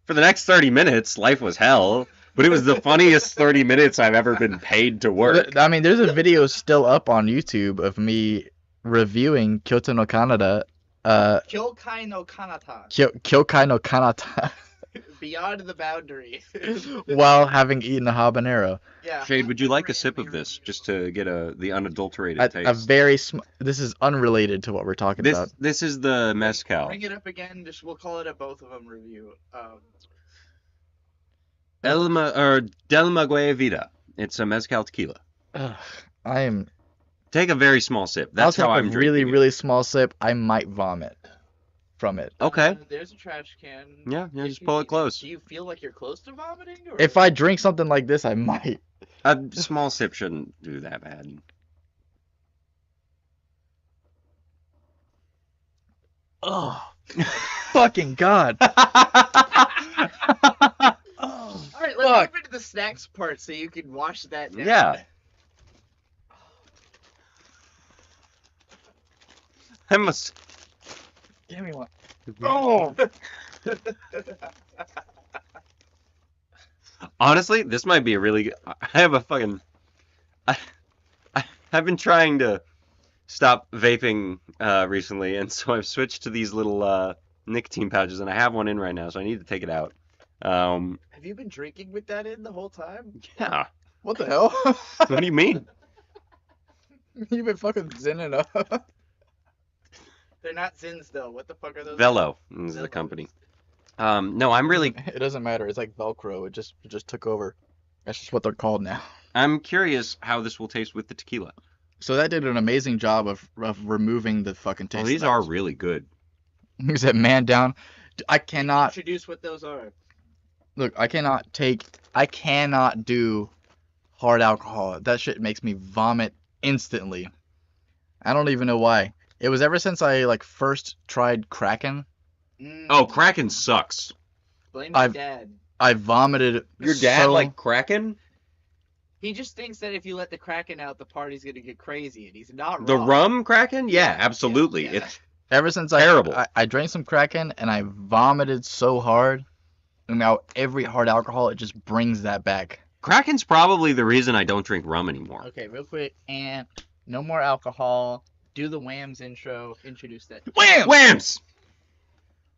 for the next 30 minutes, life was hell, but it was the funniest 30 minutes I've ever been paid to work. I mean, there's a video still up on YouTube of me reviewing Kyoto no Kanada, Kyokai no Kanata. Kyokai no Kanata, Beyond the boundary. while having eaten a habanero. Yeah. Shade, would you like a sip of this just to get the unadulterated A taste? very this is unrelated to what we're talking about. This is the mezcal. Bring it up again. We'll call it a both of them review. Del Maguey Vida. It's a mezcal tequila. Ugh, Take a very small sip. I'll That's take how a I'm really, drinking it. really small sip. I might vomit from it. Okay. There's a trash can. Yeah, If just you- pull it close. Do you feel like you're close to vomiting? Or... If I drink something like this, I might. A small sip shouldn't do that bad. Oh, fucking God. All right, let's Fuck. move into the snacks part so you can wash that down. Yeah. I must. Give me one. Oh. Honestly, this might be a really good. I have a fucking. I've been trying to stop vaping recently, and so I've switched to these little nicotine pouches, and I have one in right now, so I need to take it out. Have you been drinking with that in the whole time? Yeah. What the hell? What do you mean? You've been fucking zinning up. They're not Zins though. What the fuck are those? Velo is the company. No, I'm really. It doesn't matter. It's like Velcro. It just took over. That's just what they're called now. I'm curious how this will taste with the tequila. So that did an amazing job of removing the fucking taste. Well, these are really good. He said, "Man down." I cannot Introduce what those are. look. I cannot do hard alcohol. That shit makes me vomit instantly. I don't even know why. It was ever since I first tried Kraken. Oh, Kraken sucks. Blame my dad. I vomited. Your dad so- like Kraken? He just thinks that if you let the Kraken out, the party's gonna get crazy, and he's not wrong. The rum Kraken? Yeah, absolutely. Yeah. It's Ever since Terrible. I drank some Kraken and I vomited so hard, and now every hard alcohol it just brings that back. Kraken's probably the reason I don't drink rum anymore. Okay, real quick, and no more alcohol. Do the WAMMBS intro. Introduce that. Wham! Whamms!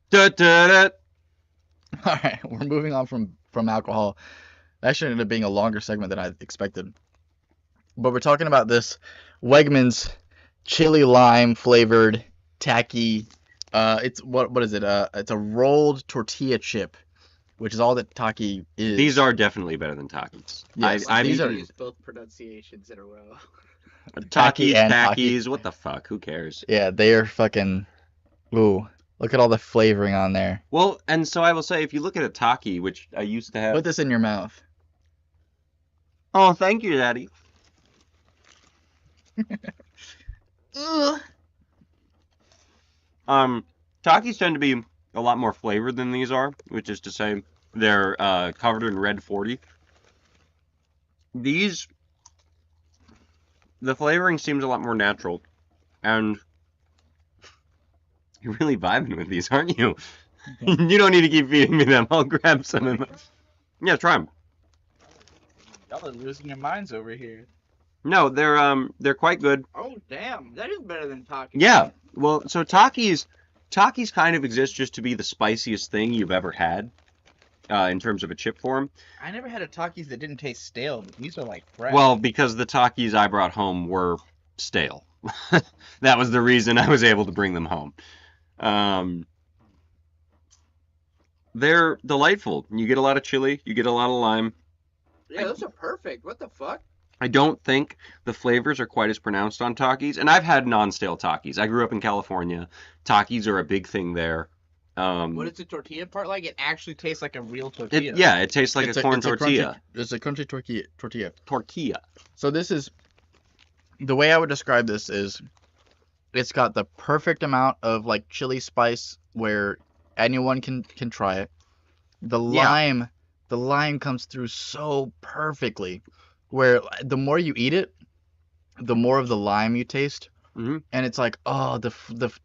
Da, da, da. All right, we're moving on from alcohol. That should end up being a longer segment than I expected. But we're talking about this Wegman's chili lime flavored tacky. It's what is it? It's a rolled tortilla chip, which is all that Taki is. These are definitely better than Takis. Yes, I've these eaten are- Use both pronunciations in a row. Takis, and Takis, what the fuck? Who cares? Yeah, they are fucking. Ooh, look at all the flavoring on there. Well, and so I will say, if you look at a Taki, which I used to have. Put this in your mouth. Oh, thank you, Daddy. Ugh. Takis tend to be a lot more flavored than these are, which is to say, they're covered in red 40. These, the flavoring seems a lot more natural, and you're really vibing with these, aren't you? You don't need to keep feeding me them. I'll grab some. Yeah, try them. Y'all are losing your minds over here. No, they're quite good. Oh damn, that is better than Takis. Yeah. Well, so Takis kind of exist just to be the spiciest thing you've ever had, in terms of a chip form. I never had a Takis that didn't taste stale, but these are like fresh. Well, because the Takis I brought home were stale. That was the reason I was able to bring them home. Um, they're delightful. You get a lot of chili, you get a lot of lime. Yeah, those are perfect. What the fuck? I don't think the flavors are quite as pronounced on Takis, and I've had non-stale Takis. I grew up in California. Takis are a big thing there. What is the tortilla part like? It actually tastes like a real tortilla. It tastes like a corn tortilla. It's a crunchy tortilla. Tortilla. So this is the way I would describe this is it's got the perfect amount of like chili spice where anyone can try it. The lime comes through so perfectly where the more you eat it, the more of the lime you taste. Mm-hmm. And it's like, oh, the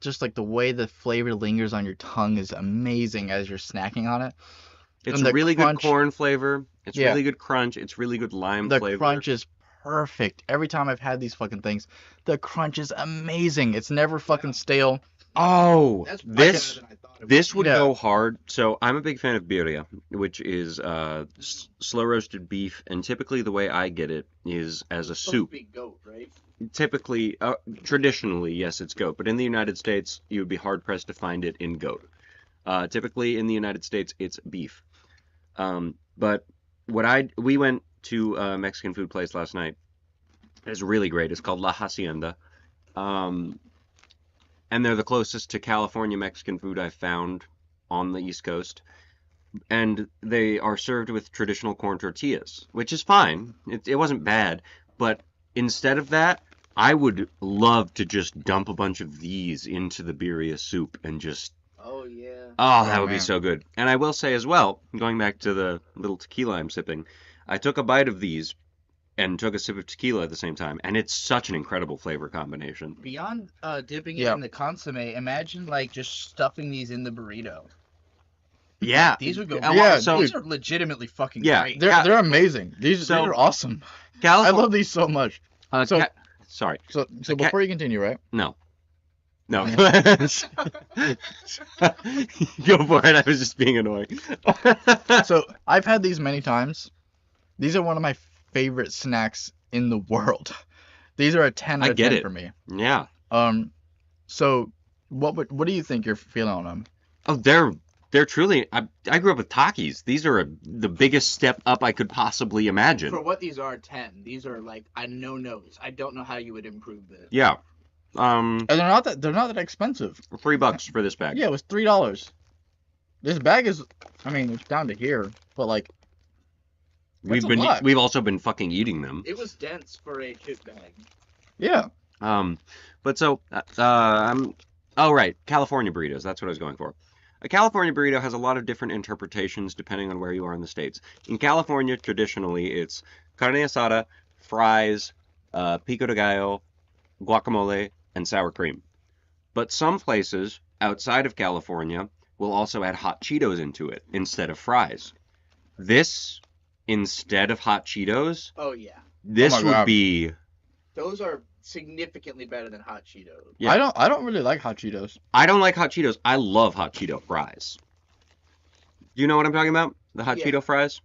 just like the way the flavor lingers on your tongue is amazing as you're snacking on it. It's And the really crunch- good corn flavor. It's Yeah. really good crunch. It's really good lime The flavor. crunch is perfect. Every time I've had these fucking things, the crunch is amazing. It's never fucking stale. Oh, That's way this better than I thought it would this be. would Yeah. go hard. So I'm a big fan of birria, which is slow roasted beef, and typically the way I get it is as a It's supposed to soup. be goat, right? Typically, traditionally, yes, it's goat, but in the United States, you would be hard pressed to find it in goat. Typically, in the United States, it's beef. But we went to a Mexican food place last night. It's really great. It's called La Hacienda. And they're the closest to California Mexican food I've found on the East Coast. And they are served with traditional corn tortillas, which is fine. It wasn't bad. But instead of that, I would love to just dump a bunch of these into the birria soup and just... Oh yeah. Oh, that Oh, would be man. so good. And I will say as well, going back to the little tequila I'm sipping, I took a bite of these and took a sip of tequila at the same time, and it's such an incredible flavor combination. Beyond dipping it Yeah. in the consomme, imagine like just stuffing these in the burrito. Yeah. These would go. Yeah, so these are legitimately fucking Yeah. great. They're amazing. These So- are awesome. I California. love these so much. so- Sorry. So before you continue, right? No. No. Go for it. I was just being annoying. So I've had these many times. These are one of my favorite snacks in the world. These are a 10 I out of get 10 it. for me. Yeah. So what do you think you're feeling on them? Oh, they're truly. I grew up with Takis. These are the biggest step up I could possibly imagine. For what these are, 10. These are like I knows. I don't know how you would improve this. Yeah. And they're not that expensive. $3 for this bag. Yeah, it was $3. This bag is, I mean, it's down to here, but like We've that's a lot. we've also been fucking eating them. It was dense for a chip bag. Yeah. But so oh right, California burritos. That's what I was going for. A California burrito has a lot of different interpretations depending on where you are in the States. In California, traditionally, it's carne asada, fries, pico de gallo, guacamole, and sour cream. But some places outside of California will also add hot Cheetos into it instead of fries. This, instead of hot Cheetos, Oh yeah. this Oh my would God. be... Those are significantly better than hot Cheetos. Yeah. I don't really like hot Cheetos. I don't like hot Cheetos. I love hot Cheeto fries. Do you know what I'm talking about? The hot Yeah. Cheeto fries?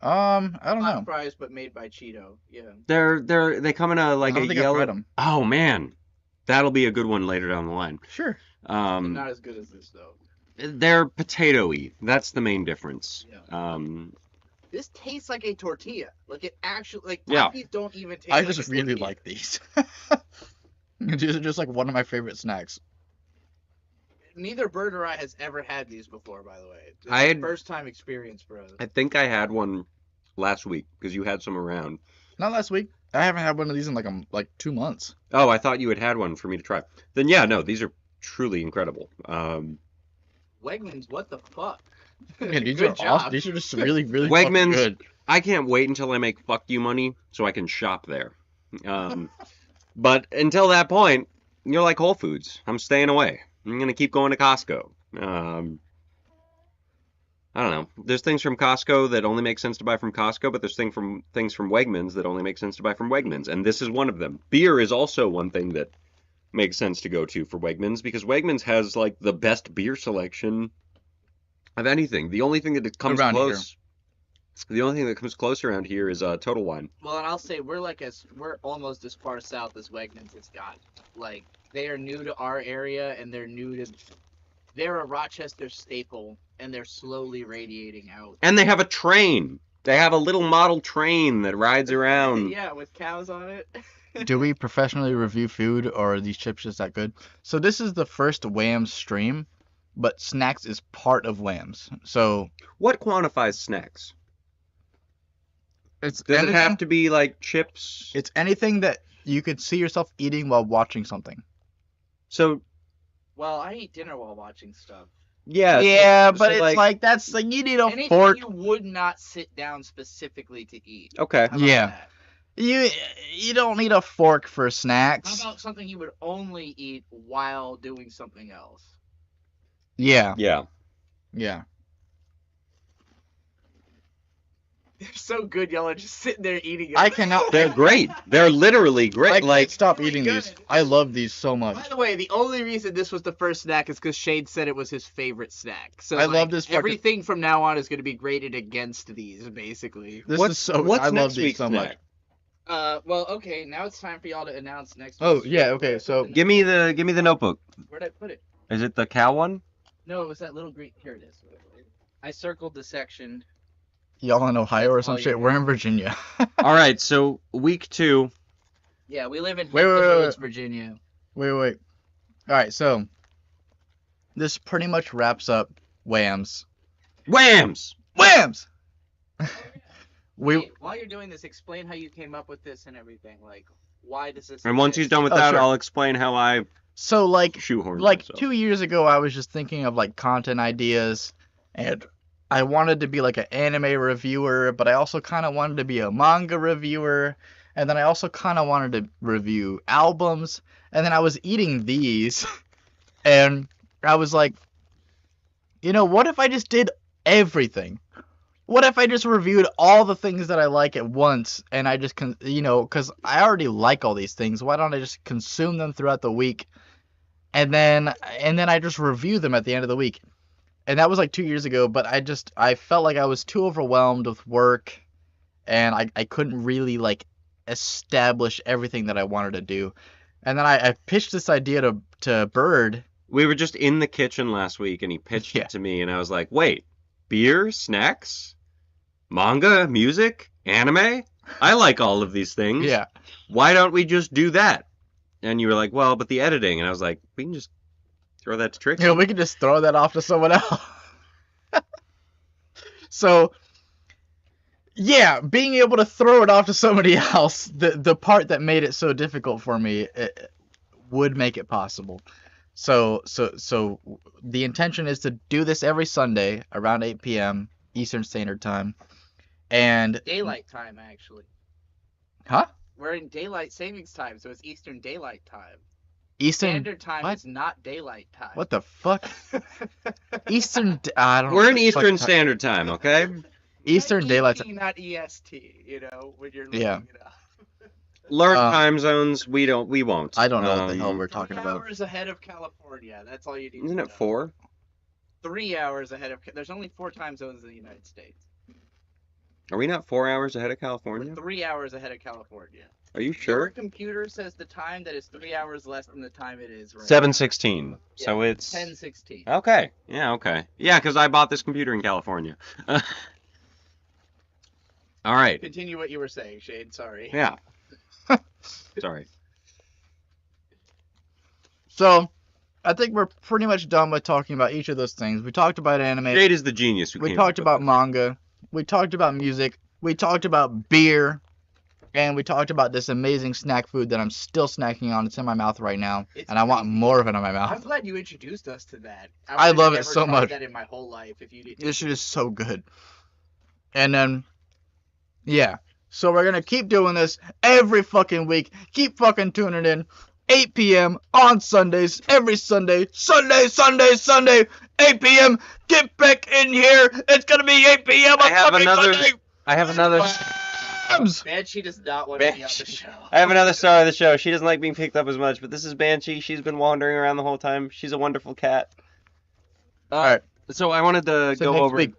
I don't Hot know. fries, but made by Cheeto. Yeah. They come in a like I don't a think I've yellow. tried 'em. Oh man, that'll be a good one later down the line. Sure. They're Um, not as good as this though. they're potato-y. That's the main difference. Yeah. This tastes like a tortilla. Like it actually, like Yeah. Takis don't even taste. I like just a really tortilla. like these. These are just like one of my favorite snacks. Neither Bird or I has ever had these before, by the way. This I is had- a first time experience for us. I think I had one last week because you had some around. Not last week. I haven't had one of these in like 2 months. Oh, I thought you had one for me to try. Then yeah, no, these are truly incredible. Wegmans, what the fuck? Yeah, these Good are job. awesome. These are just really, really fucking Wegmans. good. I can't wait until I make fuck you money so I can shop there. But until that point, you're like Whole Foods. I'm staying away. I'm gonna keep going to Costco. I don't know. There's things from Costco that only make sense to buy from Costco, but there's things from Wegmans that only make sense to buy from Wegmans, and this is one of them. Beer is also one thing that makes sense to go to for Wegmans because Wegmans has like the best beer selection of anything. The only thing that comes Around here. close. The only thing that comes close around here is Total Wine. Well, and I'll say we're almost as far south as Wegmans has got. Like, they are new to our area, and they're a Rochester staple, and they're slowly radiating out. And they have a train. They have a little model train that rides around. Yeah, with cows on it. Do we professionally review food, or are these chips just that good? So this is the first WAMMBS stream, but snacks is part of WAMMBS. So What quantifies snacks? it's Does anything, it have to be like chips? it's anything that you could see yourself eating while watching something. So, Well, I eat dinner while watching stuff. yeah. Yeah, so but it's like that's like you need a Anything fork. you would not sit down specifically to eat. Okay. How about Yeah. that? You don't need a fork for How snacks. about something you would only eat while doing something else? Yeah, Yeah. yeah. They're so good, y'all are just sitting there eating it. I cannot. They're great. They're literally I great. can't Like, stop really eating good. these. I love these so much. By the way, the only reason this was the first snack is because Shade said it was his favorite snack. So I love this fucking- Everything from now on is going to be graded against these, basically. This what's is so. what's I love next these week's so snack? much. Well, okay, now it's time for y'all to announce next. Oh, week's yeah, food. okay, Where'd I so- put Give me the notebook. Where'd I put it? Is it the cow one? No, it was that little green. Here it is. I circled the section. Y'all in Ohio or That's some all you shit? need. We're in Virginia. All right. So week 2. Yeah, we live in Wait, Hampton wait, wait, Roads, Virginia. Wait. All right, so this pretty much wraps up WAMMS. Whams! WAMMS. we Hey, while you're doing this, explain how you came up with this and everything. Like, why does this? And once he's done with Oh, that, sure. I'll explain how I so like shoehorn like myself. 2 years ago, I was just thinking of like content ideas, and I wanted to be like an anime reviewer, but I also kind of wanted to be a manga reviewer, and then I also kind of wanted to review albums, and then I was eating these, and I was like, what if I just did everything? What if I just reviewed all the things that I like at once, and I just because I already like all these things, why don't I just consume them throughout the week, and then I just review them at the end of the week? And that was like 2 years ago, but I felt like I was too overwhelmed with work, and I couldn't really like establish everything that I wanted to do. And then I pitched this idea to Bird. We were just in the kitchen last week, and he pitched Yeah. it to me, and I was like, wait, beer, snacks, manga, music, anime? I like all of these things. Yeah. Why don't we just do that? And you were like, well, but the editing. And I was like, we can just throw that to Trixie. We could just throw that off to someone else. So, yeah, being able to throw it off to somebody else, the part that made it so difficult for me, it would make it possible. So the intention is to do this every Sunday around 8 p.m. Eastern Standard Time. And Daylight time, actually. Huh? We're in daylight savings time, so it's Eastern Daylight Time. Eastern Standard time what? is not daylight time. What the fuck? I don't know. We're in what the fuck Eastern ti- Standard Time, okay? Eastern Daylight Time. Not EST, when you're looking Yeah. it up. Learn Uh, time zones. We won't. I don't know what the hell we're talking 3 about. hours ahead of California. That's all you need. Isn't to it know. 4? 3 hours ahead of. There's only 4 time zones in the United States. Are we not 4 hours ahead of We're California? 3 hours ahead of California. Are you Your sure? computer says the time that is 3 hours less than the time it is right 7:16. So Yeah, it's 10:16. okay. Yeah, okay. Yeah, because I bought this computer in California. All right. Continue what you were saying, Shade. Sorry. Yeah. Sorry. So, I think we're pretty much done with talking about each of those things. We talked about anime. Jade is the genius. We talked about manga. We talked about music. We talked about beer. And we talked about this amazing snack food that I'm still snacking on. It's in my mouth right now. It's And I want crazy. more of it in my I'm mouth. glad you introduced us to that. I would've love it never so tried much. That in my whole life, if you didn't. This shit is so good. And then, yeah. So we're going to keep doing this every fucking week. Keep fucking tuning in. 8 p.m. on Sundays. Every Sunday. Sunday. 8 p.m. Get back in here. It's going to be 8 p.m. on I have fucking another- Sunday. I have another. Banshee does not want to be on the show. I have another star of the show. She doesn't like being picked up as much, but this is Banshee. She's been wandering around the whole time. She's a wonderful cat. All right. So I wanted to So go next over week.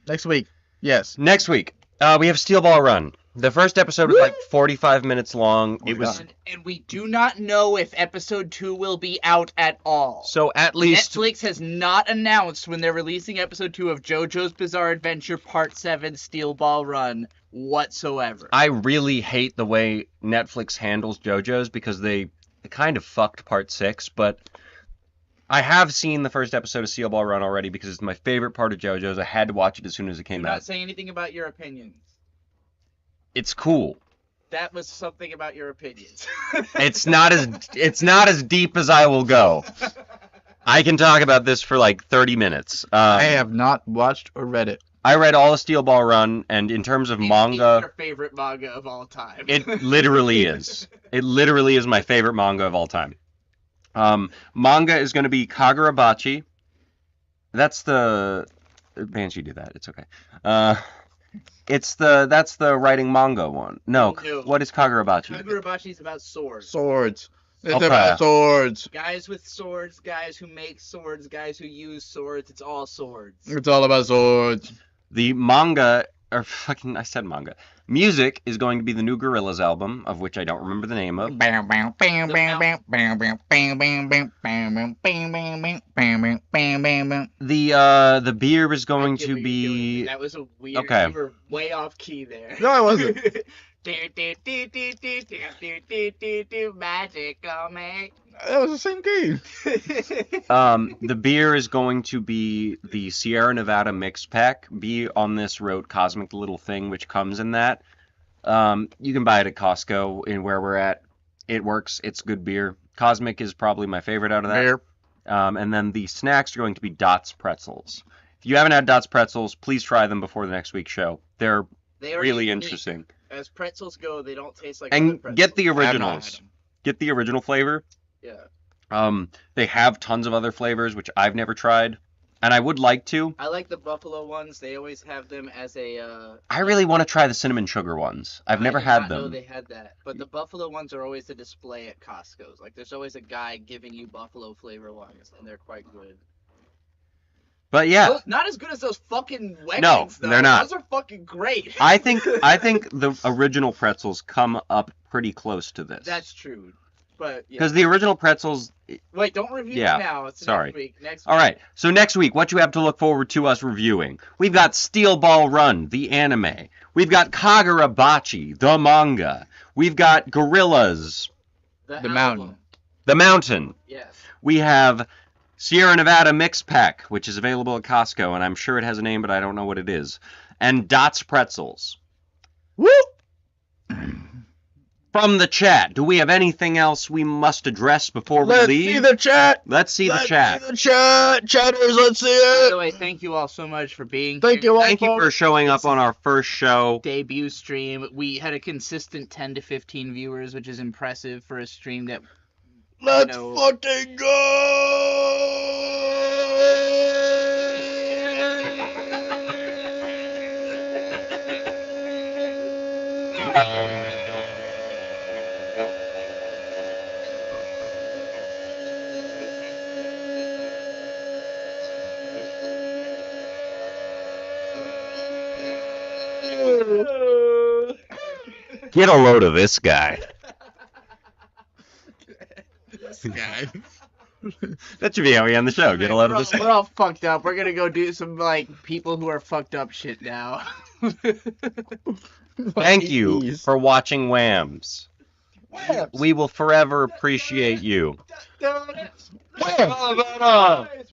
Next week. Yes. next week. We have Steel Ball Run. The first episode was like 45 minutes long. Oh It my was God. And we do not know if episode 2 will be out at all. so at least Netflix has not announced when they're releasing episode 2 of JoJo's Bizarre Adventure Part 7 Steel Ball Run whatsoever. I really hate the way Netflix handles JoJo's because they kind of fucked Part 6, but I have seen the first episode of Steel Ball Run already because it's my favorite part of JoJo's. I had to watch it as soon as it Do came not out. say anything about your opinions. It's cool. That was something about your opinions. It's not as deep as I will go. I can talk about this for like 30 minutes. I have not watched or read it. I read all of Steel Ball Run, and in terms of It's manga, your favorite manga of all time. it literally is. It literally is my favorite manga of all time. Manga is going to be Kagurabachi. That's the Banshee did that. It's okay. That's the writing manga one. No, No. what is Kagurabachi? Kagurabachi's about swords. Swords. It's Okay. about swords. Guys with swords, guys who make swords, guys who use swords. It's all swords. It's all about swords. The manga, or fucking, I said manga. Music is going to be the new Gorillaz album, of which I don't remember the name of. Bam, bam, bam, bam, bam, bam, bam, bam, bam, bam, bam, bam, bam, bam, bam, bam, bam, bam, bam. The beer is going I get to what you're doing. be. That was a weird. Okay. You were way off key there. No, I wasn't. Magical man. That was the same game. The beer is going to be the Sierra Nevada mix pack. Be on this wrote Cosmic the Little Thing, which comes in that. You can buy it at Costco in where we're at. It works. It's good beer. Cosmic is probably my favorite out of that. There. And then the snacks are going to be Dots Pretzels. If you haven't had Dots Pretzels, please try them before the next week's show. They're They are really unique. interesting. As pretzels go, they don't taste like other And pretzels. get the I have not had originals. them. Get the original flavor. Yeah. They have tons of other flavors, which I've never tried. And I would like to. I like the buffalo ones. They always have them as a. I really want to try the cinnamon sugar ones. I've never I did had not know them. they had that, but the buffalo ones are always a display at Costco's. Like, there's always a guy giving you buffalo flavor ones, and they're quite good. But yeah, Those- not as good as those fucking Wegmans, No, though. they're not. Those are fucking great. I think the original pretzels come up pretty close to this. That's true, but yeah. Because the original pretzels. Wait, don't review Yeah, it now. It's sorry. next week. Next All week. right. So next week, what you have to look forward to us reviewing? We've got Steel Ball Run, the anime. We've got Kagurabachi, the manga. We've got Gorillaz, The album. mountain. the mountain. Yes. We have Sierra Nevada Mix Pack, which is available at Costco, and I'm sure it has a name, but I don't know what it is. And Dots Pretzels. Woo! From the chat, do we have anything else we must address before we Let's leave? see the chat. Let's see the chat. See the chat. Chatters, let's see By the it. way, thank you all so much for being Thank here. you all. Thank you for showing up on our first show. Debut stream. We had a consistent 10 to 15 viewers, which is impressive for a stream that Let's know- fucking go! Get a load of this guy. This guy. That should be how we end the show. Get a load of this We're all fucked up. We're gonna go do some like people who are fucked up shit now. Thank you for watching WAMMBS. We will forever appreciate you. Wham!